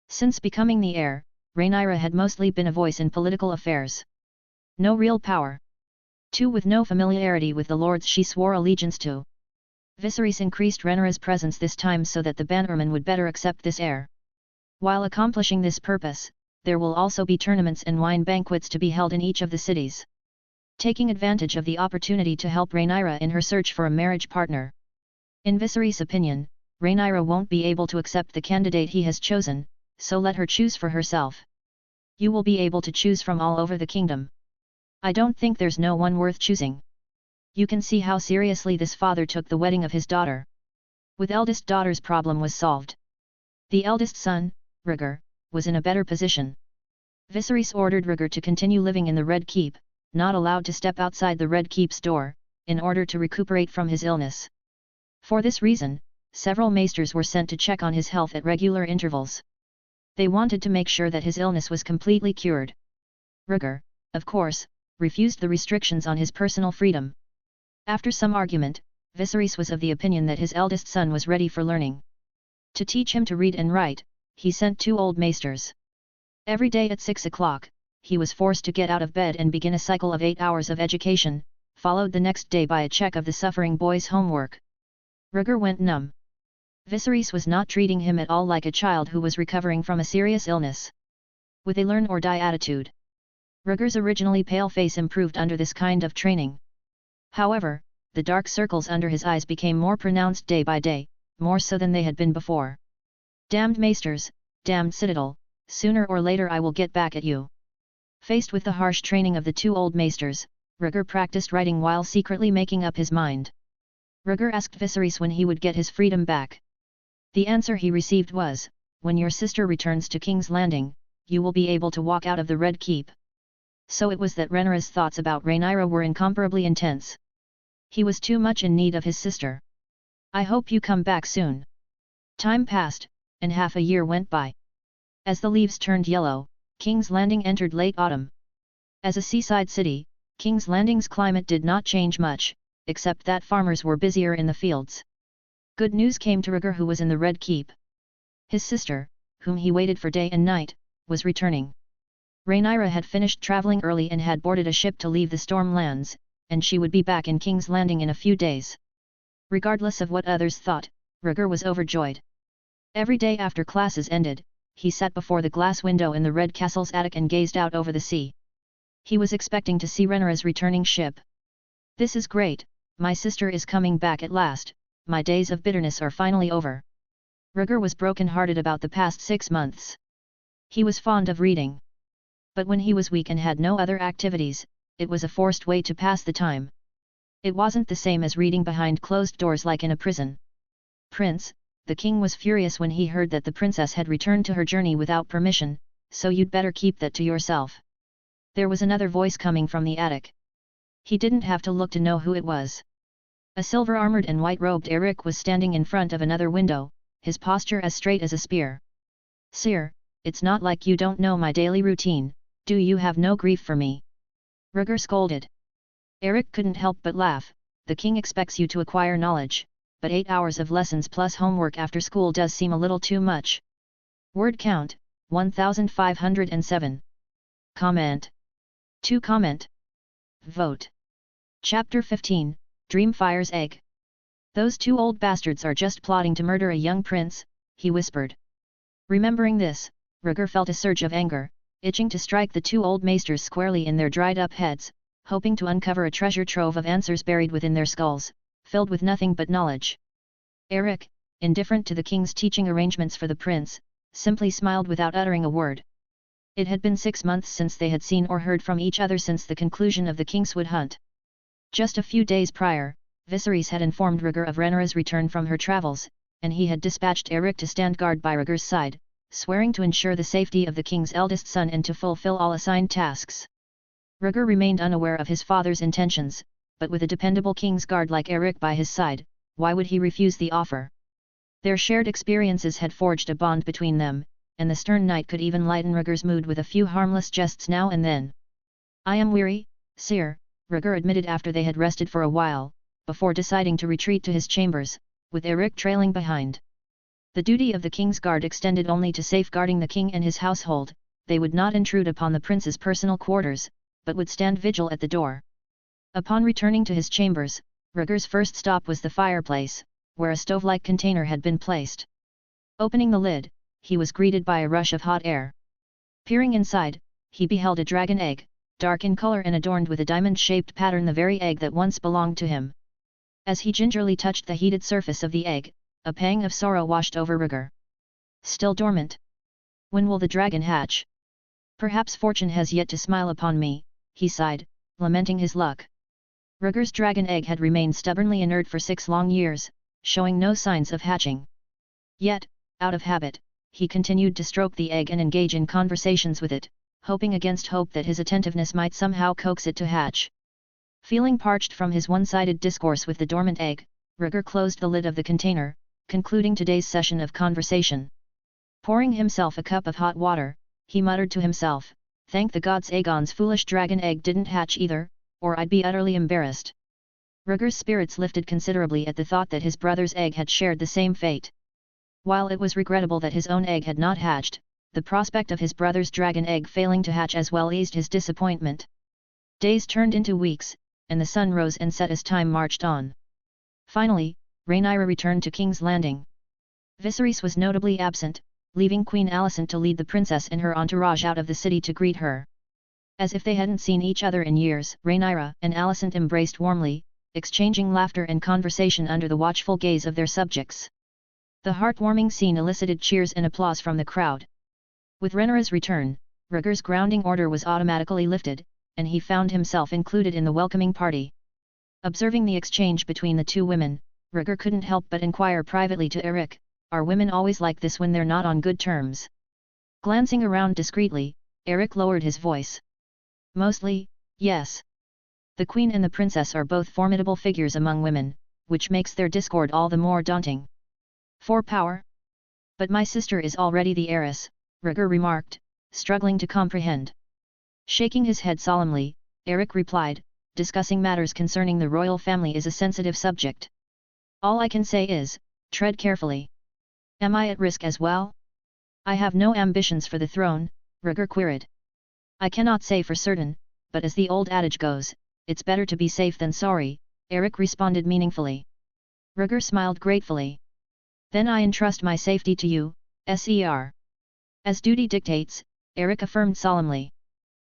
Since becoming the heir, Rhaenyra had mostly been a voice in political affairs. No real power. Too, with no familiarity with the lords she swore allegiance to. Viserys increased Rhaenyra's presence this time so that the bannermen would better accept this heir. While accomplishing this purpose, there will also be tournaments and wine banquets to be held in each of the cities. Taking advantage of the opportunity to help Rhaenyra in her search for a marriage partner. In Viserys' opinion, Rhaenyra won't be able to accept the candidate he has chosen, so let her choose for herself. You will be able to choose from all over the kingdom. I don't think there's no one worth choosing. You can see how seriously this father took the wedding of his daughter. With eldest daughter's problem was solved. The eldest son, Rhaegar, was in a better position. Viserys ordered Rhaegar to continue living in the Red Keep, not allowed to step outside the Red Keep's door, in order to recuperate from his illness. For this reason, several maesters were sent to check on his health at regular intervals. They wanted to make sure that his illness was completely cured. Rhaegar, of course, refused the restrictions on his personal freedom. After some argument, Viserys was of the opinion that his eldest son was ready for learning. To teach him to read and write, he sent 2 old maesters. Every day at 6 o'clock, he was forced to get out of bed and begin a cycle of 8 hours of education, followed the next day by a check of the suffering boy's homework. Rhaegar went numb. Viserys was not treating him at all like a child who was recovering from a serious illness. With a learn-or-die attitude. Rhaegar's originally pale face improved under this kind of training. However, the dark circles under his eyes became more pronounced day by day, more so than they had been before. "Damned maesters, damned citadel, sooner or later I will get back at you." Faced with the harsh training of the 2 old maesters, Rhaegar practiced writing while secretly making up his mind. Rhaegar asked Viserys when he would get his freedom back. The answer he received was, "When your sister returns to King's Landing, you will be able to walk out of the Red Keep." So it was that Rhaenyra's thoughts about Rhaenyra were incomparably intense. He was too much in need of his sister. "I hope you come back soon." Time passed, and half a year went by. As the leaves turned yellow, King's Landing entered late autumn. As a seaside city, King's Landing's climate did not change much, except that farmers were busier in the fields. Good news came to Rhaegar, who was in the Red Keep. His sister, whom he waited for day and night, was returning. Rhaenyra had finished traveling early and had boarded a ship to leave the Stormlands, and she would be back in King's Landing in a few days. Regardless of what others thought, Rhaegar was overjoyed. Every day after classes ended, he sat before the glass window in the Red Castle's attic and gazed out over the sea. He was expecting to see Rhaenyra's returning ship. "This is great, my sister is coming back at last, my days of bitterness are finally over." Rhaegar was broken-hearted about the past 6 months. He was fond of reading. But when he was weak and had no other activities, it was a forced way to pass the time. It wasn't the same as reading behind closed doors like in a prison. "Prince, the king was furious when he heard that the princess had returned to her journey without permission, so you'd better keep that to yourself." There was another voice coming from the attic. He didn't have to look to know who it was. A silver-armored and white-robed Eric was standing in front of another window, his posture as straight as a spear. "Sire, it's not like you don't know my daily routine, do you have no grief for me?" Rhaegar scolded. Eric couldn't help but laugh. "The king expects you to acquire knowledge, but 8 hours of lessons plus homework after school does seem a little too much." Word count, 1507. Comment. To comment. Vote. Chapter 15, Dreamfire's Egg. "Those 2 old bastards are just plotting to murder a young prince," he whispered. Remembering this, Rhaegar felt a surge of anger, itching to strike the 2 old maesters squarely in their dried-up heads, hoping to uncover a treasure trove of answers buried within their skulls, filled with nothing but knowledge. Eric, indifferent to the king's teaching arrangements for the prince, simply smiled without uttering a word. It had been 6 months since they had seen or heard from each other since the conclusion of the Kingswood hunt. Just a few days prior, Viserys had informed Rhaegar of Rhaenyra's return from her travels, and he had dispatched Eric to stand guard by Rhaegar's side, swearing to ensure the safety of the king's eldest son and to fulfill all assigned tasks. Rhaegar remained unaware of his father's intentions, but with a dependable king's guard like Eric by his side, why would he refuse the offer? Their shared experiences had forged a bond between them, and the stern knight could even lighten Rhaegar's mood with a few harmless jests now and then. "I am weary, sire," Rhaegar admitted after they had rested for a while, before deciding to retreat to his chambers, with Eric trailing behind. The duty of the king's guard extended only to safeguarding the king and his household. They would not intrude upon the prince's personal quarters, but would stand vigil at the door. Upon returning to his chambers, Rhaegar's first stop was the fireplace, where a stove-like container had been placed. Opening the lid, he was greeted by a rush of hot air. Peering inside, he beheld a dragon egg, dark in color and adorned with a diamond-shaped pattern, the very egg that once belonged to him. As he gingerly touched the heated surface of the egg, a pang of sorrow washed over Rhaegar. "Still dormant? When will the dragon hatch? Perhaps fortune has yet to smile upon me," he sighed, lamenting his luck. Rhaegar's dragon egg had remained stubbornly inert for 6 long years, showing no signs of hatching. Yet, out of habit, he continued to stroke the egg and engage in conversations with it, hoping against hope that his attentiveness might somehow coax it to hatch. Feeling parched from his one-sided discourse with the dormant egg, Rhaegar closed the lid of the container, concluding today's session of conversation. Pouring himself a cup of hot water, he muttered to himself, "Thank the gods Aegon's foolish dragon egg didn't hatch either, or I'd be utterly embarrassed." Rhaegar's spirits lifted considerably at the thought that his brother's egg had shared the same fate. While it was regrettable that his own egg had not hatched, the prospect of his brother's dragon egg failing to hatch as well eased his disappointment. Days turned into weeks, and the sun rose and set as time marched on. Finally, Rhaenyra returned to King's Landing. Viserys was notably absent, leaving Queen Alicent to lead the princess and her entourage out of the city to greet her. As if they hadn't seen each other in years, Rhaenyra and Alicent embraced warmly, exchanging laughter and conversation under the watchful gaze of their subjects. The heartwarming scene elicited cheers and applause from the crowd. With Rhaenyra's return, Rhaegar's grounding order was automatically lifted, and he found himself included in the welcoming party. Observing the exchange between the two women, Rhaegar couldn't help but inquire privately to Eric, "Are women always like this when they're not on good terms?" Glancing around discreetly, Eric lowered his voice. "Mostly, yes. The Queen and the Princess are both formidable figures among women, which makes their discord all the more daunting. For power? But my sister is already the heiress," Rhaegar remarked, struggling to comprehend. Shaking his head solemnly, Eric replied, "Discussing matters concerning the royal family is a sensitive subject. All I can say is, tread carefully." "Am I at risk as well?" "I have no ambitions for the throne," Rhaegar queried. "I cannot say for certain, but as the old adage goes, it's better to be safe than sorry," Eric responded meaningfully. Rhaegar smiled gratefully. "Then I entrust my safety to you, Ser. As duty dictates," Eric affirmed solemnly.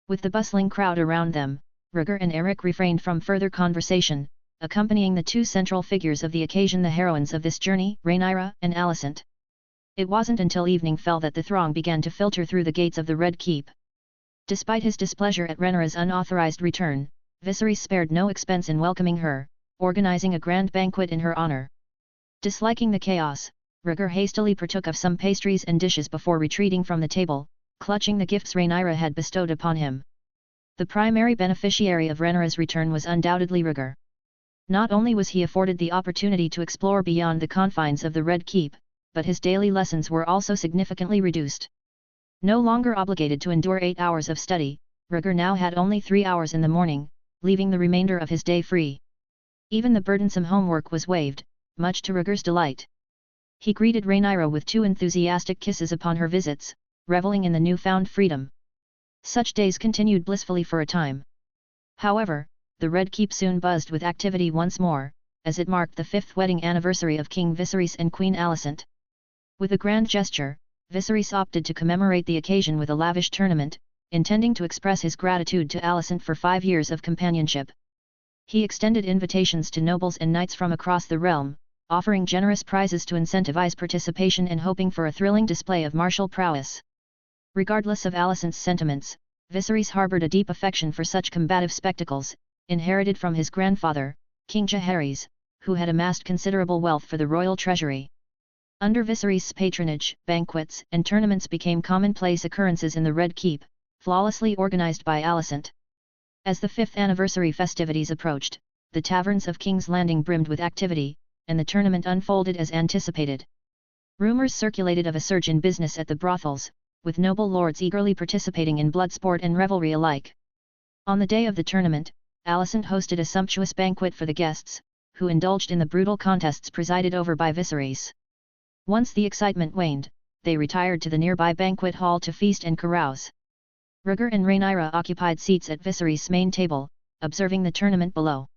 With the bustling crowd around them, Rhaegar and Eric refrained from further conversation, accompanying the two central figures of the occasion, the heroines of this journey, Rhaenyra and Alicent. It wasn't until evening fell that the throng began to filter through the gates of the Red Keep. Despite his displeasure at Rhaenyra's unauthorized return, Viserys spared no expense in welcoming her, organizing a grand banquet in her honor. Disliking the chaos, Rhaegar hastily partook of some pastries and dishes before retreating from the table, clutching the gifts Rhaenyra had bestowed upon him. The primary beneficiary of Rhaenyra's return was undoubtedly Rhaegar. Not only was he afforded the opportunity to explore beyond the confines of the Red Keep, but his daily lessons were also significantly reduced. No longer obligated to endure 8 hours of study, Rhaegar now had only 3 hours in the morning, leaving the remainder of his day free. Even the burdensome homework was waived, much to Rhaegar's delight. He greeted Rhaenyra with 2 enthusiastic kisses upon her visits, reveling in the newfound freedom. Such days continued blissfully for a time. However, the Red Keep soon buzzed with activity once more, as it marked the 5th wedding anniversary of King Viserys and Queen Alicent. With a grand gesture, Viserys opted to commemorate the occasion with a lavish tournament, intending to express his gratitude to Alicent for 5 years of companionship. He extended invitations to nobles and knights from across the realm, offering generous prizes to incentivize participation and hoping for a thrilling display of martial prowess. Regardless of Alicent's sentiments, Viserys harbored a deep affection for such combative spectacles, inherited from his grandfather, King Jaehaerys, who had amassed considerable wealth for the royal treasury. Under Viserys' patronage, banquets and tournaments became commonplace occurrences in the Red Keep, flawlessly organized by Alicent. As the 5th anniversary festivities approached, the taverns of King's Landing brimmed with activity, and the tournament unfolded as anticipated. Rumors circulated of a surge in business at the brothels, with noble lords eagerly participating in bloodsport and revelry alike. On the day of the tournament, Alicent hosted a sumptuous banquet for the guests, who indulged in the brutal contests presided over by Viserys. Once the excitement waned, they retired to the nearby banquet hall to feast and carouse. Rhaegar and Rhaenyra occupied seats at Viserys' main table, observing the tournament below.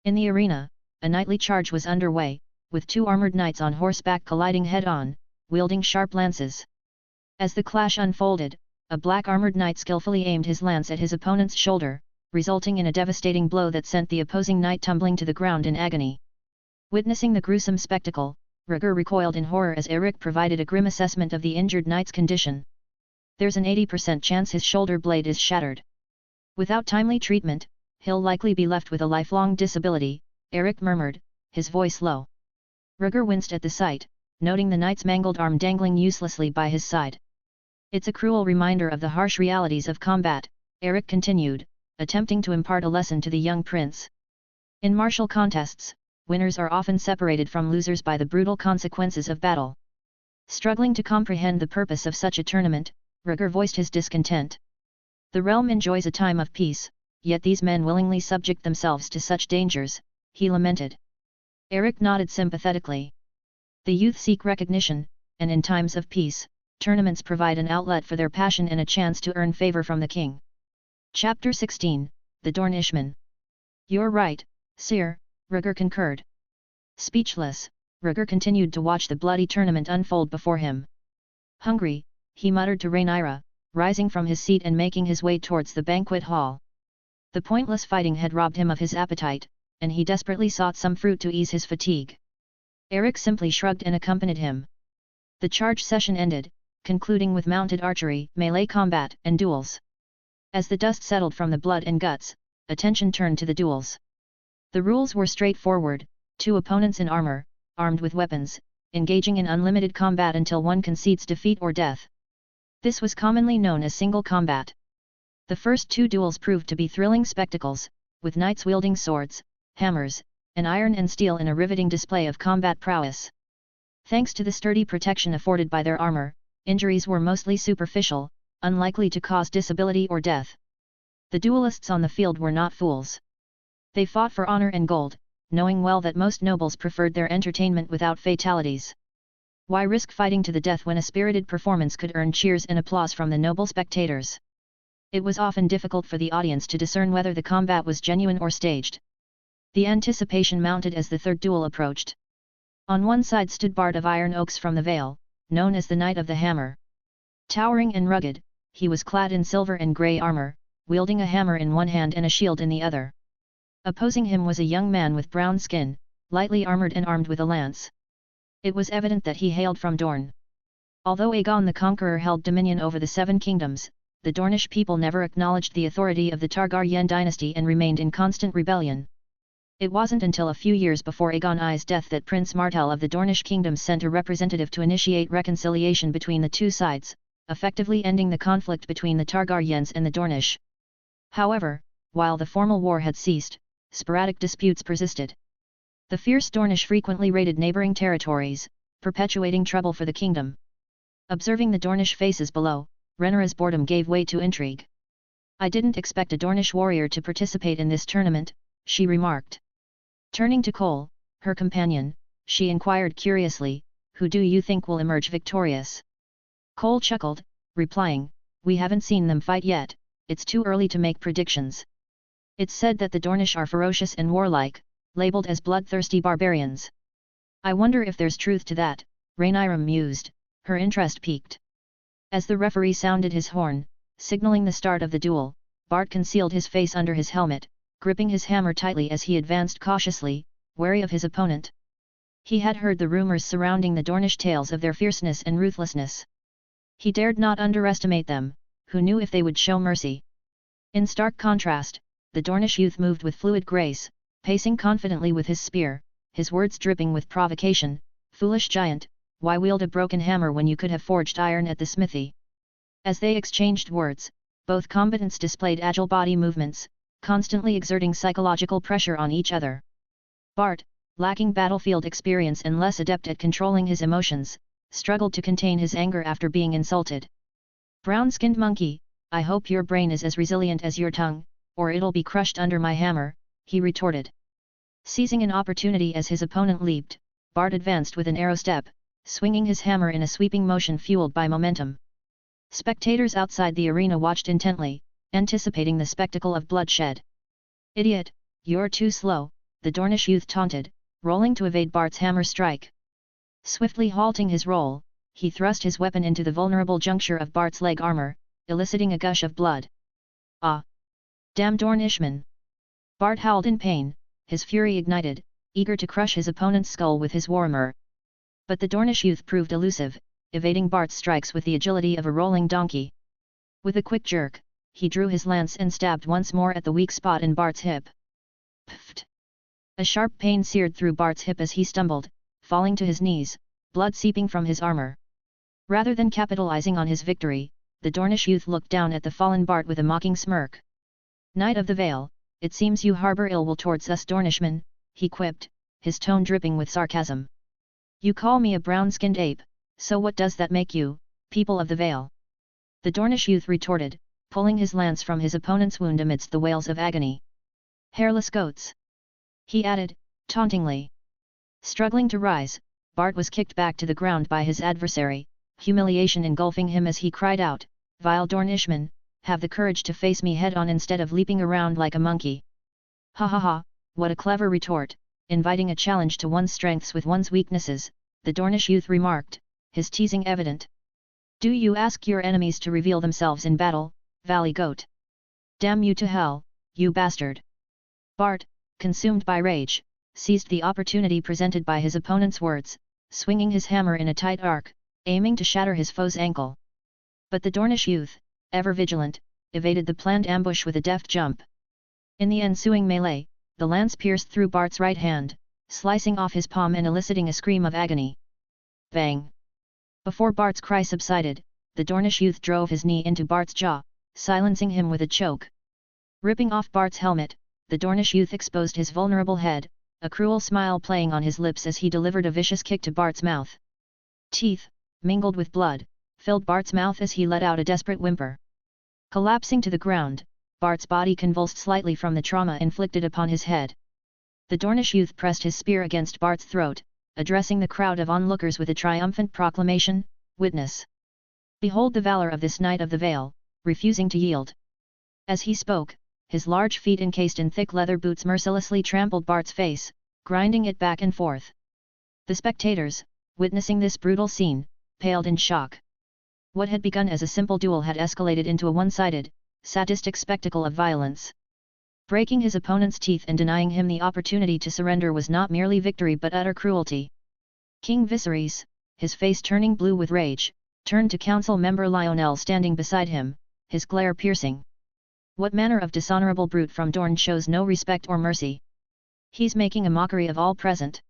In the arena, a knightly charge was underway, with 2 armored knights on horseback colliding head-on, wielding sharp lances. As the clash unfolded, a black-armored knight skillfully aimed his lance at his opponent's shoulder, resulting in a devastating blow that sent the opposing knight tumbling to the ground in agony. Witnessing the gruesome spectacle, Rhaegar recoiled in horror as Eric provided a grim assessment of the injured knight's condition. "There's an 80% chance his shoulder blade is shattered. Without timely treatment, he'll likely be left with a lifelong disability," Eric murmured, his voice low. Rhaegar winced at the sight, noting the knight's mangled arm dangling uselessly by his side. It's a cruel reminder of the harsh realities of combat, Eric continued, attempting to impart a lesson to the young prince. In martial contests, winners are often separated from losers by the brutal consequences of battle. Struggling to comprehend the purpose of such a tournament, Rhaegar voiced his discontent. The realm enjoys a time of peace, yet these men willingly subject themselves to such dangers, he lamented. Eric nodded sympathetically. The youth seek recognition, and in times of peace, tournaments provide an outlet for their passion and a chance to earn favor from the king. Chapter 16, The Dornishman. You're right, Sir, Rhaegar concurred. Speechless, Rhaegar continued to watch the bloody tournament unfold before him. Hungry, he muttered to Rhaenyra, rising from his seat and making his way towards the banquet hall. The pointless fighting had robbed him of his appetite, and he desperately sought some fruit to ease his fatigue. Eric simply shrugged and accompanied him. The charge session ended, concluding with mounted archery, melee combat, and duels. As the dust settled from the blood and guts, attention turned to the duels. The rules were straightforward: 2 opponents in armor, armed with weapons, engaging in unlimited combat until one concedes defeat or death. This was commonly known as single combat. The first 2 duels proved to be thrilling spectacles, with knights wielding swords, hammers, and iron and steel in a riveting display of combat prowess. Thanks to the sturdy protection afforded by their armor, injuries were mostly superficial, unlikely to cause disability or death. The duelists on the field were not fools. They fought for honor and gold, knowing well that most nobles preferred their entertainment without fatalities. Why risk fighting to the death when a spirited performance could earn cheers and applause from the noble spectators? It was often difficult for the audience to discern whether the combat was genuine or staged. The anticipation mounted as the third duel approached. On one side stood Bart of Iron Oaks from the Vale, known as the Knight of the Hammer. Towering and rugged, he was clad in silver and grey armor, wielding a hammer in one hand and a shield in the other. Opposing him was a young man with brown skin, lightly armored and armed with a lance. It was evident that he hailed from Dorne. Although Aegon the Conqueror held dominion over the 7 kingdoms, the Dornish people never acknowledged the authority of the Targaryen dynasty and remained in constant rebellion. It wasn't until a few years before Aegon I's death that Prince Martell of the Dornish kingdom sent a representative to initiate reconciliation between the 2 sides, effectively ending the conflict between the Targaryens and the Dornish. However, while the formal war had ceased, sporadic disputes persisted. The fierce Dornish frequently raided neighboring territories, perpetuating trouble for the kingdom. Observing the Dornish faces below, Rhaenyra's boredom gave way to intrigue. "I didn't expect a Dornish warrior to participate in this tournament," she remarked. Turning to Cole, her companion, she inquired curiously, "Who do you think will emerge victorious?" Cole chuckled, replying, "We haven't seen them fight yet, it's too early to make predictions. It's said that the Dornish are ferocious and warlike, labeled as bloodthirsty barbarians. I wonder if there's truth to that," Rhaenyra mused, her interest piqued. As the referee sounded his horn, signaling the start of the duel, Bart concealed his face under his helmet, gripping his hammer tightly as he advanced cautiously, wary of his opponent. He had heard the rumors surrounding the Dornish tales of their fierceness and ruthlessness. He dared not underestimate them, who knew if they would show mercy. In stark contrast, the Dornish youth moved with fluid grace, pacing confidently with his spear, his words dripping with provocation. "Foolish giant, why wield a broken hammer when you could have forged iron at the smithy?" As they exchanged words, both combatants displayed agile body movements, constantly exerting psychological pressure on each other. Bart, lacking battlefield experience and less adept at controlling his emotions, struggled to contain his anger after being insulted. "Brown-skinned monkey, I hope your brain is as resilient as your tongue, or it'll be crushed under my hammer," he retorted. Seizing an opportunity as his opponent leaped, Bart advanced with an arrow step, swinging his hammer in a sweeping motion fueled by momentum. Spectators outside the arena watched intently, anticipating the spectacle of bloodshed. "Idiot, you're too slow," the Dornish youth taunted, rolling to evade Bart's hammer strike. Swiftly halting his roll, he thrust his weapon into the vulnerable juncture of Bart's leg armor, eliciting a gush of blood. "Ah! Damn Dornishman!" Bart howled in pain, his fury ignited, eager to crush his opponent's skull with his warhammer. But the Dornish youth proved elusive, evading Bart's strikes with the agility of a rolling donkey. With a quick jerk, he drew his lance and stabbed once more at the weak spot in Bart's hip. Pfft! A sharp pain seared through Bart's hip as he stumbled, falling to his knees, blood seeping from his armor. Rather than capitalizing on his victory, the Dornish youth looked down at the fallen Bart with a mocking smirk. "Knight of the Vale, it seems you harbour ill will towards us Dornishmen," he quipped, his tone dripping with sarcasm. "You call me a brown-skinned ape, so what does that make you, people of the Vale?" The Dornish youth retorted, pulling his lance from his opponent's wound amidst the wails of agony. "Hairless goats," he added, tauntingly. Struggling to rise, Bart was kicked back to the ground by his adversary, humiliation engulfing him as he cried out, "Vile Dornishman, have the courage to face me head-on instead of leaping around like a monkey." "Ha ha ha, what a clever retort, inviting a challenge to one's strengths with one's weaknesses," the Dornish youth remarked, his teasing evident. "Do you ask your enemies to reveal themselves in battle, Valley Goat? Damn you to hell, you bastard!" Bart, consumed by rage, seized the opportunity presented by his opponent's words, swinging his hammer in a tight arc, aiming to shatter his foe's ankle. But the Dornish youth, ever vigilant, evaded the planned ambush with a deft jump. In the ensuing melee, the lance pierced through Bart's right hand, slicing off his palm and eliciting a scream of agony. Bang! Before Bart's cry subsided, the Dornish youth drove his knee into Bart's jaw, silencing him with a choke. Ripping off Bart's helmet, the Dornish youth exposed his vulnerable head, a cruel smile playing on his lips as he delivered a vicious kick to Bart's mouth. Teeth, mingled with blood, filled Bart's mouth as he let out a desperate whimper. Collapsing to the ground, Bart's body convulsed slightly from the trauma inflicted upon his head. The Dornish youth pressed his spear against Bart's throat, addressing the crowd of onlookers with a triumphant proclamation, "Witness! Behold the valor of this Knight of the Vale, refusing to yield." As he spoke, his large feet encased in thick leather boots mercilessly trampled Bart's face, grinding it back and forth. The spectators, witnessing this brutal scene, paled in shock. What had begun as a simple duel had escalated into a one-sided, sadistic spectacle of violence. Breaking his opponent's teeth and denying him the opportunity to surrender was not merely victory but utter cruelty. King Viserys, his face turning blue with rage, turned to council member Lionel standing beside him, his glare piercing. "What manner of dishonorable brute from Dorne shows no respect or mercy? He's making a mockery of all present."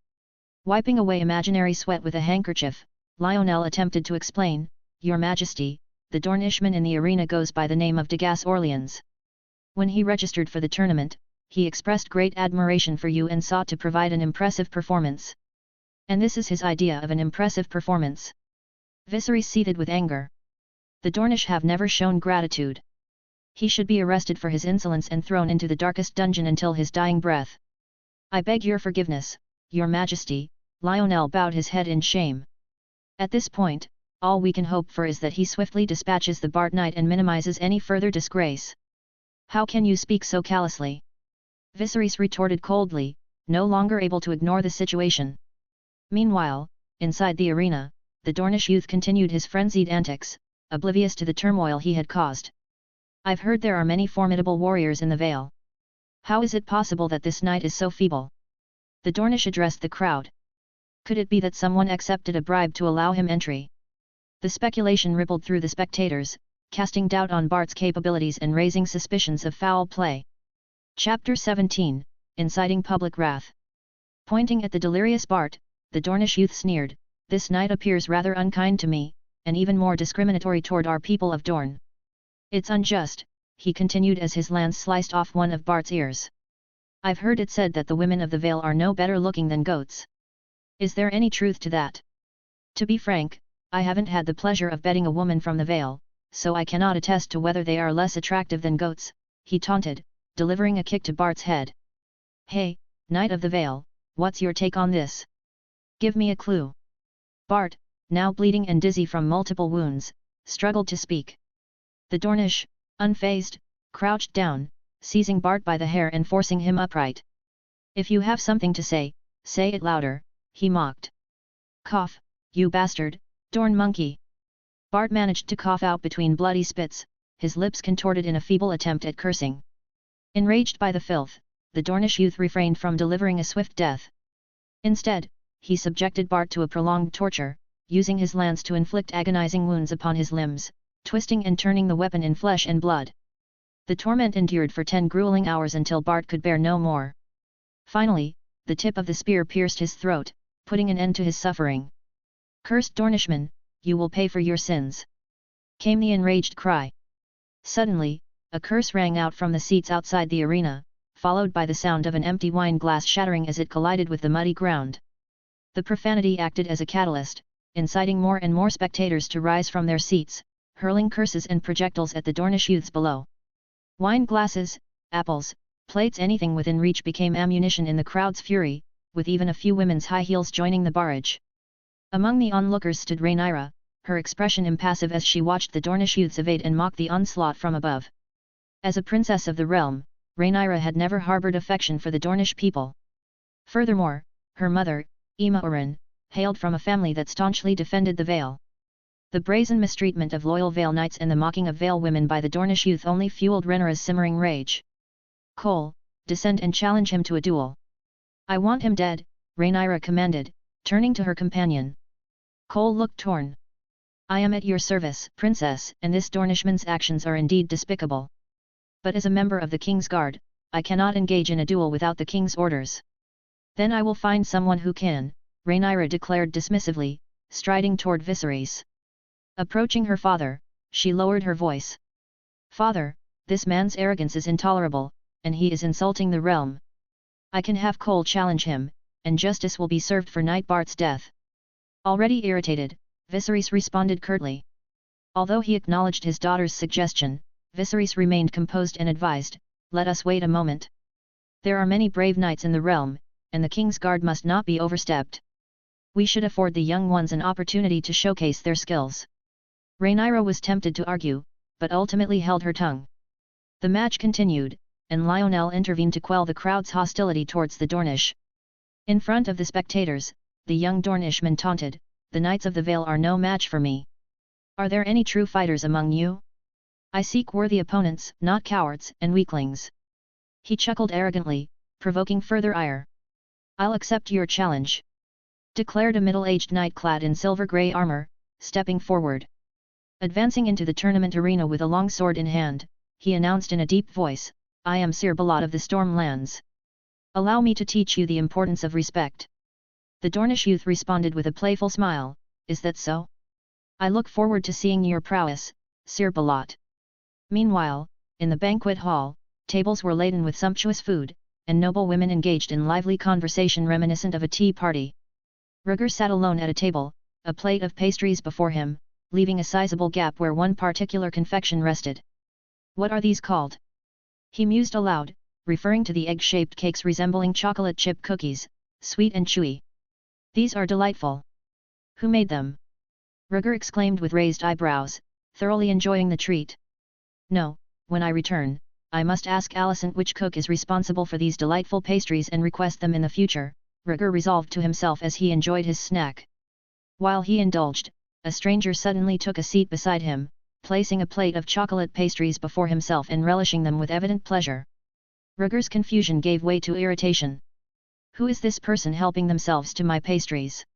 Wiping away imaginary sweat with a handkerchief, Lionel attempted to explain, "Your Majesty, the Dornishman in the arena goes by the name of Degas Orleans. When he registered for the tournament, he expressed great admiration for you and sought to provide an impressive performance. And this is his idea of an impressive performance." Viserys seethed with anger. "The Dornish have never shown gratitude. He should be arrested for his insolence and thrown into the darkest dungeon until his dying breath." "I beg your forgiveness, Your Majesty," Lionel bowed his head in shame. "At this point, all we can hope for is that he swiftly dispatches the Bart Knight and minimizes any further disgrace." "How can you speak so callously?" Viserys retorted coldly, no longer able to ignore the situation. Meanwhile, inside the arena, the Dornish youth continued his frenzied antics, oblivious to the turmoil he had caused. "I've heard there are many formidable warriors in the Vale. How is it possible that this knight is so feeble?" The Dornish addressed the crowd. Could it be that someone accepted a bribe to allow him entry? The speculation rippled through the spectators, casting doubt on Bart's capabilities and raising suspicions of foul play. Chapter 17, Inciting Public Wrath. Pointing at the delirious Bart, the Dornish youth sneered, "This knight appears rather unkind to me, and even more discriminatory toward our people of Dorne. It's unjust," he continued as his lance sliced off one of Bart's ears. "I've heard it said that the women of the Vale are no better looking than goats. Is there any truth to that? To be frank, I haven't had the pleasure of bedding a woman from the Vale, so I cannot attest to whether they are less attractive than goats," he taunted, delivering a kick to Bart's head. "Hey, Knight of the Vale, what's your take on this? Give me a clue." Bart, now bleeding and dizzy from multiple wounds, struggled to speak. The Dornish, unfazed, crouched down, seizing Bart by the hair and forcing him upright. "If you have something to say it louder," he mocked. "Cough, you bastard, Dorne monkey." Bart managed to cough out between bloody spits, his lips contorted in a feeble attempt at cursing. Enraged by the filth, the Dornish youth refrained from delivering a swift death. Instead, he subjected Bart to a prolonged torture, using his lance to inflict agonizing wounds upon his limbs, twisting and turning the weapon in flesh and blood. The torment endured for 10 grueling hours until Bart could bear no more. Finally, the tip of the spear pierced his throat, putting an end to his suffering. "Cursed Dornishman, you will pay for your sins." came the enraged cry. Suddenly, a curse rang out from the seats outside the arena, followed by the sound of an empty wine glass shattering as it collided with the muddy ground. The profanity acted as a catalyst, inciting more and more spectators to rise from their seats, hurling curses and projectiles at the Dornish youths below. Wine glasses, apples, plates, anything within reach became ammunition in the crowd's fury, with even a few women's high heels joining the barrage. Among the onlookers stood Rhaenyra, her expression impassive as she watched the Dornish youths evade and mock the onslaught from above. As a princess of the realm, Rhaenyra had never harbored affection for the Dornish people. Furthermore, her mother, Aemma Oren, hailed from a family that staunchly defended the Vale. The brazen mistreatment of loyal Vale knights and the mocking of Vale women by the Dornish youth only fueled Rhaenyra's simmering rage. Cole, descend and challenge him to a duel. I want him dead, Rhaenyra commanded, turning to her companion. Cole looked torn. I am at your service, princess, and this Dornishman's actions are indeed despicable. But as a member of the King's Guard, I cannot engage in a duel without the King's orders. Then I will find someone who can, Rhaenyra declared dismissively, striding toward Viserys. Approaching her father, she lowered her voice. Father, this man's arrogance is intolerable, and he is insulting the realm. I can have Cole challenge him, and justice will be served for Knight Bart's death. Already irritated, Viserys responded curtly. Although he acknowledged his daughter's suggestion, Viserys remained composed and advised, let us wait a moment. There are many brave knights in the realm, and the King's Guard must not be overstepped. We should afford the young ones an opportunity to showcase their skills. Rhaenyra was tempted to argue, but ultimately held her tongue. The match continued, and Lionel intervened to quell the crowd's hostility towards the Dornish. In front of the spectators, the young Dornishman taunted, the Knights of the Vale are no match for me. Are there any true fighters among you? I seek worthy opponents, not cowards and weaklings. He chuckled arrogantly, provoking further ire. I'll accept your challenge, declared a middle-aged knight clad in silver-grey armor, stepping forward. Advancing into the tournament arena with a long sword in hand, he announced in a deep voice, I am Sir Balot of the Stormlands. Allow me to teach you the importance of respect. The Dornish youth responded with a playful smile, is that so? I look forward to seeing your prowess, Sir Balot. Meanwhile, in the banquet hall, tables were laden with sumptuous food, and noble women engaged in lively conversation reminiscent of a tea party. Rhaegar sat alone at a table, a plate of pastries before him, leaving a sizable gap where one particular confection rested. What are these called? He mused aloud, referring to the egg-shaped cakes resembling chocolate chip cookies, sweet and chewy. These are delightful. Who made them? Rhaegar exclaimed with raised eyebrows, thoroughly enjoying the treat. No, when I return, I must ask Alicent which cook is responsible for these delightful pastries and request them in the future, Rhaegar resolved to himself as he enjoyed his snack. While he indulged, a stranger suddenly took a seat beside him, placing a plate of chocolate pastries before himself and relishing them with evident pleasure. Rhaegar's confusion gave way to irritation. Who is this person helping themselves to my pastries?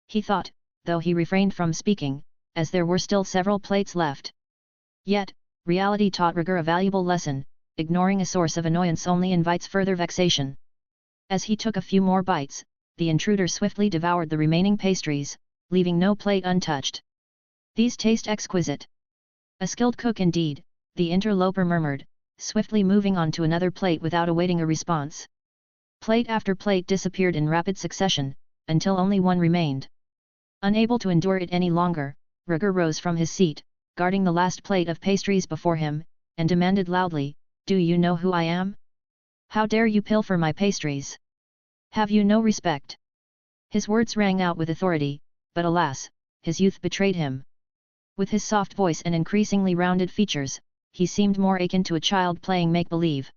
He thought, though he refrained from speaking, as there were still several plates left. Yet, reality taught Rhaegar a valuable lesson, ignoring a source of annoyance only invites further vexation. As he took a few more bites, the intruder swiftly devoured the remaining pastries, leaving no plate untouched. These taste exquisite. A skilled cook indeed, the interloper murmured, swiftly moving on to another plate without awaiting a response. Plate after plate disappeared in rapid succession, until only one remained. Unable to endure it any longer, Rhaegar rose from his seat, guarding the last plate of pastries before him, and demanded loudly, do you know who I am? How dare you pilfer my pastries? Have you no respect? His words rang out with authority, but alas, his youth betrayed him. With his soft voice and increasingly rounded features, he seemed more akin to a child playing make-believe.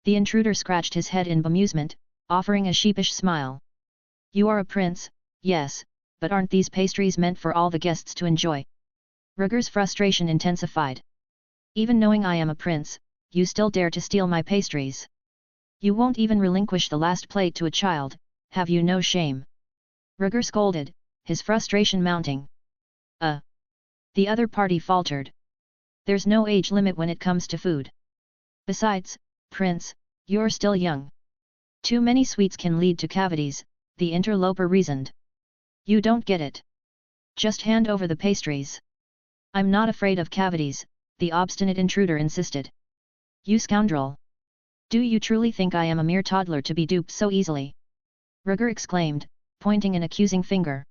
The intruder scratched his head in bemusement, offering a sheepish smile. You are a prince, yes, but aren't these pastries meant for all the guests to enjoy? Rhaegar's frustration intensified. Even knowing I am a prince, you still dare to steal my pastries. You won't even relinquish the last plate to a child, have you no shame? Rhaegar scolded, his frustration mounting. The other party faltered. There's no age limit when it comes to food. Besides, prince, you're still young. Too many sweets can lead to cavities, the interloper reasoned. You don't get it. Just hand over the pastries. I'm not afraid of cavities, the obstinate intruder insisted. You scoundrel! Do you truly think I am a mere toddler to be duped so easily? Rhaegar exclaimed, pointing an accusing finger.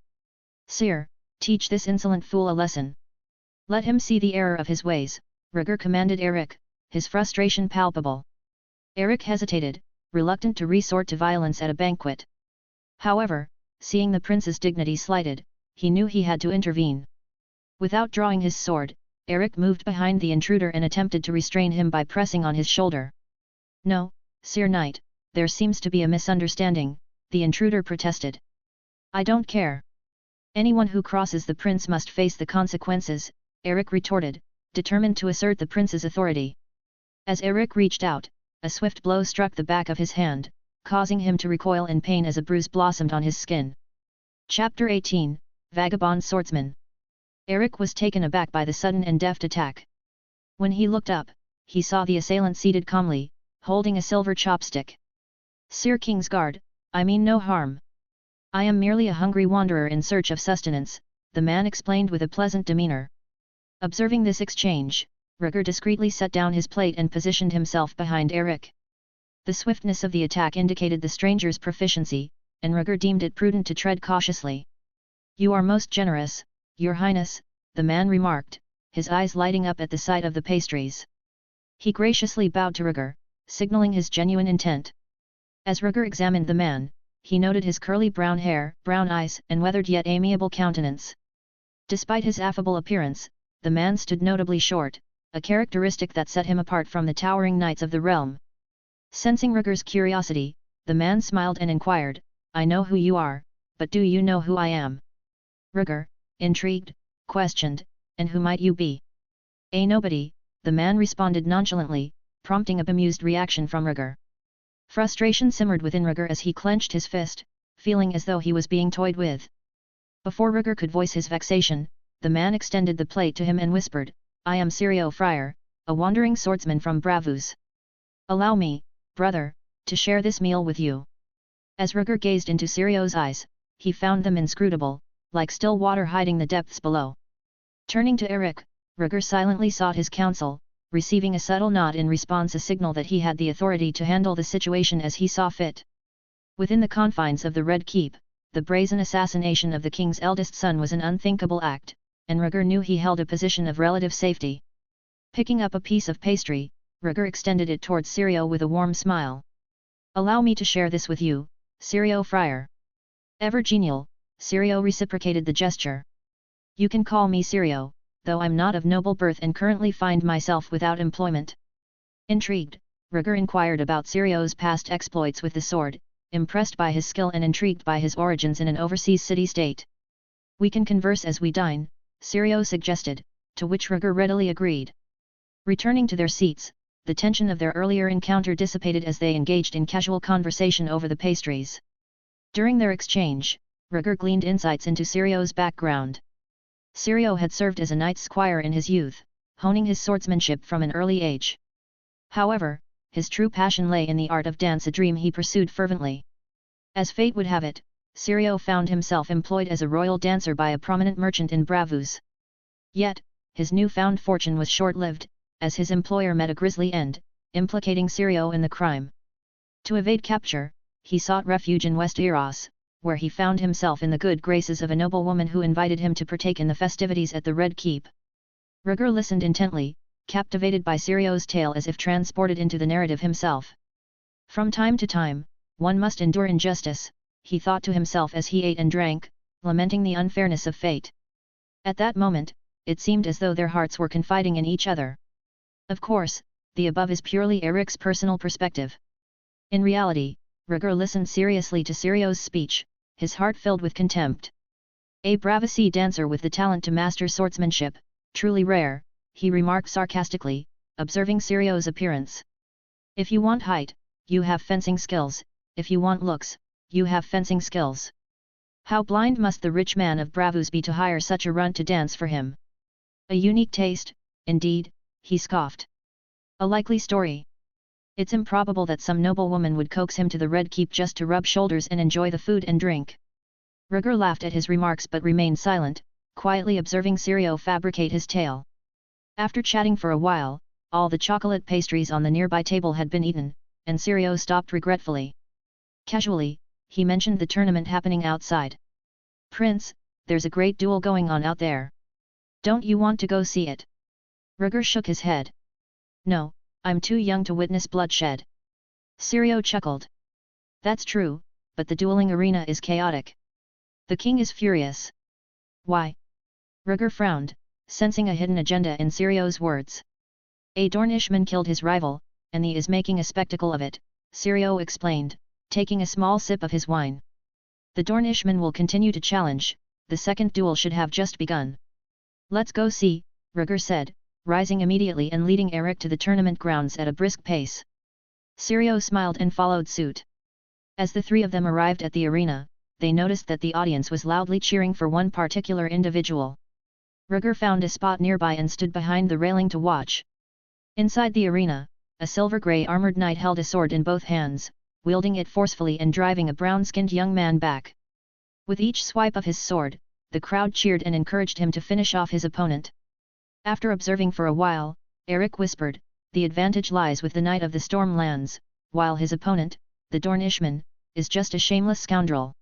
Sire, teach this insolent fool a lesson. Let him see the error of his ways, Rhaegar commanded Eric, his frustration palpable. Eric hesitated, reluctant to resort to violence at a banquet. However, seeing the prince's dignity slighted, he knew he had to intervene. Without drawing his sword, Eric moved behind the intruder and attempted to restrain him by pressing on his shoulder. No, Sir Knight, there seems to be a misunderstanding, the intruder protested. I don't care. Anyone who crosses the prince must face the consequences, Eric retorted, determined to assert the prince's authority. As Eric reached out, a swift blow struck the back of his hand, causing him to recoil in pain as a bruise blossomed on his skin. Chapter 18, Vagabond Swordsman. Eric was taken aback by the sudden and deft attack. When he looked up, he saw the assailant seated calmly, holding a silver chopstick. Sir Kingsguard, I mean no harm. I am merely a hungry wanderer in search of sustenance, the man explained with a pleasant demeanor. Observing this exchange, Rhaegar discreetly set down his plate and positioned himself behind Eric. The swiftness of the attack indicated the stranger's proficiency, and Rhaegar deemed it prudent to tread cautiously. You are most generous, Your Highness, the man remarked, his eyes lighting up at the sight of the pastries. He graciously bowed to Rhaegar, signaling his genuine intent. As Rhaegar examined the man, he noted his curly brown hair, brown eyes, and weathered yet amiable countenance. Despite his affable appearance, the man stood notably short, a characteristic that set him apart from the towering knights of the realm. Sensing Rhaegar's curiosity, the man smiled and inquired, I know who you are, but do you know who I am? Rhaegar, intrigued, questioned, and who might you be? A nobody, the man responded nonchalantly, prompting a bemused reaction from Rhaegar. Frustration simmered within Rhaegar as he clenched his fist, feeling as though he was being toyed with. Before Rhaegar could voice his vexation, the man extended the plate to him and whispered, I am Sero Friar, a wandering swordsman from Bravus. Allow me, brother, to share this meal with you. As Rhaegar gazed into Sero's eyes, he found them inscrutable, like still water hiding the depths below. Turning to Eric, Rhaegar silently sought his counsel, receiving a subtle nod in response, a signal that he had the authority to handle the situation as he saw fit. Within the confines of the Red Keep, the brazen assassination of the king's eldest son was an unthinkable act, and Rhaegar knew he held a position of relative safety. Picking up a piece of pastry, Rhaegar extended it towards Sero with a warm smile. Allow me to share this with you, Sero Friar. Ever genial, Sero reciprocated the gesture. You can call me Sero, though I'm not of noble birth and currently find myself without employment. Intrigued, Rhaegar inquired about Sero's past exploits with the sword, impressed by his skill and intrigued by his origins in an overseas city-state. We can converse as we dine, Sero suggested, to which Rhaegar readily agreed. Returning to their seats, the tension of their earlier encounter dissipated as they engaged in casual conversation over the pastries. During their exchange, Rhaegar gleaned insights into Sero's background. Sero had served as a knight's squire in his youth, honing his swordsmanship from an early age. However, his true passion lay in the art of dance, a dream he pursued fervently. As fate would have it, Sero found himself employed as a royal dancer by a prominent merchant in Bravus. Yet, his newfound fortune was short-lived, as his employer met a grisly end, implicating Sero in the crime. To evade capture, he sought refuge in Westeros, where he found himself in the good graces of a noblewoman who invited him to partake in the festivities at the Red Keep. Rhaegar listened intently, captivated by Sero's tale as if transported into the narrative himself. From time to time, one must endure injustice, he thought to himself as he ate and drank, lamenting the unfairness of fate. At that moment, it seemed as though their hearts were confiding in each other. Of course, the above is purely Eric's personal perspective. In reality, Rhaegar listened seriously to Sero's speech, his heart filled with contempt. A Bravasi dancer with the talent to master swordsmanship, truly rare, he remarked sarcastically, observing Sero's appearance. If you want height, you have fencing skills, if you want looks, you have fencing skills. How blind must the rich man of Bravus be to hire such a runt to dance for him? A unique taste, indeed, he scoffed. A likely story. It's improbable that some noblewoman would coax him to the Red Keep just to rub shoulders and enjoy the food and drink. Rhaegar laughed at his remarks but remained silent, quietly observing Sero fabricate his tale. After chatting for a while, all the chocolate pastries on the nearby table had been eaten, and Sero stopped regretfully. Casually, he mentioned the tournament happening outside. "Prince, there's a great duel going on out there. Don't you want to go see it?" Rhaegar shook his head. "No, I'm too young to witness bloodshed." Sero chuckled. "That's true, but the dueling arena is chaotic. The king is furious." "Why?" Rhaegar frowned, sensing a hidden agenda in Sero's words. "A Dornishman killed his rival, and he is making a spectacle of it," Sero explained, taking a small sip of his wine. "The Dornishman will continue to challenge, the second duel should have just begun." "Let's go see," Rhaegar said, rising immediately and leading Eric to the tournament grounds at a brisk pace. Sero smiled and followed suit. As the three of them arrived at the arena, they noticed that the audience was loudly cheering for one particular individual. Rhaegar found a spot nearby and stood behind the railing to watch. Inside the arena, a silver-grey armoured knight held a sword in both hands, wielding it forcefully and driving a brown-skinned young man back. With each swipe of his sword, the crowd cheered and encouraged him to finish off his opponent. After observing for a while, Eric whispered, "The advantage lies with the Knight of the Stormlands, while his opponent, the Dornishman, is just a shameless scoundrel."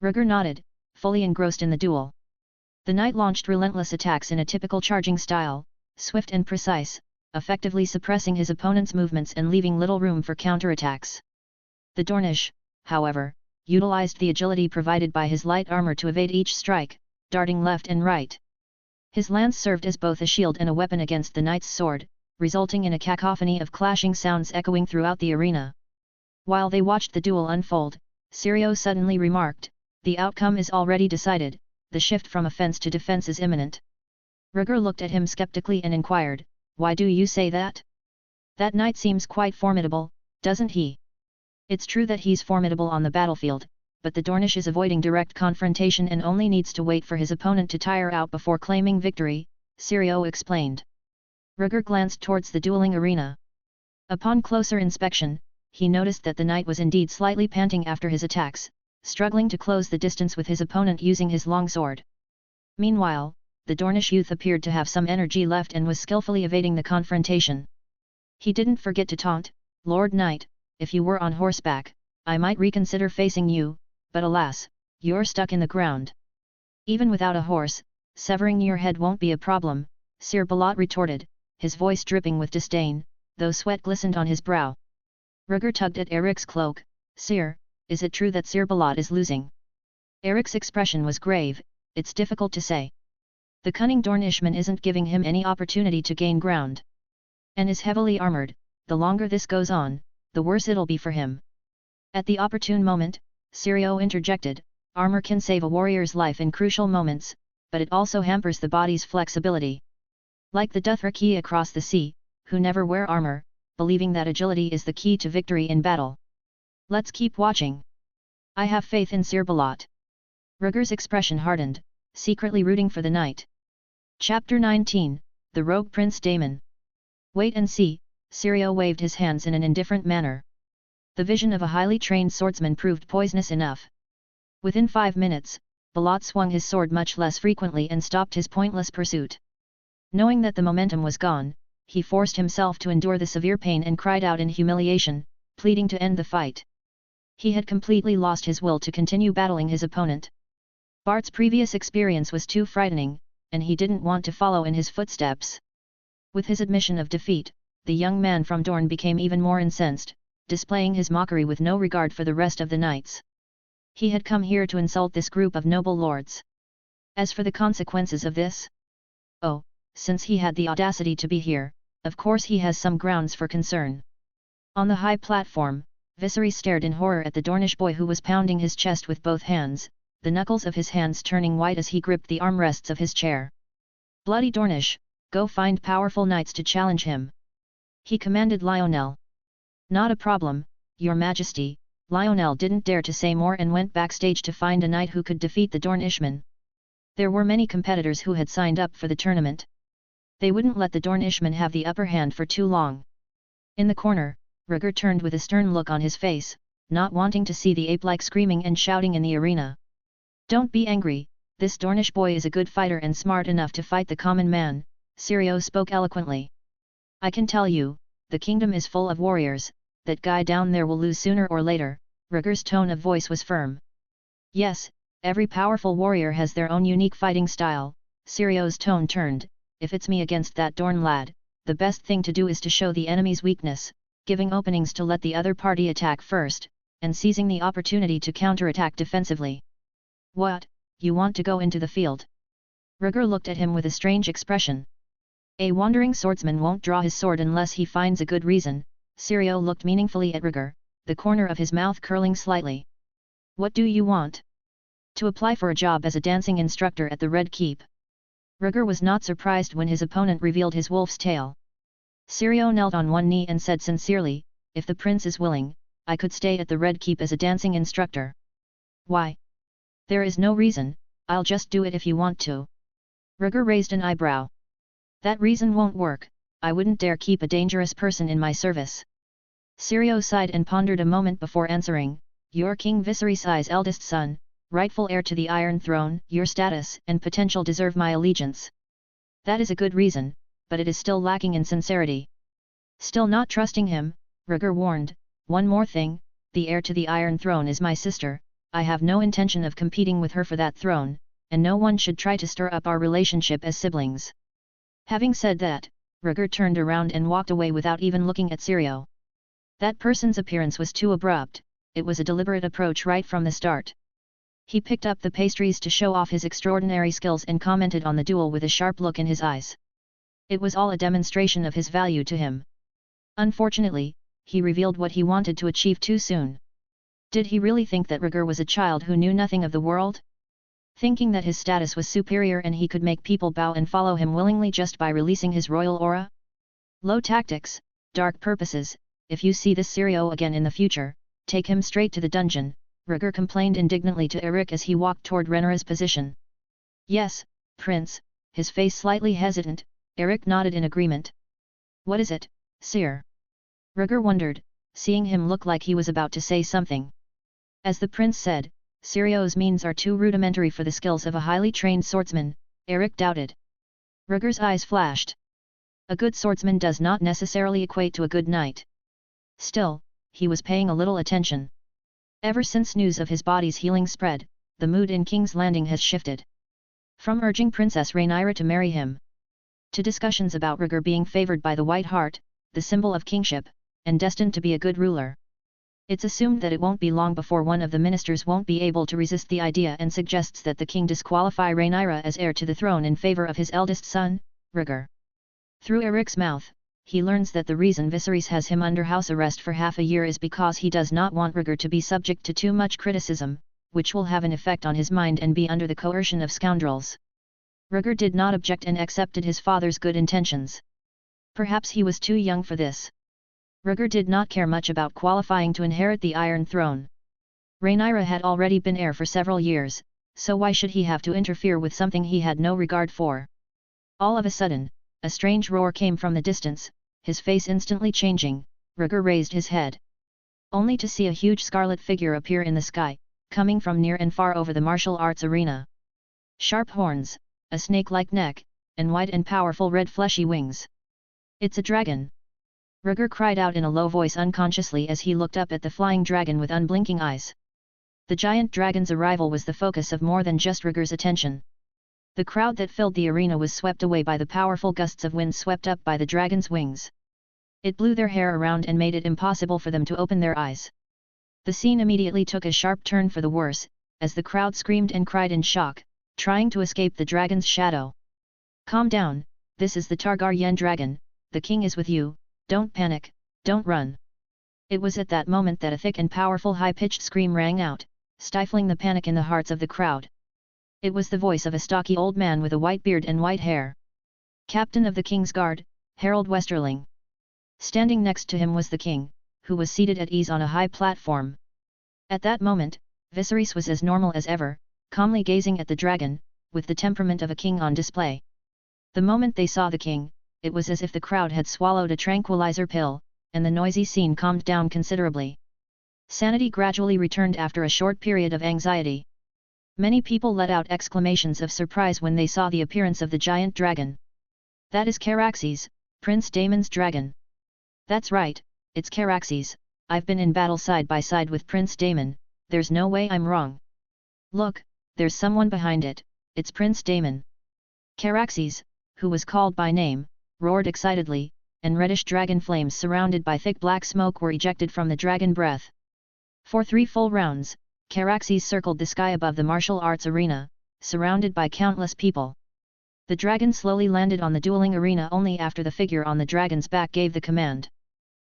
Rhaegar nodded, fully engrossed in the duel. The knight launched relentless attacks in a typical charging style, swift and precise, effectively suppressing his opponent's movements and leaving little room for counterattacks. The Dornish, however, utilized the agility provided by his light armor to evade each strike, darting left and right. His lance served as both a shield and a weapon against the knight's sword, resulting in a cacophony of clashing sounds echoing throughout the arena. While they watched the duel unfold, Sero suddenly remarked, "The outcome is already decided, the shift from offense to defense is imminent." Rhaegar looked at him skeptically and inquired, "Why do you say that? That knight seems quite formidable, doesn't he?" "It's true that he's formidable on the battlefield, but the Dornish is avoiding direct confrontation and only needs to wait for his opponent to tire out before claiming victory," Sero explained. Rhaegar glanced towards the dueling arena. Upon closer inspection, he noticed that the knight was indeed slightly panting after his attacks, struggling to close the distance with his opponent using his longsword. Meanwhile, the Dornish youth appeared to have some energy left and was skillfully evading the confrontation. He didn't forget to taunt, "Lord Knight, if you were on horseback, I might reconsider facing you, but alas, you're stuck in the ground." "Even without a horse, severing your head won't be a problem," Sir Balot retorted, his voice dripping with disdain, though sweat glistened on his brow. Rhaegar tugged at Eric's cloak. "Sir, is it true that Sir Balot is losing?" Eric's expression was grave. "It's difficult to say. The cunning Dornishman isn't giving him any opportunity to gain ground. And is heavily armoured, the longer this goes on, the worse it'll be for him." At the opportune moment, Sero interjected, "Armour can save a warrior's life in crucial moments, but it also hampers the body's flexibility. Like the Dothraki across the sea, who never wear armour, believing that agility is the key to victory in battle. Let's keep watching. I have faith in Sir Balot." Rhaegar's expression hardened, secretly rooting for the knight. Chapter 19, The Rogue Prince Daemon. "Wait and see," Sero waved his hands in an indifferent manner. The vision of a highly trained swordsman proved poisonous enough. Within 5 minutes, Balot swung his sword much less frequently and stopped his pointless pursuit. Knowing that the momentum was gone, he forced himself to endure the severe pain and cried out in humiliation, pleading to end the fight. He had completely lost his will to continue battling his opponent. Bart's previous experience was too frightening, and he didn't want to follow in his footsteps. With his admission of defeat, the young man from Dorne became even more incensed, displaying his mockery with no regard for the rest of the knights. He had come here to insult this group of noble lords. As for the consequences of this? Oh, since he had the audacity to be here, of course he has some grounds for concern. On the high platform, Viserys stared in horror at the Dornish boy who was pounding his chest with both hands, the knuckles of his hands turning white as he gripped the armrests of his chair. "Bloody Dornish, go find powerful knights to challenge him," he commanded Lionel. "Not a problem, Your Majesty." Lionel didn't dare to say more and went backstage to find a knight who could defeat the Dornishman. There were many competitors who had signed up for the tournament. They wouldn't let the Dornishman have the upper hand for too long. In the corner, Rhaegar turned with a stern look on his face, not wanting to see the ape-like screaming and shouting in the arena. "Don't be angry," This Dornish boy is a good fighter and smart enough to fight the common man, Sero spoke eloquently. I can tell you, the kingdom is full of warriors, that guy down there will lose sooner or later. Rhaegar's tone of voice was firm. Yes, every powerful warrior has their own unique fighting style. Sero's tone turned. If it's me against that Dorn lad, the best thing to do is to show the enemy's weakness, giving openings to let the other party attack first, and seizing the opportunity to counterattack defensively. What, you want to go into the field? Rhaegar looked at him with a strange expression. A wandering swordsman won't draw his sword unless he finds a good reason. Sero looked meaningfully at Rhaegar, the corner of his mouth curling slightly. What do you want? To apply for a job as a dancing instructor at the Red Keep. Rhaegar was not surprised when his opponent revealed his wolf's tail. Sero knelt on one knee and said sincerely, if the prince is willing, I could stay at the Red Keep as a dancing instructor. Why? There is no reason, I'll just do it if you want to. Rhaegar raised an eyebrow. That reason won't work, I wouldn't dare keep a dangerous person in my service. Sero sighed and pondered a moment before answering, you're King Viserys' eldest son, rightful heir to the Iron Throne, your status and potential deserve my allegiance. That is a good reason, but it is still lacking in sincerity. Still not trusting him, Rhaegar warned, one more thing, the heir to the Iron Throne is my sister, I have no intention of competing with her for that throne, and no one should try to stir up our relationship as siblings. Having said that, Rhaegar turned around and walked away without even looking at Sero. That person's appearance was too abrupt, it was a deliberate approach right from the start. He picked up the pastries to show off his extraordinary skills and commented on the duel with a sharp look in his eyes. It was all a demonstration of his value to him. Unfortunately, he revealed what he wanted to achieve too soon. Did he really think that Rhaegar was a child who knew nothing of the world? Thinking that his status was superior and he could make people bow and follow him willingly just by releasing his royal aura? Low tactics, dark purposes, if you see this Sero again in the future, take him straight to the dungeon, Rhaegar complained indignantly to Eric as he walked toward Rhaenyra's position. Yes, Prince, his face slightly hesitant, Eric nodded in agreement. What is it, Sir? Rhaegar wondered, seeing him look like he was about to say something. As the prince said, Sero's means are too rudimentary for the skills of a highly trained swordsman, Eric doubted. Rhaegar's eyes flashed. A good swordsman does not necessarily equate to a good knight. Still, he was paying a little attention. Ever since news of his body's healing spread, the mood in King's Landing has shifted. From urging Princess Rhaenyra to marry him, to discussions about Rhaegar being favored by the White Hart, the symbol of kingship, and destined to be a good ruler. It's assumed that it won't be long before one of the ministers won't be able to resist the idea and suggests that the king disqualify Rhaenyra as heir to the throne in favor of his eldest son, Rhaegar. Through Eric's mouth, he learns that the reason Viserys has him under house arrest for half a year is because he does not want Rhaegar to be subject to too much criticism, which will have an effect on his mind and be under the coercion of scoundrels. Rhaegar did not object and accepted his father's good intentions. Perhaps he was too young for this. Rhaegar did not care much about qualifying to inherit the Iron Throne. Rhaenyra had already been heir for several years, so why should he have to interfere with something he had no regard for? All of a sudden, a strange roar came from the distance, his face instantly changing. Rhaegar raised his head. Only to see a huge scarlet figure appear in the sky, coming from near and far over the martial arts arena. Sharp horns, a snake-like neck, and wide and powerful red fleshy wings. It's a dragon! Rhaegar cried out in a low voice unconsciously as he looked up at the flying dragon with unblinking eyes. The giant dragon's arrival was the focus of more than just Rhaegar's attention. The crowd that filled the arena was swept away by the powerful gusts of wind swept up by the dragon's wings. It blew their hair around and made it impossible for them to open their eyes. The scene immediately took a sharp turn for the worse, as the crowd screamed and cried in shock, trying to escape the dragon's shadow. Calm down, this is the Targaryen dragon, the king is with you. Don't panic, don't run. It was at that moment that a thick and powerful high-pitched scream rang out, stifling the panic in the hearts of the crowd. It was the voice of a stocky old man with a white beard and white hair. Captain of the King's Guard, Harold Westerling. Standing next to him was the king, who was seated at ease on a high platform. At that moment, Viserys was as normal as ever, calmly gazing at the dragon, with the temperament of a king on display. The moment they saw the king, it was as if the crowd had swallowed a tranquilizer pill, and the noisy scene calmed down considerably. Sanity gradually returned after a short period of anxiety. Many people let out exclamations of surprise when they saw the appearance of the giant dragon. That is Caraxes, Prince Daemon's dragon. That's right, it's Caraxes. I've been in battle side by side with Prince Daemon, there's no way I'm wrong. Look, there's someone behind it, it's Prince Daemon. Caraxes, who was called by name, roared excitedly, and reddish dragon flames surrounded by thick black smoke were ejected from the dragon breath. For 3 full rounds, Caraxes circled the sky above the martial arts arena, surrounded by countless people. The dragon slowly landed on the dueling arena only after the figure on the dragon's back gave the command.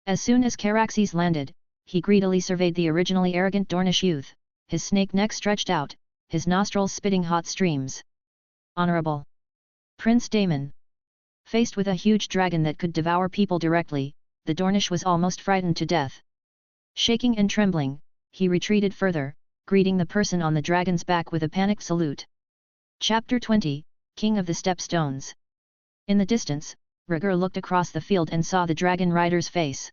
As soon as Caraxes landed, he greedily surveyed the originally arrogant Dornish youth, his snake neck stretched out, his nostrils spitting hot streams. Honorable Prince Daemon. Faced with a huge dragon that could devour people directly, the Dornish was almost frightened to death. Shaking and trembling, he retreated further, greeting the person on the dragon's back with a panicked salute. Chapter 20, King of the Stepstones. In the distance, Rhaegar looked across the field and saw the dragon rider's face.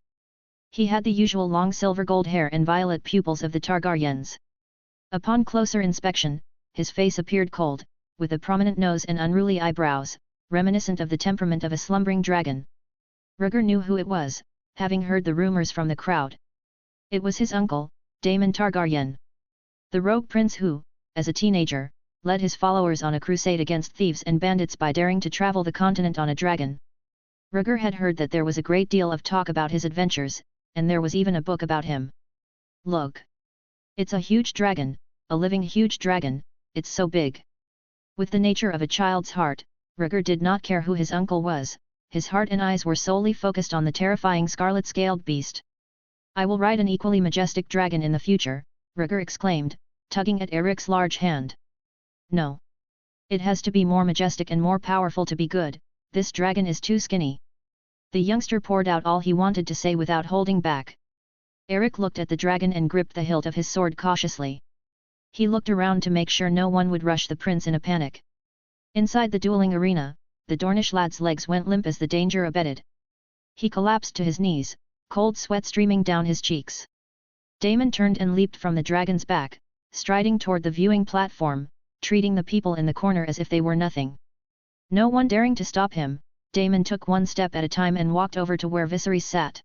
He had the usual long silver gold hair and violet pupils of the Targaryens. Upon closer inspection, his face appeared cold, with a prominent nose and unruly eyebrows, reminiscent of the temperament of a slumbering dragon. Rhaegar knew who it was, having heard the rumors from the crowd. It was his uncle, Daemon Targaryen. The rogue prince who, as a teenager, led his followers on a crusade against thieves and bandits by daring to travel the continent on a dragon. Rhaegar had heard that there was a great deal of talk about his adventures, and there was even a book about him. Look! It's a huge dragon, a living huge dragon, it's so big. With the nature of a child's heart, Rhaegar did not care who his uncle was, his heart and eyes were solely focused on the terrifying scarlet-scaled beast. I will ride an equally majestic dragon in the future, Rhaegar exclaimed, tugging at Eric's large hand. No. It has to be more majestic and more powerful to be good, this dragon is too skinny. The youngster poured out all he wanted to say without holding back. Eric looked at the dragon and gripped the hilt of his sword cautiously. He looked around to make sure no one would rush the prince in a panic. Inside the dueling arena, the Dornish lad's legs went limp as the danger abated. He collapsed to his knees, cold sweat streaming down his cheeks. Daemon turned and leaped from the dragon's back, striding toward the viewing platform, treating the people in the corner as if they were nothing. No one daring to stop him, Daemon took one step at a time and walked over to where Viserys sat.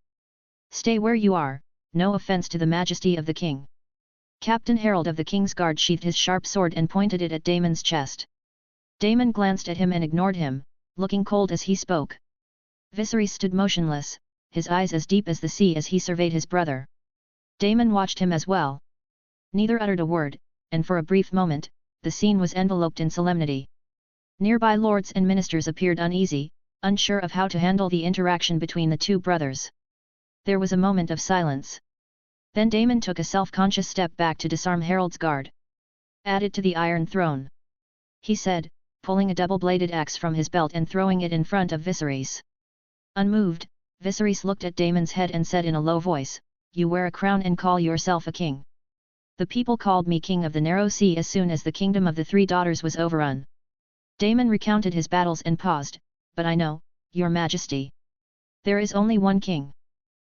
Stay where you are, no offense to the majesty of the king. Captain Harold of the King's Guard sheathed his sharp sword and pointed it at Daemon's chest. Daemon glanced at him and ignored him, looking cold as he spoke. Viserys stood motionless, his eyes as deep as the sea as he surveyed his brother. Daemon watched him as well. Neither uttered a word, and for a brief moment, the scene was enveloped in solemnity. Nearby lords and ministers appeared uneasy, unsure of how to handle the interaction between the two brothers. There was a moment of silence. Then Daemon took a self-conscious step back to disarm Harold's guard. Add it to the Iron Throne, he said, pulling a double-bladed axe from his belt and throwing it in front of Viserys. Unmoved, Viserys looked at Daemon's head and said in a low voice, "You wear a crown and call yourself a king. The people called me king of the narrow sea as soon as the kingdom of the three daughters was overrun." Daemon recounted his battles and paused, "But I know, your majesty. There is only one king."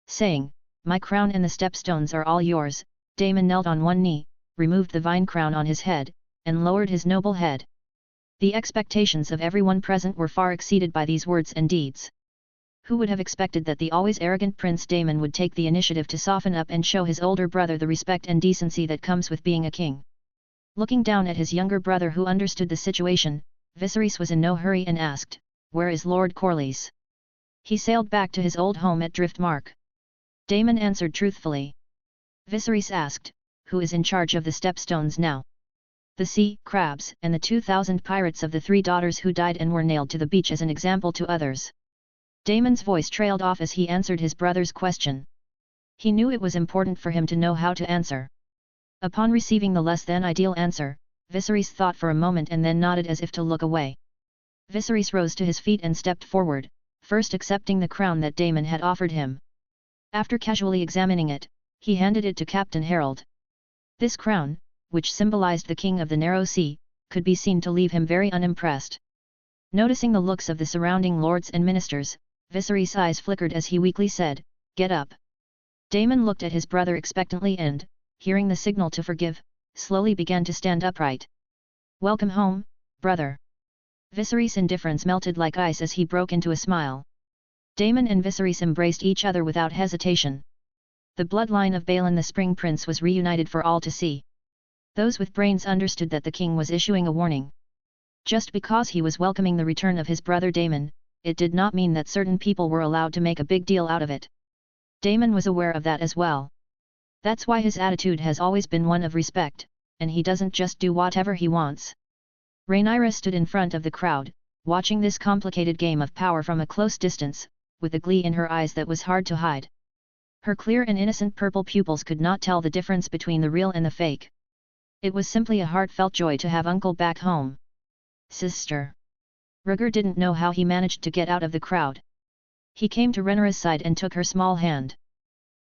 Saying, "My crown and the stepstones are all yours," Daemon knelt on one knee, removed the vine crown on his head, and lowered his noble head. The expectations of everyone present were far exceeded by these words and deeds. Who would have expected that the always arrogant Prince Daemon would take the initiative to soften up and show his older brother the respect and decency that comes with being a king? Looking down at his younger brother who understood the situation, Viserys was in no hurry and asked, "Where is Lord Corlys?" "He sailed back to his old home at Driftmark." Daemon answered truthfully. Viserys asked, "Who is in charge of the Stepstones now?" "The sea crabs and the 2,000 pirates of the three daughters who died and were nailed to the beach as an example to others." Daemon's voice trailed off as he answered his brother's question. He knew it was important for him to know how to answer. Upon receiving the less than ideal answer, Viserys thought for a moment and then nodded as if to look away. Viserys rose to his feet and stepped forward, first accepting the crown that Daemon had offered him. After casually examining it, he handed it to Captain Harold. This crown, which symbolized the king of the narrow sea, could be seen to leave him very unimpressed. Noticing the looks of the surrounding lords and ministers, Viserys' eyes flickered as he weakly said, "Get up." Daemon looked at his brother expectantly and, hearing the signal to forgive, slowly began to stand upright. "Welcome home, brother." Viserys' indifference melted like ice as he broke into a smile. Daemon and Viserys embraced each other without hesitation. The bloodline of Balon the Spring Prince was reunited for all to see. Those with brains understood that the king was issuing a warning. Just because he was welcoming the return of his brother Daemon, it did not mean that certain people were allowed to make a big deal out of it. Daemon was aware of that as well. That's why his attitude has always been one of respect, and he doesn't just do whatever he wants. Rhaenyra stood in front of the crowd, watching this complicated game of power from a close distance, with a glee in her eyes that was hard to hide. Her clear and innocent purple pupils could not tell the difference between the real and the fake. It was simply a heartfelt joy to have uncle back home. "Sister." Rhaegar didn't know how he managed to get out of the crowd. He came to Rhaenyra's side and took her small hand.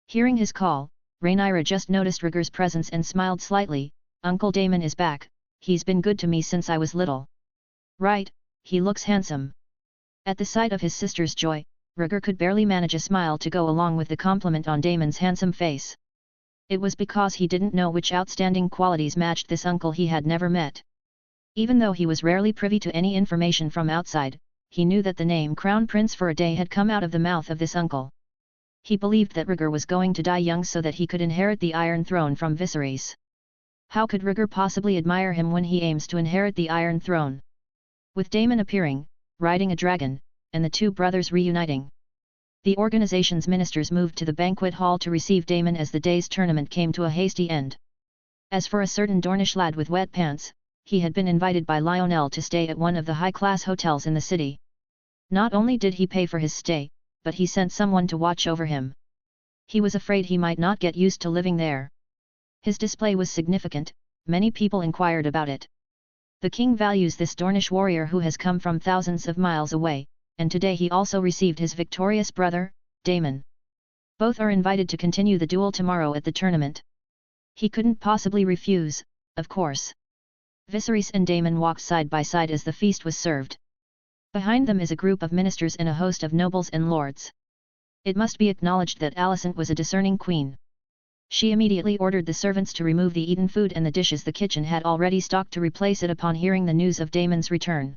Hearing his call, Rhaenyra just noticed Rhaegar's presence and smiled slightly. "Uncle Daemon is back. He's been good to me since I was little." "Right, he looks handsome." At the sight of his sister's joy, Rhaegar could barely manage a smile to go along with the compliment on Daemon's handsome face. It was because he didn't know which outstanding qualities matched this uncle he had never met. Even though he was rarely privy to any information from outside, he knew that the name Crown Prince for a day had come out of the mouth of this uncle. He believed that Rhaegar was going to die young so that he could inherit the Iron Throne from Viserys. How could Rhaegar possibly admire him when he aims to inherit the Iron Throne? With Daemon appearing, riding a dragon, and the two brothers reuniting, the organization's ministers moved to the banquet hall to receive Daemon as the day's tournament came to a hasty end. As for a certain Dornish lad with wet pants, he had been invited by Lionel to stay at one of the high-class hotels in the city. Not only did he pay for his stay, but he sent someone to watch over him. He was afraid he might not get used to living there. His display was significant, many people inquired about it. The king values this Dornish warrior who has come from thousands of miles away, and today he also received his victorious brother, Daemon. Both are invited to continue the duel tomorrow at the tournament. He couldn't possibly refuse, of course. Viserys and Daemon walked side by side as the feast was served. Behind them is a group of ministers and a host of nobles and lords. It must be acknowledged that Alicent was a discerning queen. She immediately ordered the servants to remove the eaten food and the dishes the kitchen had already stocked to replace it upon hearing the news of Daemon's return.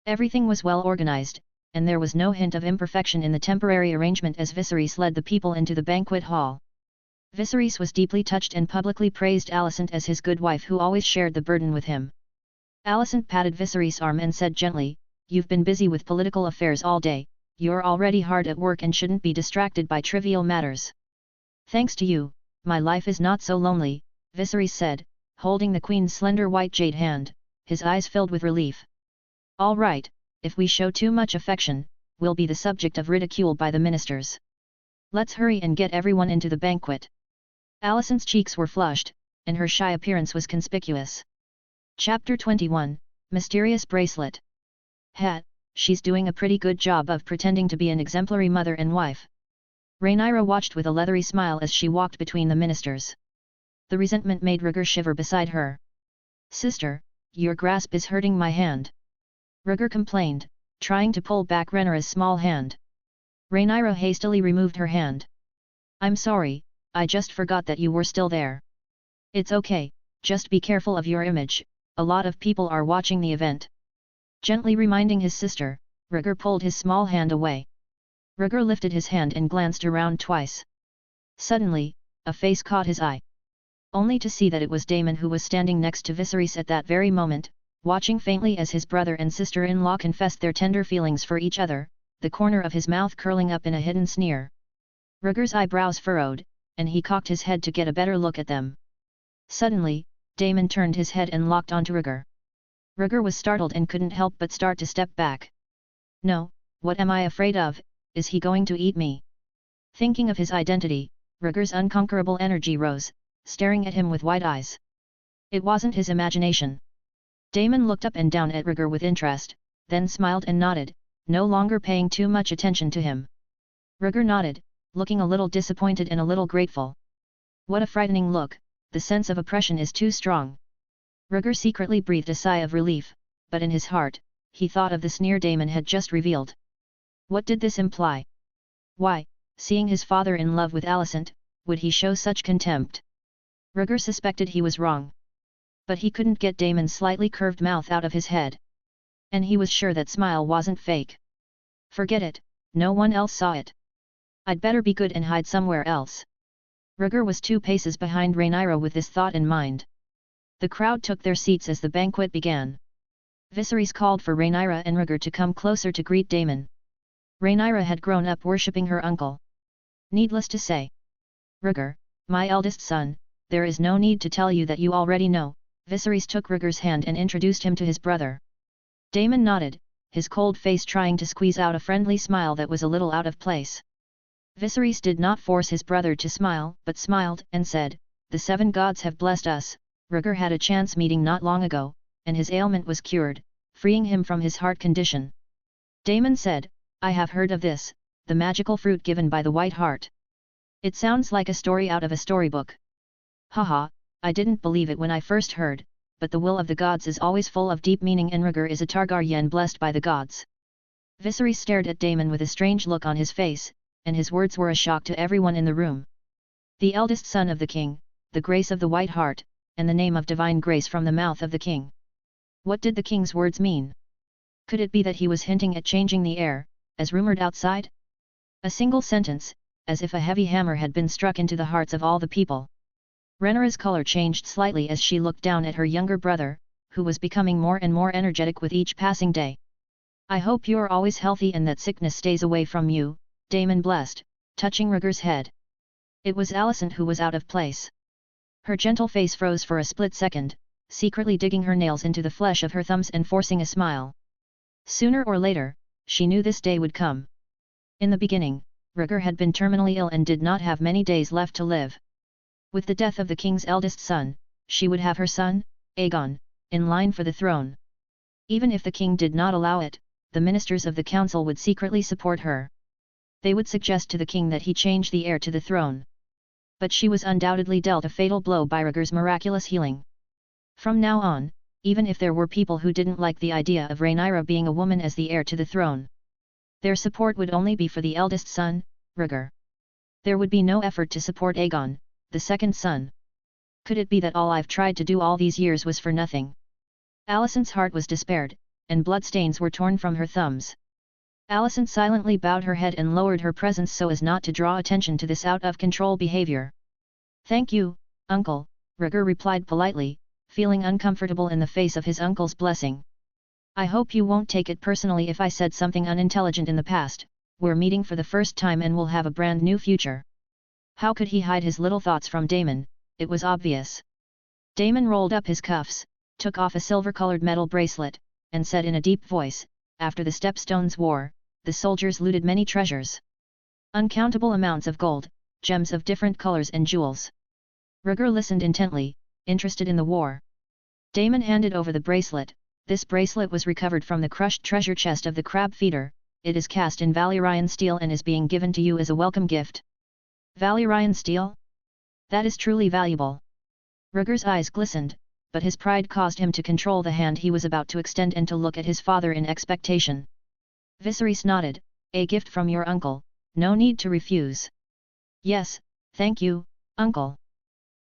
Everything was well organized, and there was no hint of imperfection in the temporary arrangement as Viserys led the people into the banquet hall. Viserys was deeply touched and publicly praised Alicent as his good wife who always shared the burden with him. Alicent patted Viserys' arm and said gently, "You've been busy with political affairs all day, you're already hard at work and shouldn't be distracted by trivial matters. Thanks to you, my life is not so lonely," Viserys said, holding the queen's slender white jade hand, his eyes filled with relief. "All right, if we show too much affection, we'll be the subject of ridicule by the ministers. Let's hurry and get everyone into the banquet." Alicent's cheeks were flushed, and her shy appearance was conspicuous. Chapter 21, Mysterious Bracelet. She's doing a pretty good job of pretending to be an exemplary mother and wife. Rhaenyra watched with a leathery smile as she walked between the ministers. The resentment made Rhaegar shiver beside her. "Sister, your grasp is hurting my hand," Rhaegar complained, trying to pull back Rhaenyra's small hand. Rhaenyra hastily removed her hand. "I'm sorry, I just forgot that you were still there." "It's okay, just be careful of your image, a lot of people are watching the event." Gently reminding his sister, Rhaegar pulled his small hand away. Rhaegar lifted his hand and glanced around twice. Suddenly, a face caught his eye. Only to see that it was Daemon who was standing next to Viserys at that very moment, watching faintly as his brother and sister-in-law confessed their tender feelings for each other, the corner of his mouth curling up in a hidden sneer. Rhaegar's eyebrows furrowed, and he cocked his head to get a better look at them. Suddenly, Daemon turned his head and locked onto Rhaegar. Rhaegar was startled and couldn't help but start to step back. "No, what am I afraid of? Is he going to eat me?" Thinking of his identity, Rhaegar's unconquerable energy rose, staring at him with wide eyes. It wasn't his imagination. Daemon looked up and down at Rhaegar with interest, then smiled and nodded, no longer paying too much attention to him. Rhaegar nodded, looking a little disappointed and a little grateful. What a frightening look, the sense of oppression is too strong. Rhaegar secretly breathed a sigh of relief, but in his heart, he thought of the sneer Daemon had just revealed. What did this imply? Why, seeing his father in love with Alicent, would he show such contempt? Rhaegar suspected he was wrong. But he couldn't get Daemon's slightly curved mouth out of his head. And he was sure that smile wasn't fake. Forget it, no one else saw it. I'd better be good and hide somewhere else. Rhaegar was 2 paces behind Rhaenyra with this thought in mind. The crowd took their seats as the banquet began. Viserys called for Rhaenyra and Rhaegar to come closer to greet Daemon. Rhaenyra had grown up worshipping her uncle. Needless to say. Rhaegar, my eldest son, there is no need to tell you that you already know. Viserys took Rhaegar's hand and introduced him to his brother. Daemon nodded, his cold face trying to squeeze out a friendly smile that was a little out of place. Viserys did not force his brother to smile, but smiled and said, "The 7 gods have blessed us." Rhaegar had a chance meeting not long ago, and his ailment was cured, freeing him from his heart condition. Daemon said, "I have heard of this, the magical fruit given by the White Hart. It sounds like a story out of a storybook." "Haha, I didn't believe it when I first heard, but the will of the gods is always full of deep meaning and Rhaegar is a Targaryen blessed by the gods." Viserys stared at Daemon with a strange look on his face, and his words were a shock to everyone in the room. The eldest son of the king, the grace of the White Hart, and the name of divine grace from the mouth of the king. What did the king's words mean? Could it be that he was hinting at changing the heir, as rumored outside? A single sentence, as if a heavy hammer had been struck into the hearts of all the people. Rhaenyra's color changed slightly as she looked down at her younger brother, who was becoming more and more energetic with each passing day. "I hope you are always healthy and that sickness stays away from you," Daemon blessed, touching Rhaegar's head. It was Alicent who was out of place. Her gentle face froze for a split second, secretly digging her nails into the flesh of her thumbs and forcing a smile. Sooner or later, she knew this day would come. In the beginning, Rhaegar had been terminally ill and did not have many days left to live. With the death of the king's eldest son, she would have her son, Aegon, in line for the throne. Even if the king did not allow it, the ministers of the council would secretly support her. They would suggest to the king that he change the heir to the throne. But she was undoubtedly dealt a fatal blow by Rhaegar's miraculous healing. From now on, even if there were people who didn't like the idea of Rhaenyra being a woman as the heir to the throne, their support would only be for the eldest son, Rhaegar. There would be no effort to support Aegon, the second son. Could it be that all I've tried to do all these years was for nothing? Alicent's heart was despaired, and bloodstains were torn from her thumbs. Alicent silently bowed her head and lowered her presence so as not to draw attention to this out-of-control behavior. "Thank you, uncle," Rhaegar replied politely, feeling uncomfortable in the face of his uncle's blessing. "I hope you won't take it personally if I said something unintelligent in the past. We're meeting for the first time and we'll have a brand new future." How could he hide his little thoughts from Daemon? It was obvious. Daemon rolled up his cuffs, took off a silver-colored metal bracelet, and said in a deep voice, "After the Stepstones War, the soldiers looted many treasures. Uncountable amounts of gold, gems of different colors and jewels." Rhaegar listened intently, interested in the war. Daemon handed over the bracelet. "This bracelet was recovered from the crushed treasure chest of the crab feeder. It is cast in Valyrian steel and is being given to you as a welcome gift." "Valyrian steel? That is truly valuable." Rhaegar's eyes glistened, but his pride caused him to control the hand he was about to extend and to look at his father in expectation. Viserys nodded, "A gift from your uncle, no need to refuse." "Yes, thank you, uncle."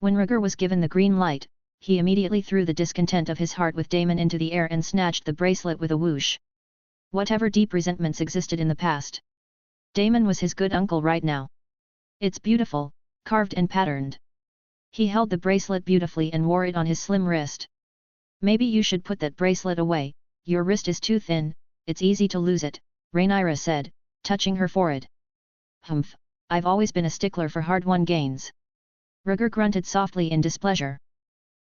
When Rhaegar was given the green light, he immediately threw the discontent of his heart with Daemon into the air and snatched the bracelet with a whoosh. Whatever deep resentments existed in the past, Daemon was his good uncle right now. "It's beautiful, carved and patterned." He held the bracelet beautifully and wore it on his slim wrist. "Maybe you should put that bracelet away, your wrist is too thin, it's easy to lose it," Rhaenyra said, touching her forehead. "Humph, I've always been a stickler for hard-won gains." Rhaegar grunted softly in displeasure.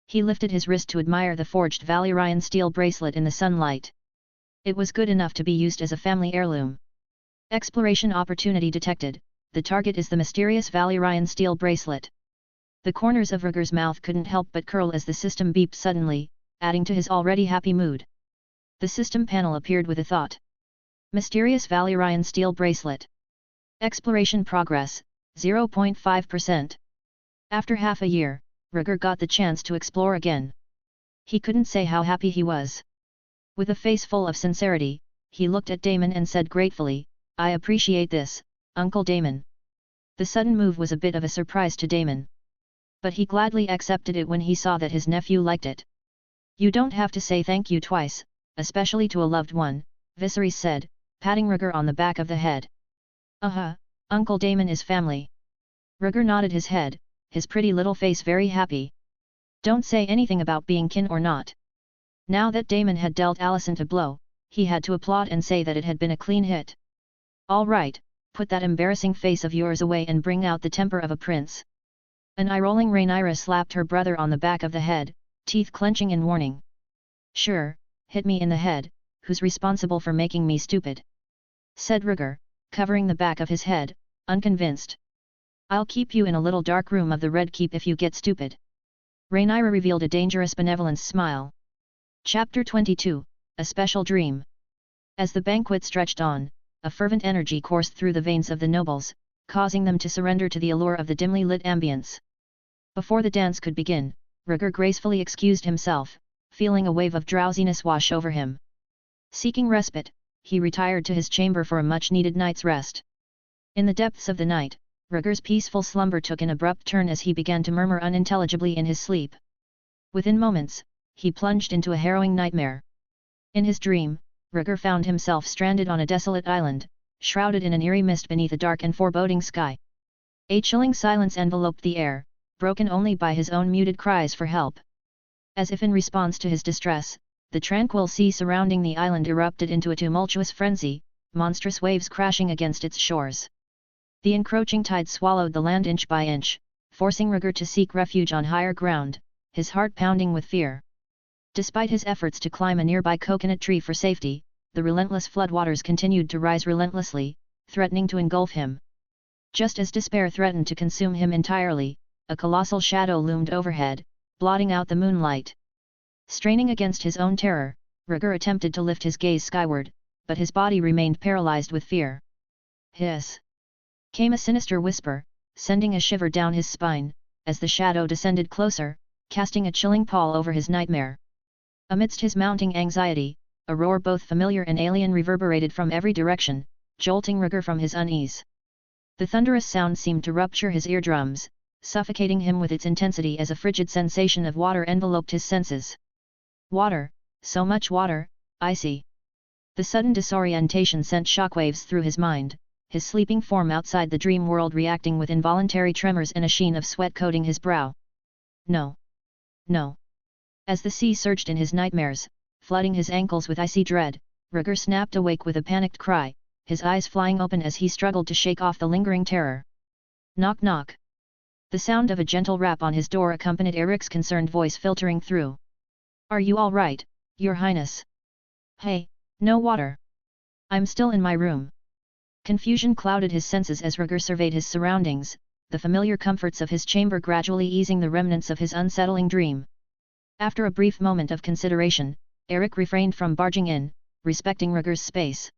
He lifted his wrist to admire the forged Valyrian steel bracelet in the sunlight. It was good enough to be used as a family heirloom. Exploration opportunity detected. The target is the mysterious Valyrian steel bracelet. The corners of Rhaegar's mouth couldn't help but curl as the system beeped suddenly, adding to his already happy mood. The system panel appeared with a thought. Mysterious Valyrian steel bracelet. Exploration progress, 0.5%. After half a year, Rhaegar got the chance to explore again. He couldn't say how happy he was. With a face full of sincerity, he looked at Daemon and said gratefully, "I appreciate this, Uncle Daemon." The sudden move was a bit of a surprise to Daemon. But he gladly accepted it when he saw that his nephew liked it. You don't have to say thank you twice, especially to a loved one, Viserys said, patting Rhaegar on the back of the head. Uncle Daemon is family. Rhaegar nodded his head, his pretty little face very happy. Don't say anything about being kin or not. Now that Daemon had dealt Alicent a blow, he had to applaud and say that it had been a clean hit. All right, put that embarrassing face of yours away and bring out the temper of a prince. An eye-rolling Rhaenyra slapped her brother on the back of the head, teeth clenching in warning. Sure, hit me in the head, who's responsible for making me stupid? Said Rhaegar, covering the back of his head, unconvinced. I'll keep you in a little dark room of the Red Keep if you get stupid. Rhaenyra revealed a dangerous benevolence smile. Chapter 22, A Special Dream. As the banquet stretched on, a fervent energy coursed through the veins of the nobles, causing them to surrender to the allure of the dimly lit ambience. Before the dance could begin, Rhaegar gracefully excused himself, feeling a wave of drowsiness wash over him. Seeking respite, he retired to his chamber for a much-needed night's rest. In the depths of the night, Rhaegar's peaceful slumber took an abrupt turn as he began to murmur unintelligibly in his sleep. Within moments, he plunged into a harrowing nightmare. In his dream, Rhaegar found himself stranded on a desolate island, shrouded in an eerie mist beneath a dark and foreboding sky. A chilling silence enveloped the air, broken only by his own muted cries for help. As if in response to his distress, the tranquil sea surrounding the island erupted into a tumultuous frenzy, monstrous waves crashing against its shores. The encroaching tide swallowed the land inch by inch, forcing Rhaegar to seek refuge on higher ground, his heart pounding with fear. Despite his efforts to climb a nearby coconut tree for safety, the relentless floodwaters continued to rise relentlessly, threatening to engulf him. Just as despair threatened to consume him entirely, a colossal shadow loomed overhead, blotting out the moonlight. Straining against his own terror, Rhaegar attempted to lift his gaze skyward, but his body remained paralyzed with fear. Hiss! Came a sinister whisper, sending a shiver down his spine, as the shadow descended closer, casting a chilling pall over his nightmare. Amidst his mounting anxiety, a roar both familiar and alien reverberated from every direction, jolting Rhaegar from his unease. The thunderous sound seemed to rupture his eardrums, suffocating him with its intensity as a frigid sensation of water enveloped his senses. Water, so much water, icy. The sudden disorientation sent shockwaves through his mind, his sleeping form outside the dream world reacting with involuntary tremors and a sheen of sweat coating his brow. No! No! As the sea surged in his nightmares, flooding his ankles with icy dread, Rhaegar snapped awake with a panicked cry, his eyes flying open as he struggled to shake off the lingering terror. Knock knock! The sound of a gentle rap on his door accompanied Eric's concerned voice filtering through. Are you all right, Your Highness? Hey, no water. I'm still in my room. Confusion clouded his senses as Rhaegar surveyed his surroundings, the familiar comforts of his chamber gradually easing the remnants of his unsettling dream. After a brief moment of consideration, Eric refrained from barging in, respecting Rhaegar's space.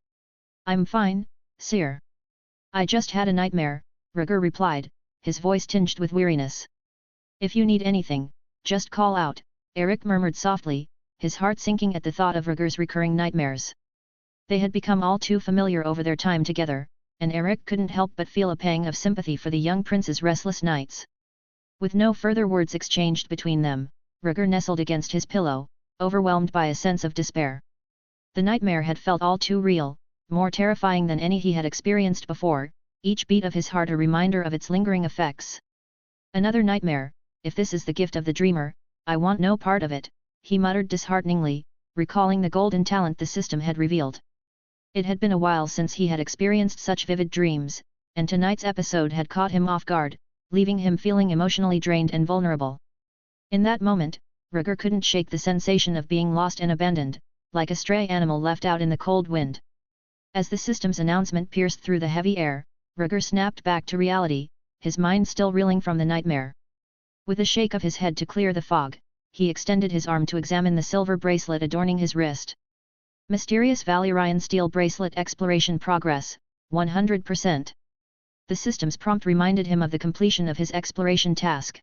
I'm fine, sire. I just had a nightmare, Rhaegar replied, his voice tinged with weariness. If you need anything, just call out, Eric murmured softly, his heart sinking at the thought of Rhaegar's recurring nightmares. They had become all too familiar over their time together, and Eric couldn't help but feel a pang of sympathy for the young prince's restless nights. With no further words exchanged between them, Rhaegar nestled against his pillow, overwhelmed by a sense of despair. The nightmare had felt all too real, more terrifying than any he had experienced before, each beat of his heart a reminder of its lingering effects. Another nightmare, if this is the gift of the dreamer, I want no part of it, he muttered dishearteningly, recalling the golden talent the system had revealed. It had been a while since he had experienced such vivid dreams, and tonight's episode had caught him off guard, leaving him feeling emotionally drained and vulnerable. In that moment, Rhaegar couldn't shake the sensation of being lost and abandoned, like a stray animal left out in the cold wind. As the system's announcement pierced through the heavy air, Rhaegar snapped back to reality, his mind still reeling from the nightmare. With a shake of his head to clear the fog, he extended his arm to examine the silver bracelet adorning his wrist. Mysterious Valyrian steel bracelet exploration progress, 100%. The system's prompt reminded him of the completion of his exploration task.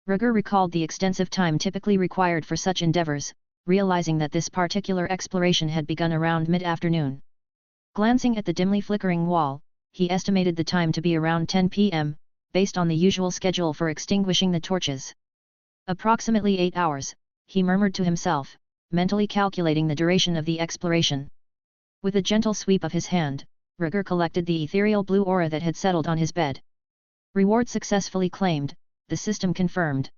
Rhaegar recalled the extensive time typically required for such endeavors, realizing that this particular exploration had begun around mid-afternoon. Glancing at the dimly flickering wall, he estimated the time to be around 10 p.m., based on the usual schedule for extinguishing the torches. Approximately 8 hours, he murmured to himself, mentally calculating the duration of the exploration. With a gentle sweep of his hand, Rhaegar collected the ethereal blue aura that had settled on his bed. Reward successfully claimed, the system confirmed.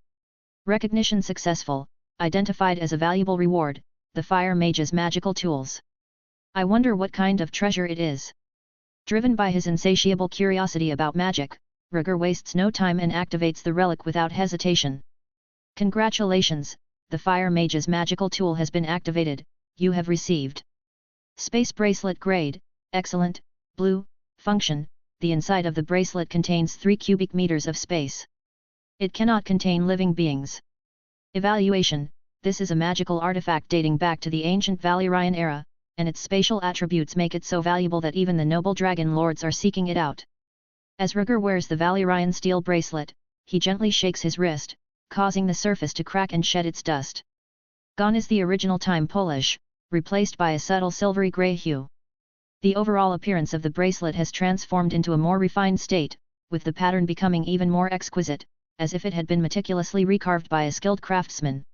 Recognition successful, identified as a valuable reward, the fire mage's magical tools. I wonder what kind of treasure it is. Driven by his insatiable curiosity about magic, Rhaegar wastes no time and activates the relic without hesitation. Congratulations, the fire mage's magical tool has been activated, you have received. Space bracelet grade, excellent, blue, function, the inside of the bracelet contains 3 cubic meters of space. It cannot contain living beings. Evaluation, this is a magical artifact dating back to the ancient Valyrian era, and its spatial attributes make it so valuable that even the noble dragon lords are seeking it out. As Rhaegar wears the Valyrian steel bracelet, he gently shakes his wrist, causing the surface to crack and shed its dust. Gone is the original time polish, replaced by a subtle silvery grey hue. The overall appearance of the bracelet has transformed into a more refined state, with the pattern becoming even more exquisite, as if it had been meticulously recarved by a skilled craftsman.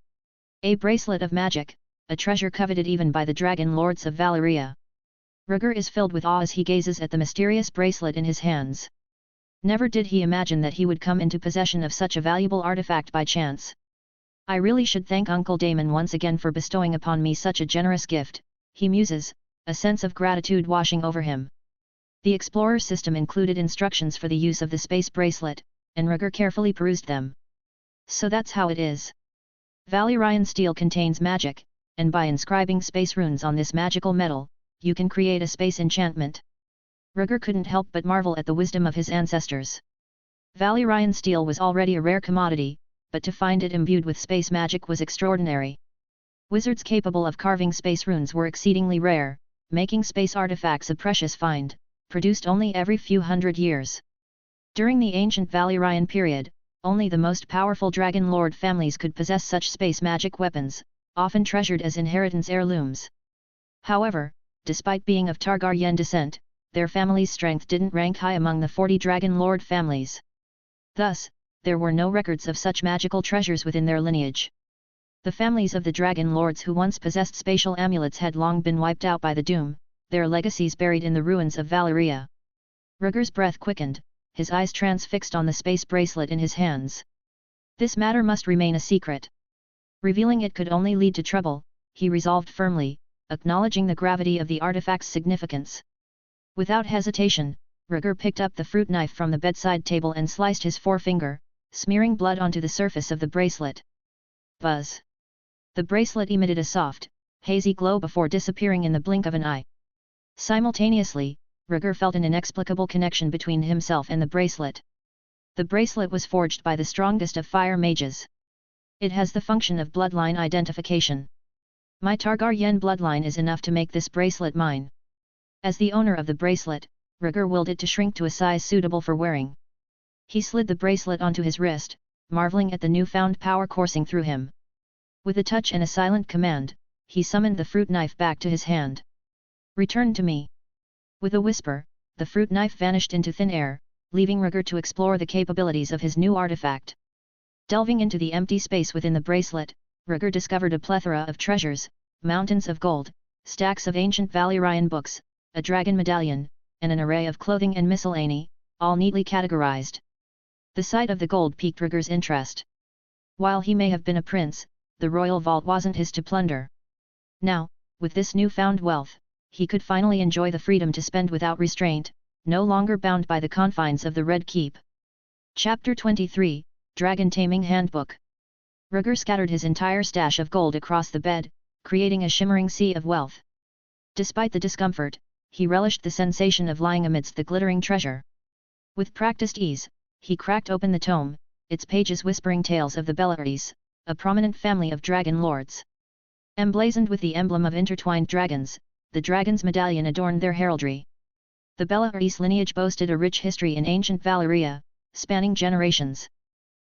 A bracelet of magic, a treasure coveted even by the dragon lords of Valyria. Rhaegar is filled with awe as he gazes at the mysterious bracelet in his hands. Never did he imagine that he would come into possession of such a valuable artifact by chance. I really should thank Uncle Damon once again for bestowing upon me such a generous gift, he muses, a sense of gratitude washing over him. The Explorer system included instructions for the use of the space bracelet, and Rhaegar carefully perused them. So that's how it is. Valyrian steel contains magic, and by inscribing space runes on this magical metal, you can create a space enchantment. Rhaegar couldn't help but marvel at the wisdom of his ancestors. Valyrian steel was already a rare commodity, but to find it imbued with space magic was extraordinary. Wizards capable of carving space runes were exceedingly rare, making space artifacts a precious find, produced only every few hundred years. During the ancient Valyrian period, only the most powerful dragon lord families could possess such space magic weapons, often treasured as inheritance heirlooms. However, despite being of Targaryen descent, their family's strength didn't rank high among the 40 dragon lord families. Thus, there were no records of such magical treasures within their lineage. The families of the dragon lords who once possessed spatial amulets had long been wiped out by the doom, their legacies buried in the ruins of Valyria. Rhaegar's breath quickened, his eyes transfixed on the space bracelet in his hands. This matter must remain a secret. Revealing it could only lead to trouble, he resolved firmly, acknowledging the gravity of the artifact's significance. Without hesitation, Rhaegar picked up the fruit knife from the bedside table and sliced his forefinger, smearing blood onto the surface of the bracelet. Buzz! The bracelet emitted a soft, hazy glow before disappearing in the blink of an eye. Simultaneously, Rhaegar felt an inexplicable connection between himself and the bracelet. The bracelet was forged by the strongest of fire mages. It has the function of bloodline identification. My Targaryen bloodline is enough to make this bracelet mine. As the owner of the bracelet, Rhaegar willed it to shrink to a size suitable for wearing. He slid the bracelet onto his wrist, marveling at the newfound power coursing through him. With a touch and a silent command, he summoned the fruit knife back to his hand. Return to me. With a whisper, the fruit knife vanished into thin air, leaving Rhaegar to explore the capabilities of his new artifact. Delving into the empty space within the bracelet, Rhaegar discovered a plethora of treasures, mountains of gold, stacks of ancient Valyrian books, a dragon medallion, and an array of clothing and miscellany, all neatly categorized. The sight of the gold piqued Rhaegar's interest. While he may have been a prince, the royal vault wasn't his to plunder. Now, with this newfound wealth, he could finally enjoy the freedom to spend without restraint, no longer bound by the confines of the Red Keep. Chapter 23, Dragon Taming Handbook. Rhaegar scattered his entire stash of gold across the bed, creating a shimmering sea of wealth. Despite the discomfort, he relished the sensation of lying amidst the glittering treasure. With practiced ease, he cracked open the tome, its pages whispering tales of the Balearians, a prominent family of dragon lords. Emblazoned with the emblem of intertwined dragons, the dragon's medallion adorned their heraldry. The Balearian lineage boasted a rich history in ancient Valyria, spanning generations.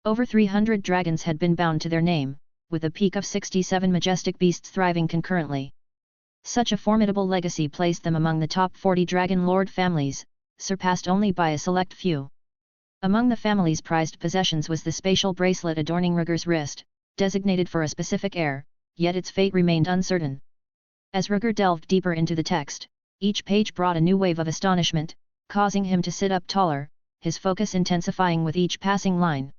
Over 300 dragons had been bound to their name, with a peak of 67 majestic beasts thriving concurrently. Such a formidable legacy placed them among the top 40 dragon lord families, surpassed only by a select few. Among the family's prized possessions was the spatial bracelet adorning Rhaegar's wrist, designated for a specific heir, yet its fate remained uncertain. As Rhaegar delved deeper into the text, each page brought a new wave of astonishment, causing him to sit up taller, his focus intensifying with each passing line.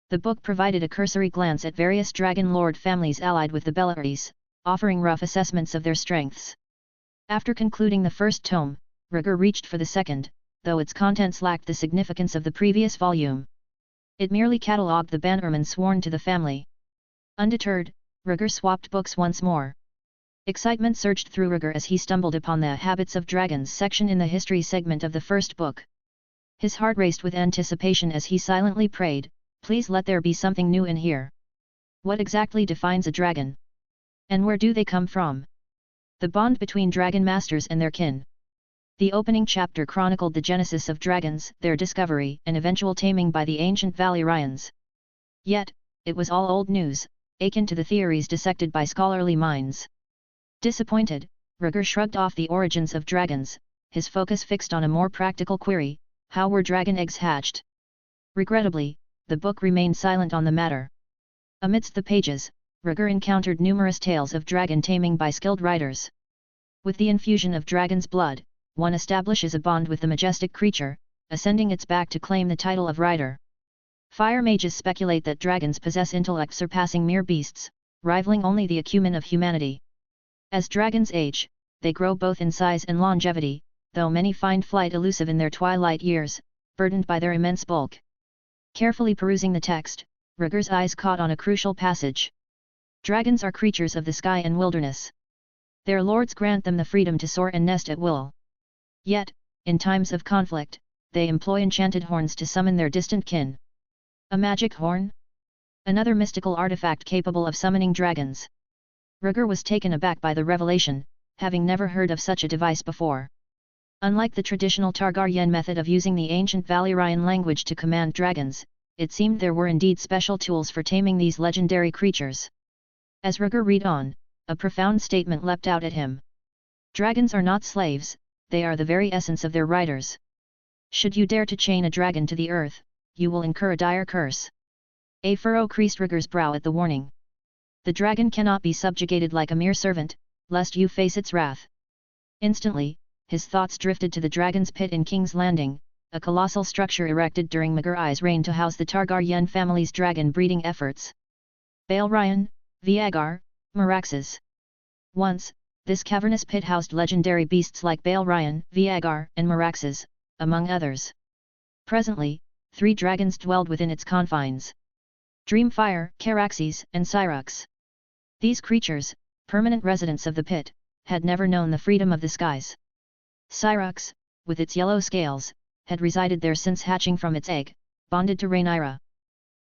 The book provided a cursory glance at various dragon lord families allied with the Balearians, offering rough assessments of their strengths. After concluding the first tome, Rhaegar reached for the second, though its contents lacked the significance of the previous volume. It merely catalogued the bannermen sworn to the family. Undeterred, Rhaegar swapped books once more. Excitement surged through Rhaegar as he stumbled upon the Habits of Dragons section in the history segment of the first book. His heart raced with anticipation as he silently prayed, "Please let there be something new in here. What exactly defines a dragon? And where do they come from?" The bond between dragon masters and their kin. The opening chapter chronicled the genesis of dragons, their discovery and eventual taming by the ancient Valyrians. Yet, it was all old news, akin to the theories dissected by scholarly minds. Disappointed, Rhaegar shrugged off the origins of dragons, his focus fixed on a more practical query: how were dragon eggs hatched? Regrettably, the book remained silent on the matter. Amidst the pages, Rhaegar encountered numerous tales of dragon taming by skilled writers. With the infusion of dragon's blood, one establishes a bond with the majestic creature, ascending its back to claim the title of rider. Fire mages speculate that dragons possess intellect surpassing mere beasts, rivaling only the acumen of humanity. As dragons age, they grow both in size and longevity, though many find flight elusive in their twilight years, burdened by their immense bulk. Carefully perusing the text, Rhaegar's eyes caught on a crucial passage. Dragons are creatures of the sky and wilderness. Their lords grant them the freedom to soar and nest at will. Yet, in times of conflict, they employ enchanted horns to summon their distant kin. A magic horn? Another mystical artifact capable of summoning dragons. Rhaegar was taken aback by the revelation, having never heard of such a device before. Unlike the traditional Targaryen method of using the ancient Valyrian language to command dragons, it seemed there were indeed special tools for taming these legendary creatures. As Rhaegar read on, a profound statement leapt out at him. Dragons are not slaves, they are the very essence of their riders. Should you dare to chain a dragon to the earth, you will incur a dire curse. A furrow creased Rhaegar's brow at the warning. The dragon cannot be subjugated like a mere servant, lest you face its wrath. Instantly, his thoughts drifted to the Dragon's Pit in King's Landing, a colossal structure erected during Rhaegar's reign to house the Targaryen family's dragon breeding efforts. Balearion, Rhaegar, Meraxes. Once, this cavernous pit housed legendary beasts like Balearion, Rhaegar, and Meraxes, among others. Presently, 3 dragons dwelled within its confines: Dreamfire, Caraxes, and Syrox. These creatures, permanent residents of the pit, had never known the freedom of the skies. Syrox, with its yellow scales, had resided there since hatching from its egg, bonded to Rhaenyra.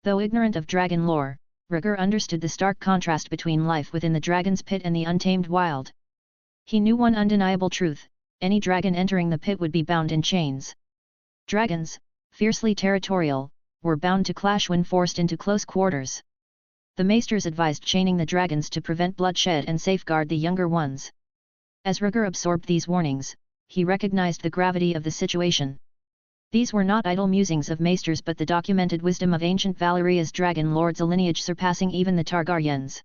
Though ignorant of dragon lore, Rhaegar understood the stark contrast between life within the dragon's pit and the untamed wild. He knew one undeniable truth: any dragon entering the pit would be bound in chains. Dragons, fiercely territorial, were bound to clash when forced into close quarters. The maesters advised chaining the dragons to prevent bloodshed and safeguard the younger ones. As Rhaegar absorbed these warnings, he recognized the gravity of the situation. These were not idle musings of maesters but the documented wisdom of ancient Valyria's dragon lords, a lineage surpassing even the Targaryens.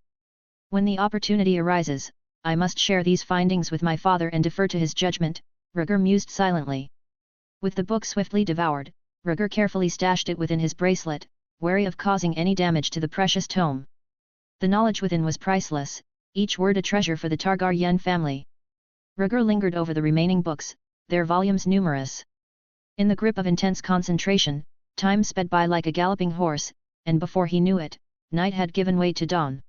When the opportunity arises, I must share these findings with my father and defer to his judgment, Rhaegar mused silently. With the book swiftly devoured, Rhaegar carefully stashed it within his bracelet, wary of causing any damage to the precious tome. The knowledge within was priceless, each word a treasure for the Targaryen family. Rhaegar lingered over the remaining books, their volumes numerous. In the grip of intense concentration, time sped by like a galloping horse, and before he knew it, night had given way to dawn.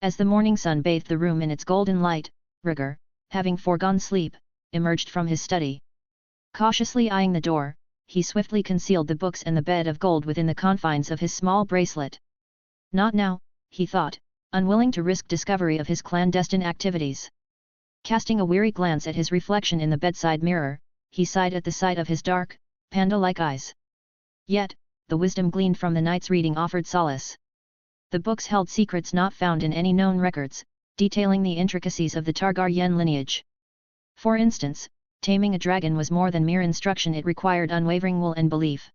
As the morning sun bathed the room in its golden light, Rhaegar, having foregone sleep, emerged from his study. Cautiously eyeing the door, he swiftly concealed the books and the bed of gold within the confines of his small bracelet. Not now, he thought, unwilling to risk discovery of his clandestine activities. Casting a weary glance at his reflection in the bedside mirror, he sighed at the sight of his dark, panda-like eyes. Yet, the wisdom gleaned from the night's reading offered solace. The books held secrets not found in any known records, detailing the intricacies of the Targaryen lineage. For instance, taming a dragon was more than mere instruction, it required unwavering will and belief.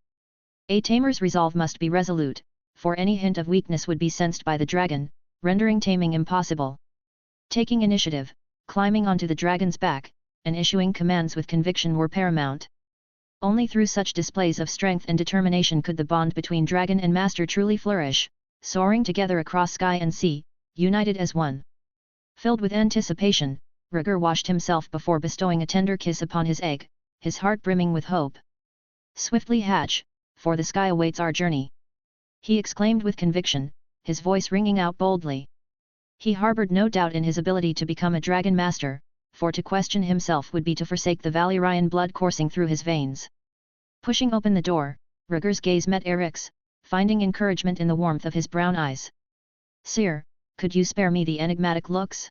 A tamer's resolve must be resolute, for any hint of weakness would be sensed by the dragon, rendering taming impossible. Taking initiative, climbing onto the dragon's back, and issuing commands with conviction were paramount. Only through such displays of strength and determination could the bond between dragon and master truly flourish, soaring together across sky and sea, united as one. Filled with anticipation, Rhaegar washed himself before bestowing a tender kiss upon his egg, his heart brimming with hope. "Swiftly hatch, for the sky awaits our journey," he exclaimed with conviction, his voice ringing out boldly. He harbored no doubt in his ability to become a dragon master, for to question himself would be to forsake the Valyrian blood coursing through his veins. Pushing open the door, Rhaegar's gaze met Eric's, finding encouragement in the warmth of his brown eyes. "Sire, could you spare me the enigmatic looks?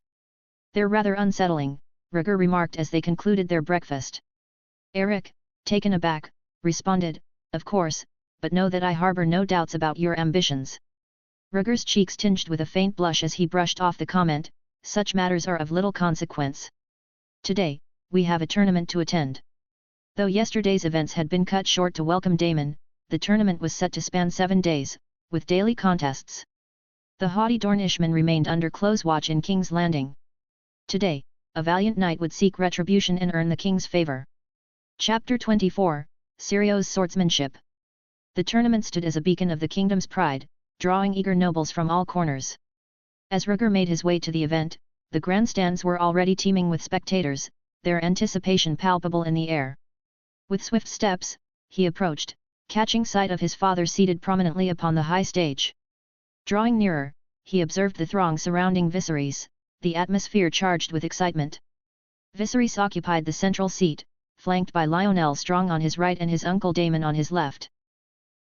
They're rather unsettling," Rhaegar remarked as they concluded their breakfast. Eric, taken aback, responded, "Of course, but know that I harbor no doubts about your ambitions." Rhaegar's cheeks tinged with a faint blush as he brushed off the comment, "Such matters are of little consequence. Today, we have a tournament to attend." Though yesterday's events had been cut short to welcome Daemon, the tournament was set to span 7 days, with daily contests. The haughty Dornishman remained under close watch in King's Landing. Today, a valiant knight would seek retribution and earn the king's favor. Chapter 24, Sero's Swordsmanship. The tournament stood as a beacon of the kingdom's pride, drawing eager nobles from all corners. As Rhaegar made his way to the event, the grandstands were already teeming with spectators, their anticipation palpable in the air. With swift steps, he approached, catching sight of his father seated prominently upon the high stage. Drawing nearer, he observed the throng surrounding Viserys, the atmosphere charged with excitement. Viserys occupied the central seat, flanked by Lionel Strong on his right and his uncle Daemon on his left.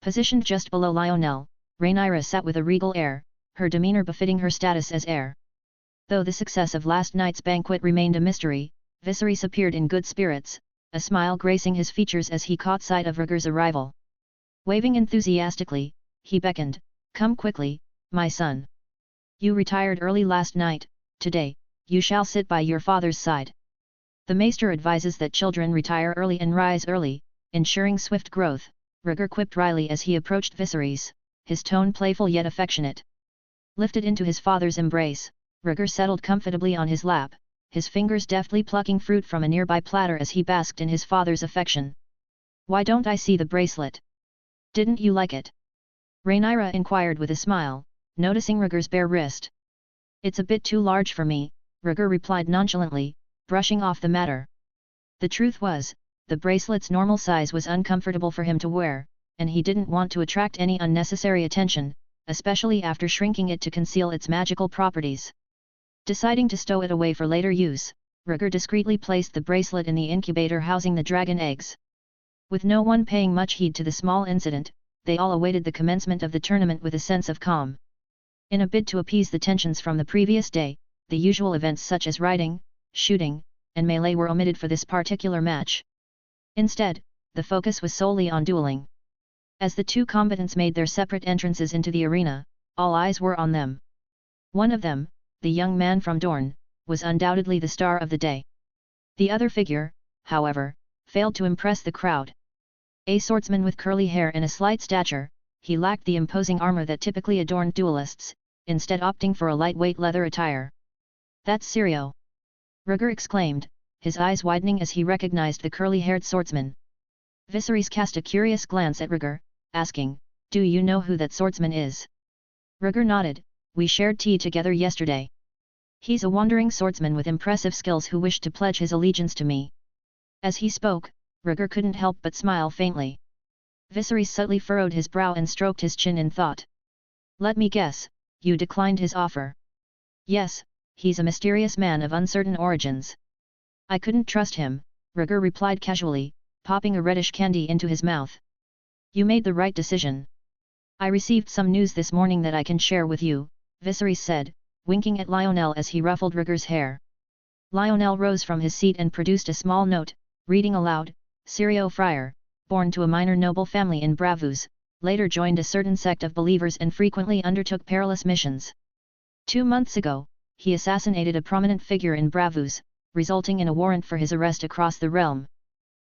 Positioned just below Lionel, Rhaenyra sat with a regal air, her demeanor befitting her status as heir. Though the success of last night's banquet remained a mystery, Viserys appeared in good spirits, a smile gracing his features as he caught sight of Rhaegar's arrival. Waving enthusiastically, he beckoned, "Come quickly, my son. You retired early last night, today, you shall sit by your father's side. The Maester advises that children retire early and rise early, ensuring swift growth," Rhaegar quipped wryly as he approached Viserys, his tone playful yet affectionate. Lifted into his father's embrace, Rhaegar settled comfortably on his lap, his fingers deftly plucking fruit from a nearby platter as he basked in his father's affection. "Why don't I see the bracelet? Didn't you like it?" Rhaenyra inquired with a smile, noticing Rhaegar's bare wrist. "It's a bit too large for me," Rhaegar replied nonchalantly, brushing off the matter. The truth was, the bracelet's normal size was uncomfortable for him to wear, and he didn't want to attract any unnecessary attention, especially after shrinking it to conceal its magical properties. Deciding to stow it away for later use, Rhaegar discreetly placed the bracelet in the incubator housing the dragon eggs. With no one paying much heed to the small incident, they all awaited the commencement of the tournament with a sense of calm. In a bid to appease the tensions from the previous day, the usual events such as riding, shooting, and melee were omitted for this particular match. Instead, the focus was solely on dueling. As the two combatants made their separate entrances into the arena, all eyes were on them. One of them, the young man from Dorne, was undoubtedly the star of the day. The other figure, however, failed to impress the crowd. A swordsman with curly hair and a slight stature, he lacked the imposing armor that typically adorned duelists, instead opting for a lightweight leather attire. "That's Sero!" Rhaegar exclaimed, his eyes widening as he recognized the curly-haired swordsman. Viserys cast a curious glance at Rhaegar, asking, "Do you know who that swordsman is?" Rhaegar nodded, "We shared tea together yesterday. He's a wandering swordsman with impressive skills who wished to pledge his allegiance to me." As he spoke, Rhaegar couldn't help but smile faintly. Viserys subtly furrowed his brow and stroked his chin in thought. "Let me guess, you declined his offer." "Yes, he's a mysterious man of uncertain origins. I couldn't trust him," Rhaegar replied casually, popping a reddish candy into his mouth. "You made the right decision. I received some news this morning that I can share with you," Viserys said, winking at Lionel as he ruffled Rhaegar's hair. Lionel rose from his seat and produced a small note, reading aloud, "Sero Friar, born to a minor noble family in Braavos, later joined a certain sect of believers and frequently undertook perilous missions. 2 months ago, he assassinated a prominent figure in Braavos, resulting in a warrant for his arrest across the realm.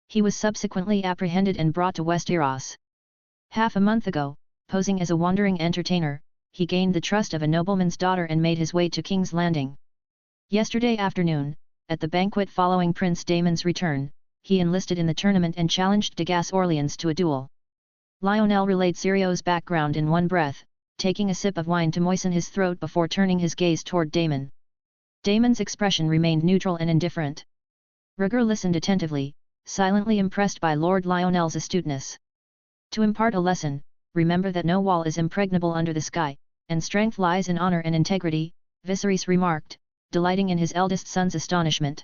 He was subsequently apprehended and brought to Westeros. Half a month ago, posing as a wandering entertainer, he gained the trust of a nobleman's daughter and made his way to King's Landing. Yesterday afternoon, at the banquet following Prince Daemon's return, he enlisted in the tournament and challenged de Orleans to a duel. Lionel relayed Sero's background in one breath, taking a sip of wine to moisten his throat before turning his gaze toward Daemon. Daemon's expression remained neutral and indifferent. Rhaegar listened attentively, silently impressed by Lord Lionel's astuteness. To impart a lesson, remember that no wall is impregnable under the sky, and strength lies in honor and integrity, Viserys remarked, delighting in his eldest son's astonishment.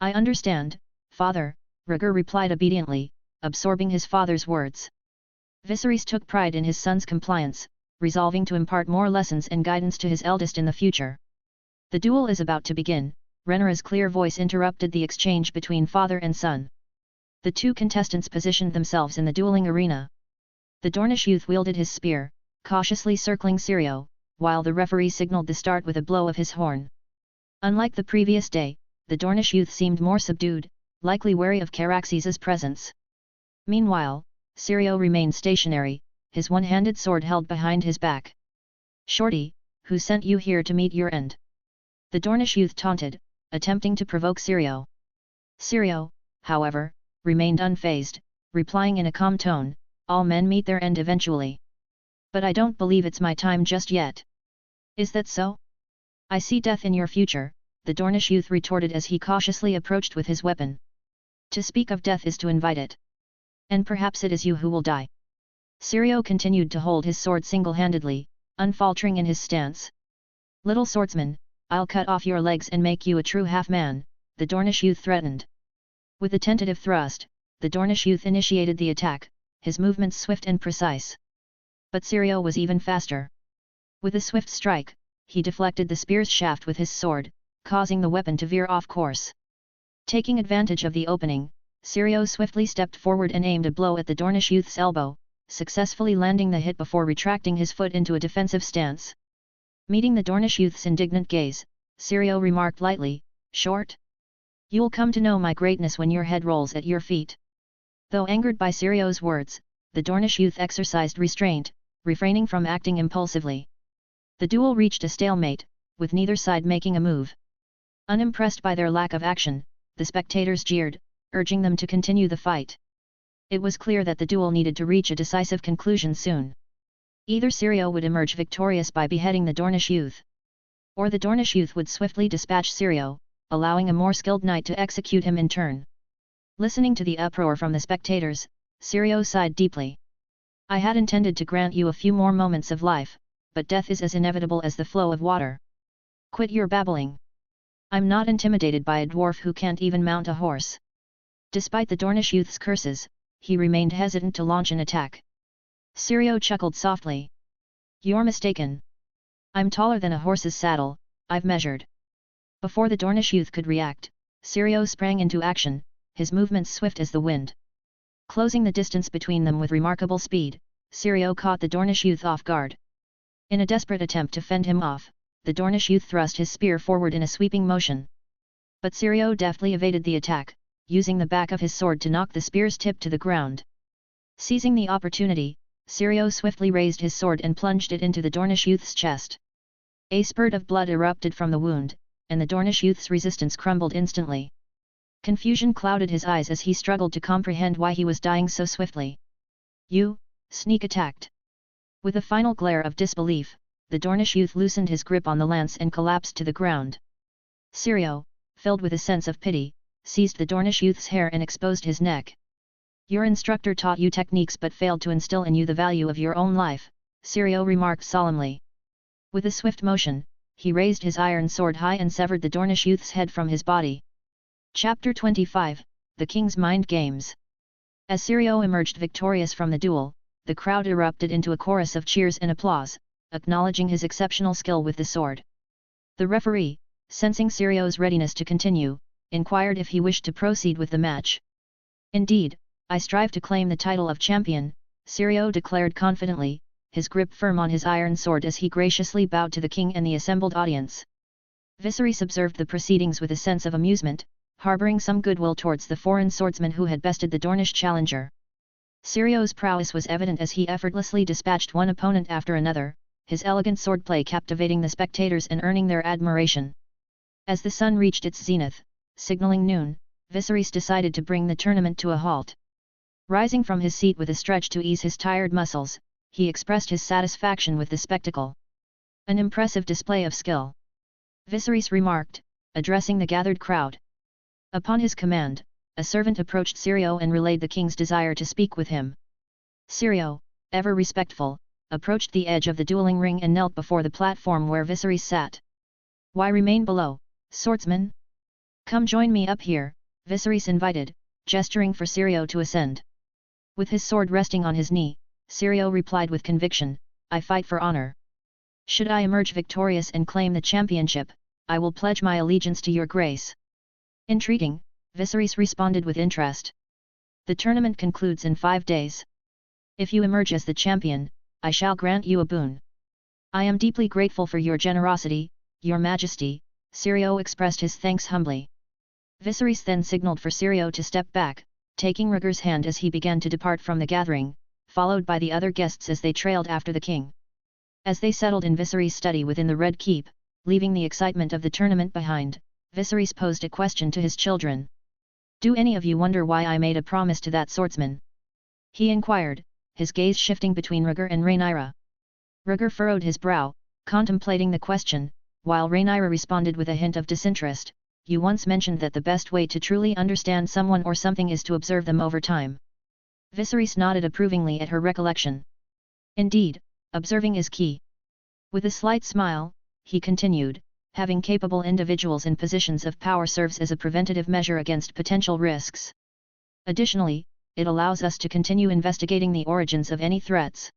I understand, father, Rhaegar replied obediently, absorbing his father's words. Viserys took pride in his son's compliance, resolving to impart more lessons and guidance to his eldest in the future. The duel is about to begin, Rhaenyra's clear voice interrupted the exchange between father and son. The two contestants positioned themselves in the dueling arena. The Dornish youth wielded his spear, cautiously circling Sero, while the referee signaled the start with a blow of his horn. Unlike the previous day, the Dornish youth seemed more subdued, likely wary of Caraxes' presence. Meanwhile, Sero remained stationary, his one-handed sword held behind his back. Shorty, who sent you here to meet your end? The Dornish youth taunted, attempting to provoke Sero. Sero, however, remained unfazed, replying in a calm tone, all men meet their end eventually. But I don't believe it's my time just yet. Is that so? I see death in your future, the Dornish youth retorted as he cautiously approached with his weapon. To speak of death is to invite it. And perhaps it is you who will die. Sero continued to hold his sword single-handedly, unfaltering in his stance. Little swordsman, I'll cut off your legs and make you a true half-man, the Dornish youth threatened. With a tentative thrust, the Dornish youth initiated the attack, his movements swift and precise. But Sero was even faster. With a swift strike, he deflected the spear's shaft with his sword, causing the weapon to veer off course. Taking advantage of the opening, Sero swiftly stepped forward and aimed a blow at the Dornish youth's elbow, successfully landing the hit before retracting his foot into a defensive stance. Meeting the Dornish youth's indignant gaze, Sero remarked lightly, "Short? You'll come to know my greatness when your head rolls at your feet." Though angered by Sero's words, the Dornish youth exercised restraint, refraining from acting impulsively. The duel reached a stalemate, with neither side making a move. Unimpressed by their lack of action, the spectators jeered, urging them to continue the fight. It was clear that the duel needed to reach a decisive conclusion soon. Either Sero would emerge victorious by beheading the Dornish youth, or the Dornish youth would swiftly dispatch Sero, allowing a more skilled knight to execute him in turn. Listening to the uproar from the spectators, Sero sighed deeply. I had intended to grant you a few more moments of life, but death is as inevitable as the flow of water. Quit your babbling. I'm not intimidated by a dwarf who can't even mount a horse. Despite the Dornish youth's curses, he remained hesitant to launch an attack. Sero chuckled softly. You're mistaken. I'm taller than a horse's saddle, I've measured. Before the Dornish youth could react, Sero sprang into action, his movements swift as the wind. Closing the distance between them with remarkable speed, Sero caught the Dornish youth off guard. In a desperate attempt to fend him off, the Dornish youth thrust his spear forward in a sweeping motion. But Sero deftly evaded the attack, using the back of his sword to knock the spear's tip to the ground. Seizing the opportunity, Sero swiftly raised his sword and plunged it into the Dornish youth's chest. A spurt of blood erupted from the wound, and the Dornish youth's resistance crumbled instantly. Confusion clouded his eyes as he struggled to comprehend why he was dying so swiftly. You, sneak attacked. With a final glare of disbelief, the Dornish youth loosened his grip on the lance and collapsed to the ground. Sero, filled with a sense of pity, seized the Dornish youth's hair and exposed his neck. Your instructor taught you techniques but failed to instill in you the value of your own life, Sero remarked solemnly. With a swift motion, he raised his iron sword high and severed the Dornish youth's head from his body. Chapter 25, The King's Mind Games. As Sero emerged victorious from the duel, the crowd erupted into a chorus of cheers and applause, acknowledging his exceptional skill with the sword. The referee, sensing Sero's readiness to continue, inquired if he wished to proceed with the match. Indeed, I strive to claim the title of champion, Sero declared confidently, his grip firm on his iron sword as he graciously bowed to the king and the assembled audience. Viserys observed the proceedings with a sense of amusement, harboring some goodwill towards the foreign swordsman who had bested the Dornish challenger. Sero's prowess was evident as he effortlessly dispatched one opponent after another, his elegant swordplay captivating the spectators and earning their admiration. As the sun reached its zenith, signaling noon, Viserys decided to bring the tournament to a halt. Rising from his seat with a stretch to ease his tired muscles, he expressed his satisfaction with the spectacle. An impressive display of skill, Viserys remarked, addressing the gathered crowd. Upon his command, a servant approached Sero and relayed the king's desire to speak with him. Sero, ever respectful, approached the edge of the dueling ring and knelt before the platform where Viserys sat. "Why remain below, swordsman? Come join me up here," Viserys invited, gesturing for Sero to ascend. With his sword resting on his knee, Sero replied with conviction, "I fight for honor. Should I emerge victorious and claim the championship, I will pledge my allegiance to your grace." Intriguing, Viserys responded with interest. "The tournament concludes in 5 days. If you emerge as the champion, I shall grant you a boon." "I am deeply grateful for your generosity, your majesty," Sero expressed his thanks humbly. Viserys then signalled for Sero to step back, taking Rhaegar's hand as he began to depart from the gathering, followed by the other guests as they trailed after the king. As they settled in Viserys' study within the Red Keep, leaving the excitement of the tournament behind, Viserys posed a question to his children. "Do any of you wonder why I made a promise to that swordsman?" he inquired, his gaze shifting between Rhaegar and Rhaenyra. Rhaegar furrowed his brow, contemplating the question, while Rhaenyra responded with a hint of disinterest. "You once mentioned that the best way to truly understand someone or something is to observe them over time." Viserys nodded approvingly at her recollection. "Indeed, observing is key." With a slight smile, he continued, "Having capable individuals in positions of power serves as a preventative measure against potential risks. Additionally, it allows us to continue investigating the origins of any threats."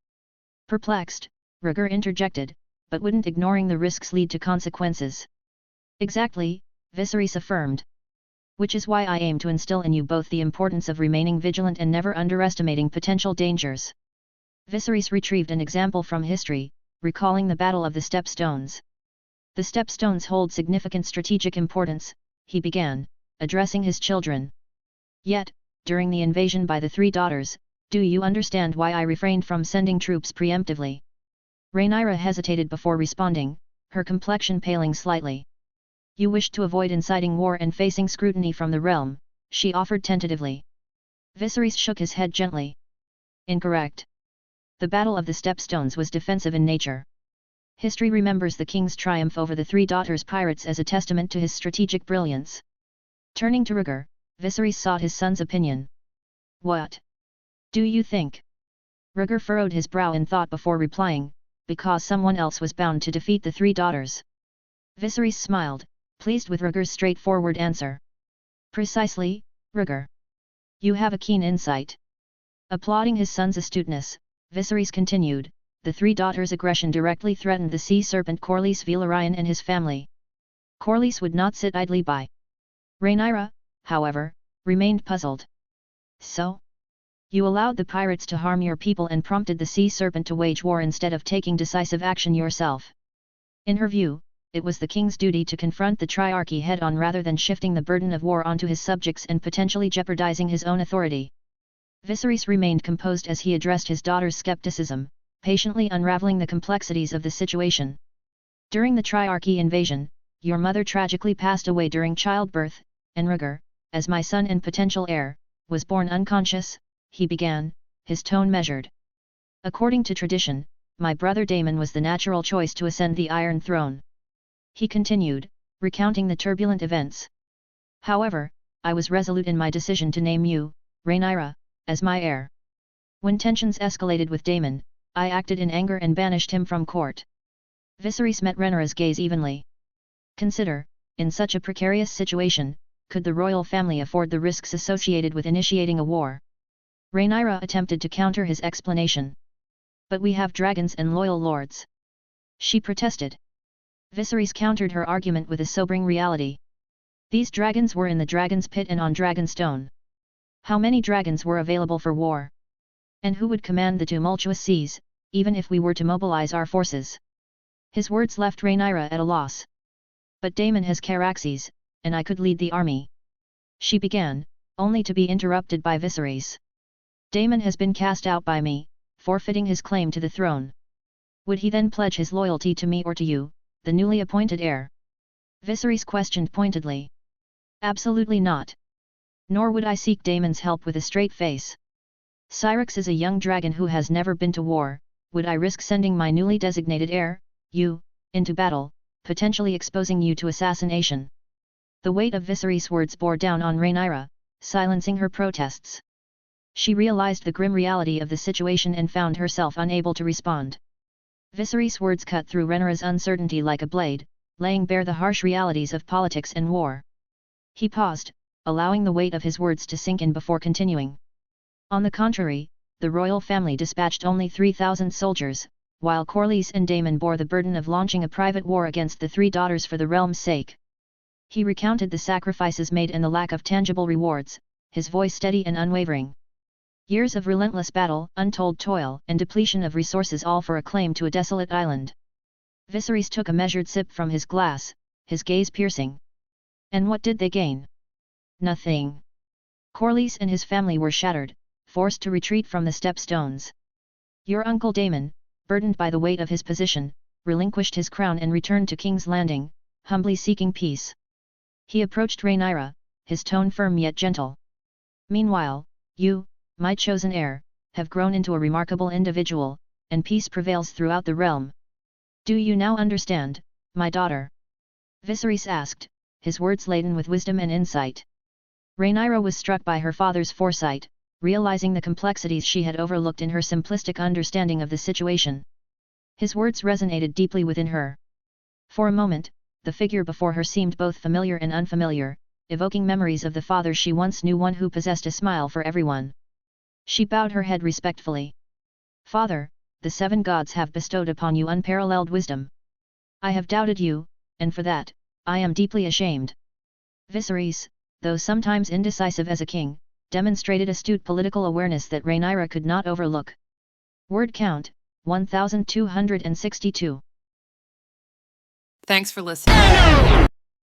Perplexed, Rhaegar interjected, "But wouldn't ignoring the risks lead to consequences?" "Exactly," Viserys affirmed. "Which is why I aim to instill in you both the importance of remaining vigilant and never underestimating potential dangers." Viserys retrieved an example from history, recalling the Battle of the Stepstones. "The Stepstones hold significant strategic importance," he began, addressing his children. "Yet, during the invasion by the Three Daughters, do you understand why I refrained from sending troops preemptively?" Rhaenyra hesitated before responding, her complexion paling slightly. "You wished to avoid inciting war and facing scrutiny from the realm," she offered tentatively. Viserys shook his head gently. "Incorrect. The Battle of the Stepstones was defensive in nature. History remembers the king's triumph over the Three Daughters pirates as a testament to his strategic brilliance." Turning to Rhaegar, Viserys sought his son's opinion. "What do you think?" Rhaegar furrowed his brow in thought before replying, "Because someone else was bound to defeat the Three Daughters." Viserys smiled, pleased with Rhaegar's straightforward answer. "Precisely, Rhaegar. You have a keen insight." Applauding his son's astuteness, Viserys continued, "The Three Daughters' aggression directly threatened the sea serpent Corlys Velaryon and his family. Corlys would not sit idly by." Rhaenyra, however, remained puzzled. "So? You allowed the pirates to harm your people and prompted the sea serpent to wage war instead of taking decisive action yourself." In her view, it was the king's duty to confront the Triarchy head-on rather than shifting the burden of war onto his subjects and potentially jeopardizing his own authority. Viserys remained composed as he addressed his daughter's skepticism, patiently unraveling the complexities of the situation. "During the Triarchy invasion, your mother tragically passed away during childbirth, and Rhaegar, as my son and potential heir, was born unconscious," he began, his tone measured. "According to tradition, my brother Daemon was the natural choice to ascend the Iron Throne," he continued, recounting the turbulent events. "However, I was resolute in my decision to name you, Rhaenyra, as my heir. When tensions escalated with Daemon, I acted in anger and banished him from court." Viserys met Rhaenyra's gaze evenly. "Consider, in such a precarious situation, could the royal family afford the risks associated with initiating a war?" Rhaenyra attempted to counter his explanation. "But we have dragons and loyal lords," she protested. Viserys countered her argument with a sobering reality. These dragons were in the Dragon's Pit and on Dragonstone. How many dragons were available for war? And who would command the tumultuous seas, even if we were to mobilize our forces? His words left Rhaenyra at a loss. "But Daemon has Caraxes, and I could lead the army," she began, only to be interrupted by Viserys. Daemon has been cast out by me, forfeiting his claim to the throne. Would he then pledge his loyalty to me or to you, the newly appointed heir? Viserys questioned pointedly. Absolutely not. Nor would I seek Daemon's help with a straight face. Syrax is a young dragon who has never been to war. Would I risk sending my newly designated heir, you, into battle, potentially exposing you to assassination? The weight of Viserys' words bore down on Rhaenyra, silencing her protests. She realized the grim reality of the situation and found herself unable to respond. Viserys' words cut through Rhaenyra's uncertainty like a blade, laying bare the harsh realities of politics and war. He paused, allowing the weight of his words to sink in before continuing. On the contrary, the royal family dispatched only 3,000 soldiers, while Corlys and Daemon bore the burden of launching a private war against the three daughters for the realm's sake. He recounted the sacrifices made and the lack of tangible rewards, his voice steady and unwavering. Years of relentless battle, untold toil, and depletion of resources, all for a claim to a desolate island. Viserys took a measured sip from his glass, his gaze piercing. And what did they gain? Nothing. Corlys and his family were shattered, forced to retreat from the Stepstones. Your uncle Daemon, burdened by the weight of his position, relinquished his crown and returned to King's Landing, humbly seeking peace. He approached Rhaenyra, his tone firm yet gentle. Meanwhile, you, my chosen heir, have grown into a remarkable individual, and peace prevails throughout the realm. Do you now understand, my daughter? Viserys asked, his words laden with wisdom and insight. Rhaenyra was struck by her father's foresight, realizing the complexities she had overlooked in her simplistic understanding of the situation. His words resonated deeply within her. For a moment, the figure before her seemed both familiar and unfamiliar, evoking memories of the father she once knew, one who possessed a smile for everyone. She bowed her head respectfully. Father, the seven gods have bestowed upon you unparalleled wisdom. I have doubted you, and for that, I am deeply ashamed. Viserys, though sometimes indecisive as a king, demonstrated astute political awareness that Rhaenyra could not overlook. Word count, 1262. Thanks for listening.